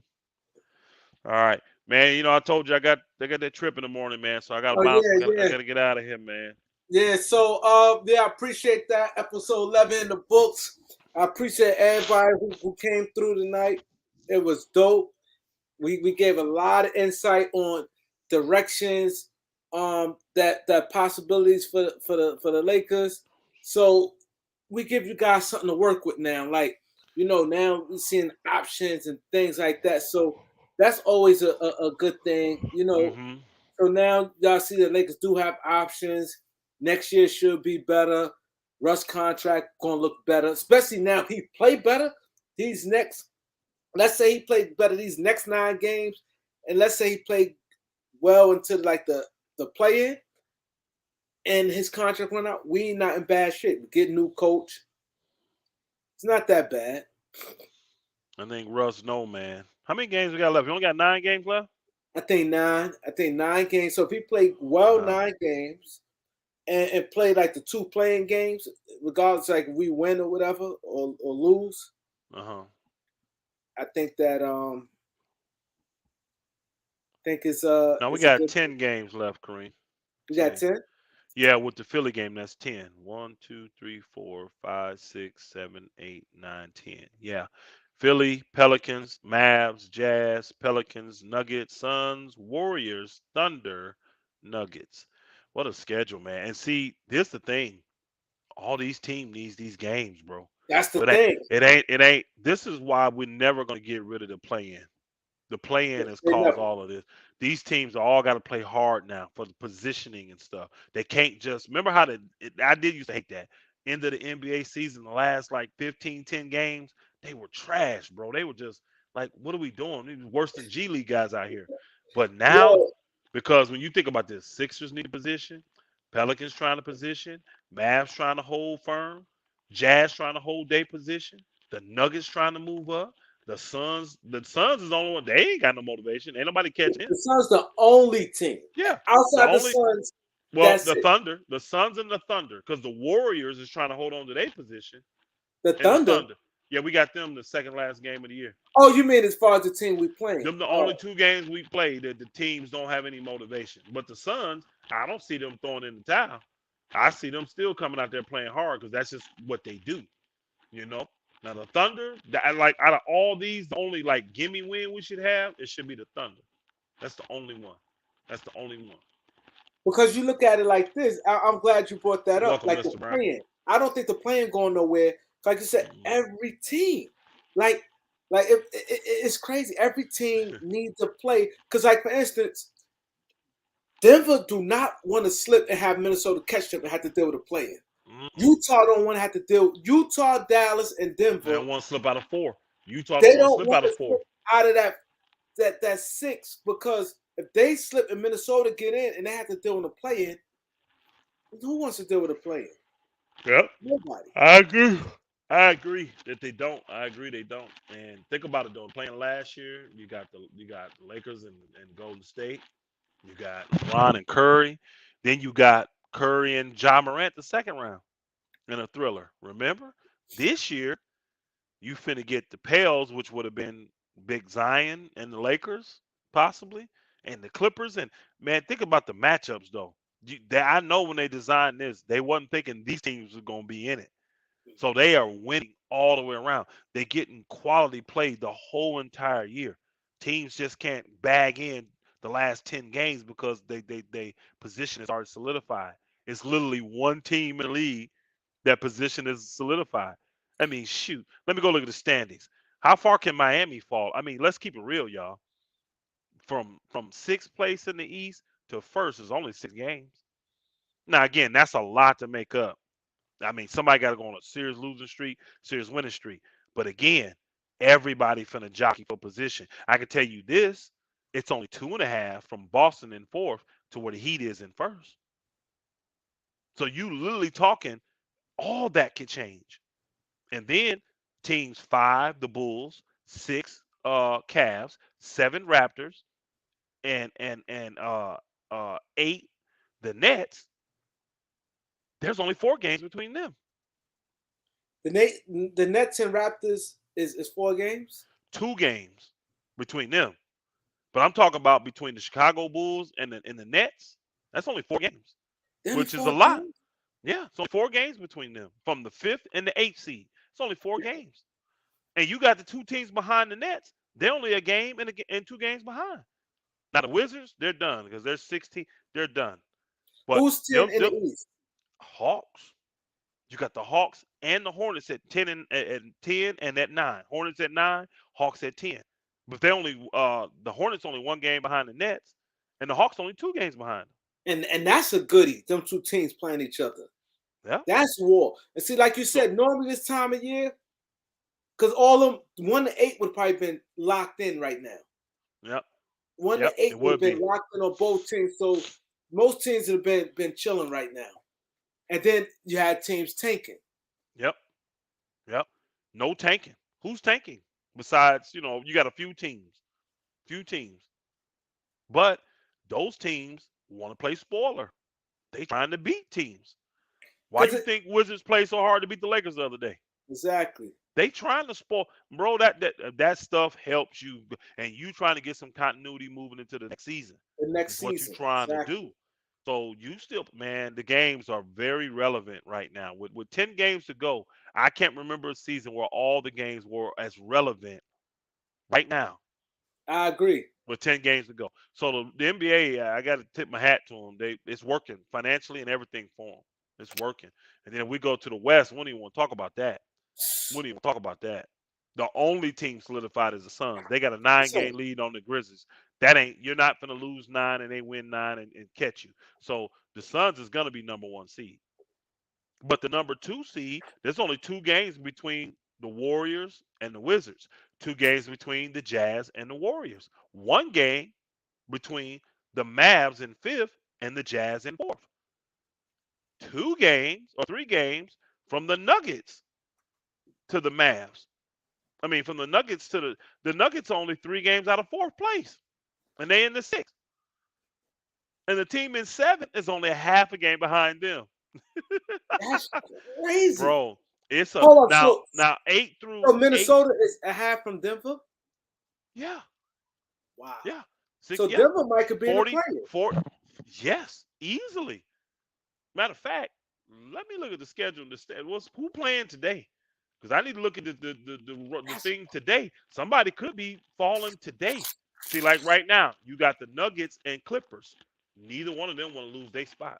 All right, man. You know I told you I got that trip in the morning, man. So I gotta Oh bounce. yeah, I yeah, gotta get out of here, man. yeah. So yeah, I appreciate that episode 11 in the books. I appreciate everybody who came through tonight. It was dope. We gave a lot of insight on directions, that possibilities for the Lakers. So we give you guys something to work with now. Like, now we're seeing options and things like that. So that's always a good thing. Mm-hmm. So now y'all see the Lakers do have options. Next year should be better. Russ contract gonna look better, especially now if he play better. These next, let's say he played better these next 9 games, and let's say he played well into like the play in, and his contract went out. We not in bad shape. We get a new coach. It's not that bad. I think Russ, no man. How many games we got left? We only got 9 games left. I think nine. I think 9 games. So if he played well Uh-huh. 9 games and play like the 2 playing games, regardless like if we win or whatever or lose, Uh-huh. I think that think Now we it's a got good. 10 games left, Kareem. We got 10. 10. Yeah, with the Philly game, that's 10. 1, 2, 3, 4, 5, 6, 7, 8, 9, 10. Yeah. Philly, Pelicans, Mavs, Jazz, Pelicans, Nuggets, Suns, Warriors, Thunder, Nuggets. What a schedule, man. And see, this the thing. All these teams needs these games, bro. That's the So thing. it ain't this is why we're never gonna get rid of the play in. The play in has They caused never. all of this. These teams are all got to play hard now for the positioning and stuff. They can't just remember how I did used to hate that end of the NBA season, the last like 15, 10 games, they were trash, bro. They were just like, what are we doing? It was worse than G League guys out here. But now, Yo, because when you think about this, Sixers need a position, Pelicans trying to position, Mavs trying to hold firm, Jazz trying to hold their position, the Nuggets trying to move up. The Suns is the only one. They ain't got no motivation. Ain't nobody catching him. The Suns the only team Yeah, the outside the only Suns. well, That's the it. Thunder, the Suns and the Thunder, because the Warriors is trying to hold on to their position, The and the Thunder. Thunder. Yeah, we got them the second last game of the year. Oh, you mean as far as the team we playing? Them the only Oh, two games we played that the teams don't have any motivation. But the Suns, I don't see them throwing in the towel. I see them still coming out there playing hard because that's just what they do. You know. Now the Thunder, like out of all these, the only like gimme win we should have, it should be the Thunder. That's the only one. That's the only one. because you look at it like this. I'm glad you brought that up. Welcome, Like the Mr. Brown. playing. I don't think the playing going nowhere. Like you said, Mm. every team, like, it's crazy. Every team needs to play. Because, like, for instance, Denver do not want to slip and have Minnesota catch them and have to deal with a play-in. Mm-mm. Utah don't want to have to deal. Utah, Dallas, and They Denver. don't want to slip out of four. Utah They don't want to don't slip want out to of four. slip out of that six, because if they slip and Minnesota get in and they have to deal with a play-in, who wants to deal with a play-in? Yep. Nobody. I agree. I agree that they don't. I agree they don't. And think about it though. Playing last year, you got the Lakers and Golden State. You got LeBron and Curry. Then you got Curry and Ja Morant the second round in a thriller. Remember? This year, you finna get the Pels, which would have been Big Zion and the Lakers, possibly, and the Clippers. And man, think about the matchups though. I know when they designed this, they wasn't thinking these teams were gonna be in it. So they are winning all the way around. They're getting quality play the whole entire year. Teams just can't bag in the last 10 games because they position is already solidified. It's literally one team in the league that position is solidified. I mean, shoot. Let me go look at the standings. How far can Miami fall? I mean, let's keep it real, y'all. From sixth place in the East to first is only 6 games. Now, again, that's a lot to make up. I mean, somebody got to go on a serious losing streak, serious winning streak. But again, everybody finna jockey for position. I can tell you this: it's only 2.5 from Boston in fourth to where the Heat is in first. So you literally talking all that can change. And then teams five, the Bulls, six, Cavs, seven, Raptors, and eight, the Nets. There's only 4 games between them. The Nets and Raptors is 4 games. 2 games between them. But I'm talking about between the Chicago Bulls and the Nets. That's only 4 games, They're only which is a four lot. games. Yeah, it's only 4 games between them from the fifth and the eighth seed. It's only 4 games, and you got the two teams behind the Nets. They're only a game and 2 games behind. Now the Wizards, they're done because they're 16. They're done. But Who's 10 them in the them East? Hawks, you got the Hawks and the Hornets at 10 and 10 and at 9. Hornets at 9, Hawks at 10. But they only the Hornets only 1 game behind the Nets, and the Hawks only 2 games behind And that's a goodie. Them two teams playing each other. them. Yeah. That's war. And see, like you So said, normally this time of year, because all of them 1 to 8 would probably been locked in right now. yep, One yep, to eight it would have would been be. locked in on both teams. So most teams would have been chilling right now. And then you had teams tanking. Yep, yep. No tanking. Who's tanking? Besides, you got a few teams, but those teams want to play spoiler. They trying to beat teams. Why Because you think Wizards played so hard to beat the Lakers the other day? exactly. They trying to spoil, bro. That stuff helps you, and you trying to get some continuity moving into the next season The next is what you season. trying to Exactly. do. So you still, man, the games are very relevant right now. With 10 games to go, I can't remember a season where all the games were as relevant right now I agree. with 10 games to go. So the NBA, I got to tip my hat to them. It's working financially and everything for them. It's working. And then we go to the West. We don't even want to talk about that. We don't even talk about that. The only team solidified is the Suns. They got a nine So, game lead on the Grizzlies. That ain't You're not gonna lose 9 and they win 9 and catch you. So the Suns is gonna be number 1 seed. But the number 2 seed, there's only 2 games between the Warriors and the Wizards. 2 games between the Jazz and the Warriors. 1 game between the Mavs in fifth and the Jazz in fourth. 2 games or 3 games from the Nuggets to the Mavs. I mean, from the Nuggets to the Nuggets are only 3 games out of fourth place, and they in the sixth. And the team in seventh is only a half a game behind them, That's crazy. bro. It's a Hold on. now eight through So eight. Minnesota is a half from Denver. Yeah, Wow. yeah, six. So Yeah, Denver might could be in the 40, play. 40. Yes, easily. Matter of fact, let me look at the schedule. What's who playing today? Because I need to look at the That's thing today. Somebody could be falling today. See, like right now, you got the Nuggets and Clippers. Neither one of them want to lose their spot.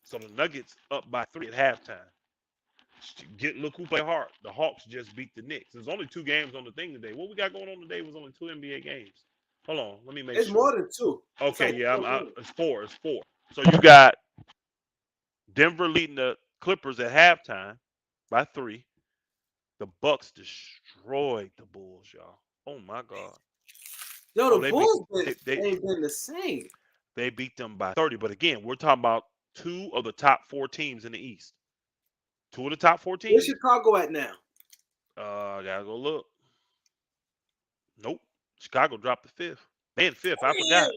So the Nuggets up by 3 at halftime. Look who play hard. The Hawks just beat the Knicks. There's only 2 games on the thing today. What we got going on today was only 2 NBA games. Hold on, let me make it's sure. more than two. It's Okay, like yeah, 4 games. it's four. It's four. So you got Denver leading the Clippers at halftime by 3. The Bucks destroyed the Bulls, y'all. Oh my God. Yo, Oh, the Bulls ain't been the same. they beat them by 30. But again, we're talking about 2 of the top 4 teams in the East. 2 of the top 4 Where's teams. Chicago at now? I gotta go look. Nope. Chicago dropped the fifth. They in fifth. I forgot. Damn.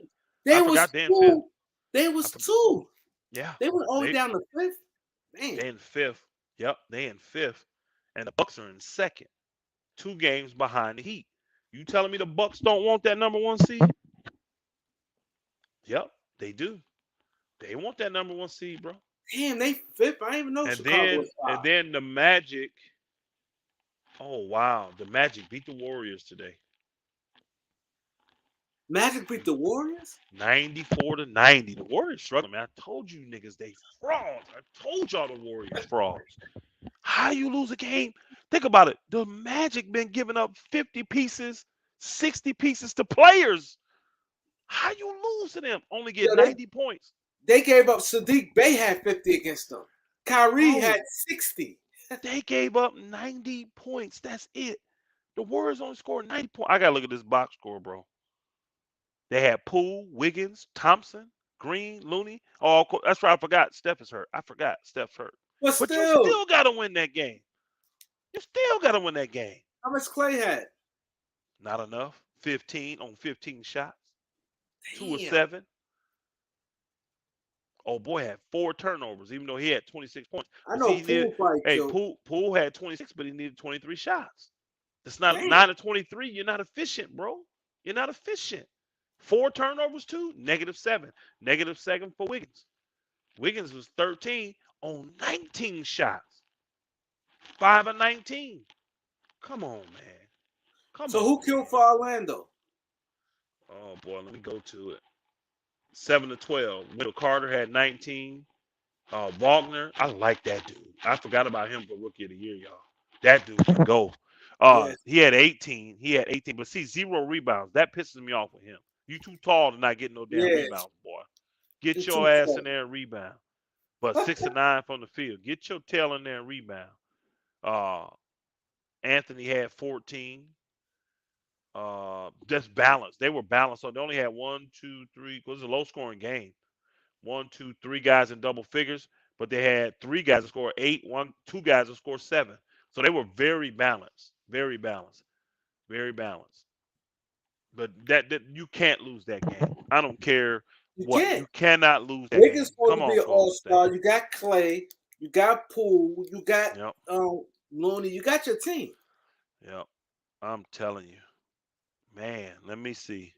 They I was forgot they in fifth. two. They I was for, two. yeah. They went all the way They down to fifth. Man. they in fifth. Yep. They in fifth. And the Bucks are in second. 2 games behind the Heat. You telling me the Bucks don't want that number 1 seed? Yep, they do. They want that number 1 seed, bro. Damn, they fifth. I didn't even know Chicago was And five. then the Magic. Oh wow, the Magic beat the Warriors today. Magic beat the Warriors? 94-90. The Warriors struggling, man. I told you niggas they frauds. I told y'all the Warriors frauds. How you lose a game? Think about it. The Magic been giving up 50 pieces, 60 pieces to players. How you lose to them? Only get Yeah, 90 points. they gave up. Sadiq Bey had 50 against them. Kyrie Bro, had 60. they gave up 90 points. That's it. The Warriors only scored 90 points. I gotta look at this box score, bro. They had Poole, Wiggins, Thompson, Green, Looney. Oh, that's right. I forgot. Steph is hurt. I forgot. Steph's hurt. But But you still, still gotta win that game. You still gotta win that game. how much Clay had? Not enough. 15 on 15 shots. 2 of Damn. 7. Oh boy, had 4 turnovers, even though he had 26 points. I But know see, he needed. Poole probably Hey, killed. Poole had 26, but he needed 23 shots. That's not Damn. 9 of 23. You're not efficient, bro. You're not efficient. 4 turnovers too. -7. -7 for Wiggins. Wiggins was 13 on 19 shots. 5 of 19. Come on, man. Come So on, who killed man. for Orlando? Oh boy, let me go to it. 7 to 12. Wendell Carter had 19. Wagner, I like that dude. I forgot about him for Rookie of the Year, y'all. That dude can go. Yes. He had 18. He had 18, but see, 0 rebounds. That pisses me off with him. You too tall to not get no damn Yes. rebounds, boy. Get You're your too ass in tall. there and rebound. But 6 and 9 from the field. Get your tail in there and rebound. Uh, Anthony had 14. Just balanced. They were balanced. So they only had 1, 2, 3. It was a low scoring game. 1, 2, 3 guys in double figures, but they had 3 guys that scored 8, 2 guys that scored 7. So they were very balanced, very balanced, very balanced. But that you can't lose that game. I don't care You what. can't. You cannot lose that Wiggins game. supposed Come to be on, an Golden State. all-star. You got Clay. You got Poole. You got Yep, Looney. You got your team. yep. I'm telling you, man. Let me see.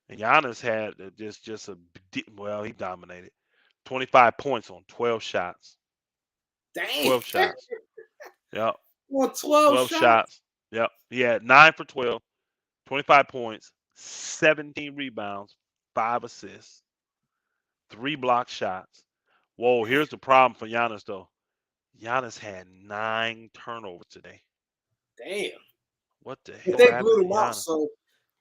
And Giannis had just a well, he dominated. 25 points on 12 shots. Damn. 12 shots. Yep. On 12 12 shots. shots. Yep. He had 9 for 12, 25 points, 17 rebounds, 5 assists, 3 block shots. Whoa, here's the problem for Giannis, though. Giannis had 9 turnovers today. Damn. What the But hell they happened blew to them out. Giannis? So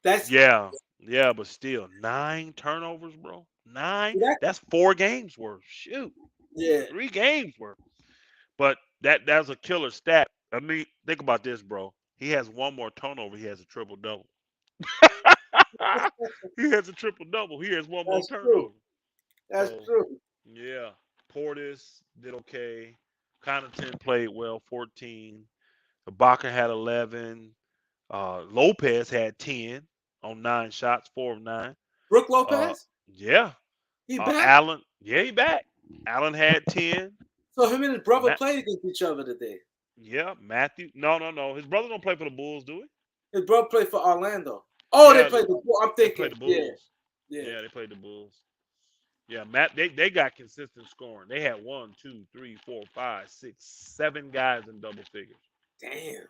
that's Yeah, but still, 9 turnovers, bro. 9? that. That's 4 games worth. Shoot. Yeah. 3 games worth. But that's a killer stat. I mean, think about this, bro. He has 1 more turnover. He has a triple double. He has a triple double. He has 1 more That's true. turnover. That's So true. yeah, Portis did okay. Connaughton played well, 14. Ibaka had 11. Lopez had 10 on 9 shots, 4 of 9. Brooke Uh, Lopez, yeah. he back. Allen, yeah, he back. Allen had 10. So him and his brother Ma- played against each other today. yeah, Matthew. No, no, no. His brother don't play for the Bulls, do he? His brother played for Orlando. Oh, they Yeah, played the. I'm they play thinking, the yeah, Bulls. yeah. Yeah, they played the Bulls. Yeah, Matt. They got consistent scoring. They had 1, 2, 3, 4, 5, 6, 7 guys in double figures. Damn.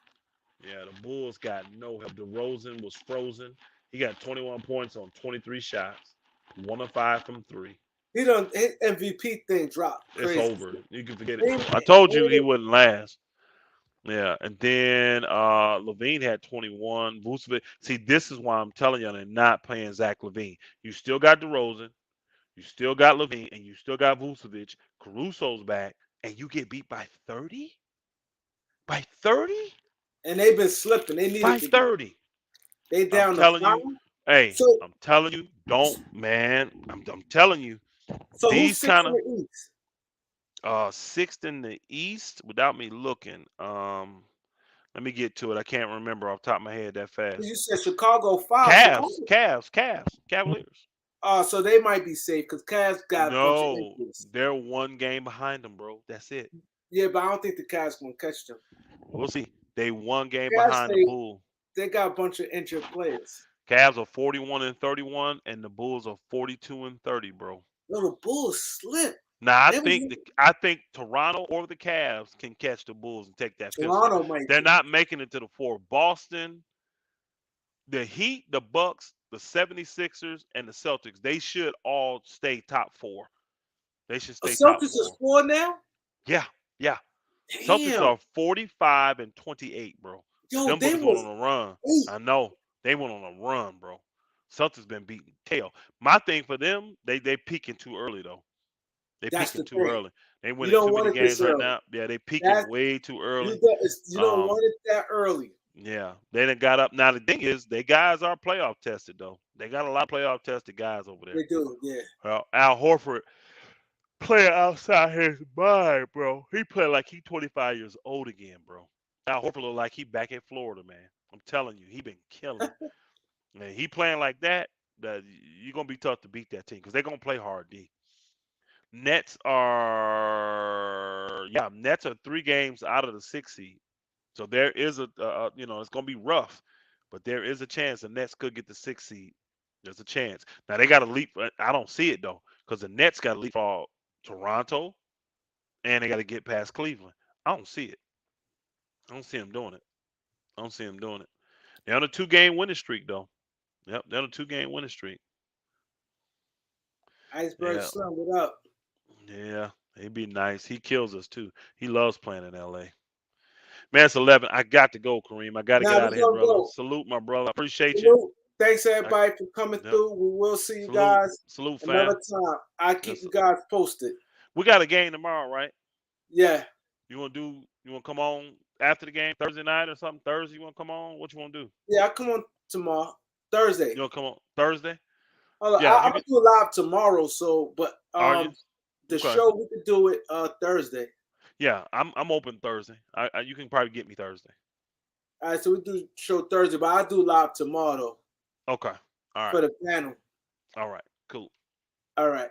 Yeah, the Bulls got no help. DeRozan was frozen. He got 21 points on 23 shots, 1 of 5 from 3. He done his MVP thing dropped It's crazy. over. You can forget it. They, I told you he they, wouldn't last. Yeah, and then Levine had 21. Vucevic. See, this is why I'm telling you they're not playing Zach Levine. You still got DeRozan, you still got Levine, and you still got Vucevic. Caruso's back, and you get beat by 30? By 30? and they've been slipping. They needed By to. 30. They I'm down the telling five. you. Hey, So I'm telling you, don't, man. I'm telling you, who's these six kind in of the East? sixth in the East without me looking. Let me get to it. I can't remember off the top of my head that fast. You said Chicago 5. Chicago. Cavaliers. So they might be safe because Cavs got a bunch of No, injuries. they're 1 game behind them, bro. That's it. Yeah, but I don't think the Cavs gonna catch them. We'll see. They 1 game Cavs behind the Bulls. they got a bunch of injured players. Cavs are 41 and 31, and the Bulls are 42 and 30, bro. No, the Bulls slipped. Now They was I think Toronto or the Cavs can catch the Bulls and take that 5th spot. Toronto might They're be. not making it to the 4. Boston, the Heat, the Bucks, the 76ers, and the Celtics, they should all stay top 4. They should The stay top Celtics is 4. 4 now? Yeah, yeah. Celtics Damn. are 45 and 28, bro. Yo, Them they boys went was on a run. 8. I know. They went on a run, bro. Celtics been beating tail. My thing for them, they peaking too early though. They That's peaking the too thing. early. They You winning don't too want many it this games right early. now. Yeah, they peaking That's way too early. you don't want it that early. Yeah, they done got up. Now the thing is, they guys are playoff tested though. They got a lot of playoff tested guys over there. They do, yeah. Al Horford playing outside his mind, bro. He playing like he 25 years old again, bro. Al Horford look like he back in Florida, man. I'm telling you, he been killing. Man, he playing like that. That you're gonna be tough to beat that team because they're gonna play hard D. Nets are 3 games out of the 6th seed. So there is it's gonna be rough, but there is a chance the Nets could get the 6th seed. There's a chance. Now they got to leap. I don't see it though, because the Nets got to leapfrog Toronto, and they got to get past Cleveland. I don't see it. I don't see them doing it. I don't see them doing it. They're on a 2-game winning streak though. Yep, they're on a 2-game winning streak. Iceberg Yeah, Slim, what up? yeah. He'd be nice. He kills us too. He loves playing in LA. Man, it's 11. I got to go, Kareem. I got to get Now out we of here, gonna brother. go. Salute, my brother. I appreciate you. Salute. Thanks I, everybody for coming yep. through. We will see you Salute. guys Salute, fam. another time. I keep you guys posted. We got a game tomorrow, right? Yeah. You want to come on after the game Thursday night or something? Thursday, you want to come on? What you want to do? Yeah, I come on tomorrow. Thursday. You want to come on Thursday? Yeah, I'm gonna do it live tomorrow, but are you? the Okay. show we could do it Thursday. Yeah, I'm open Thursday. You can probably get me Thursday. All right, so we do show Thursday, but I do live tomorrow. Okay. All right. For the panel. All right. Cool. All right.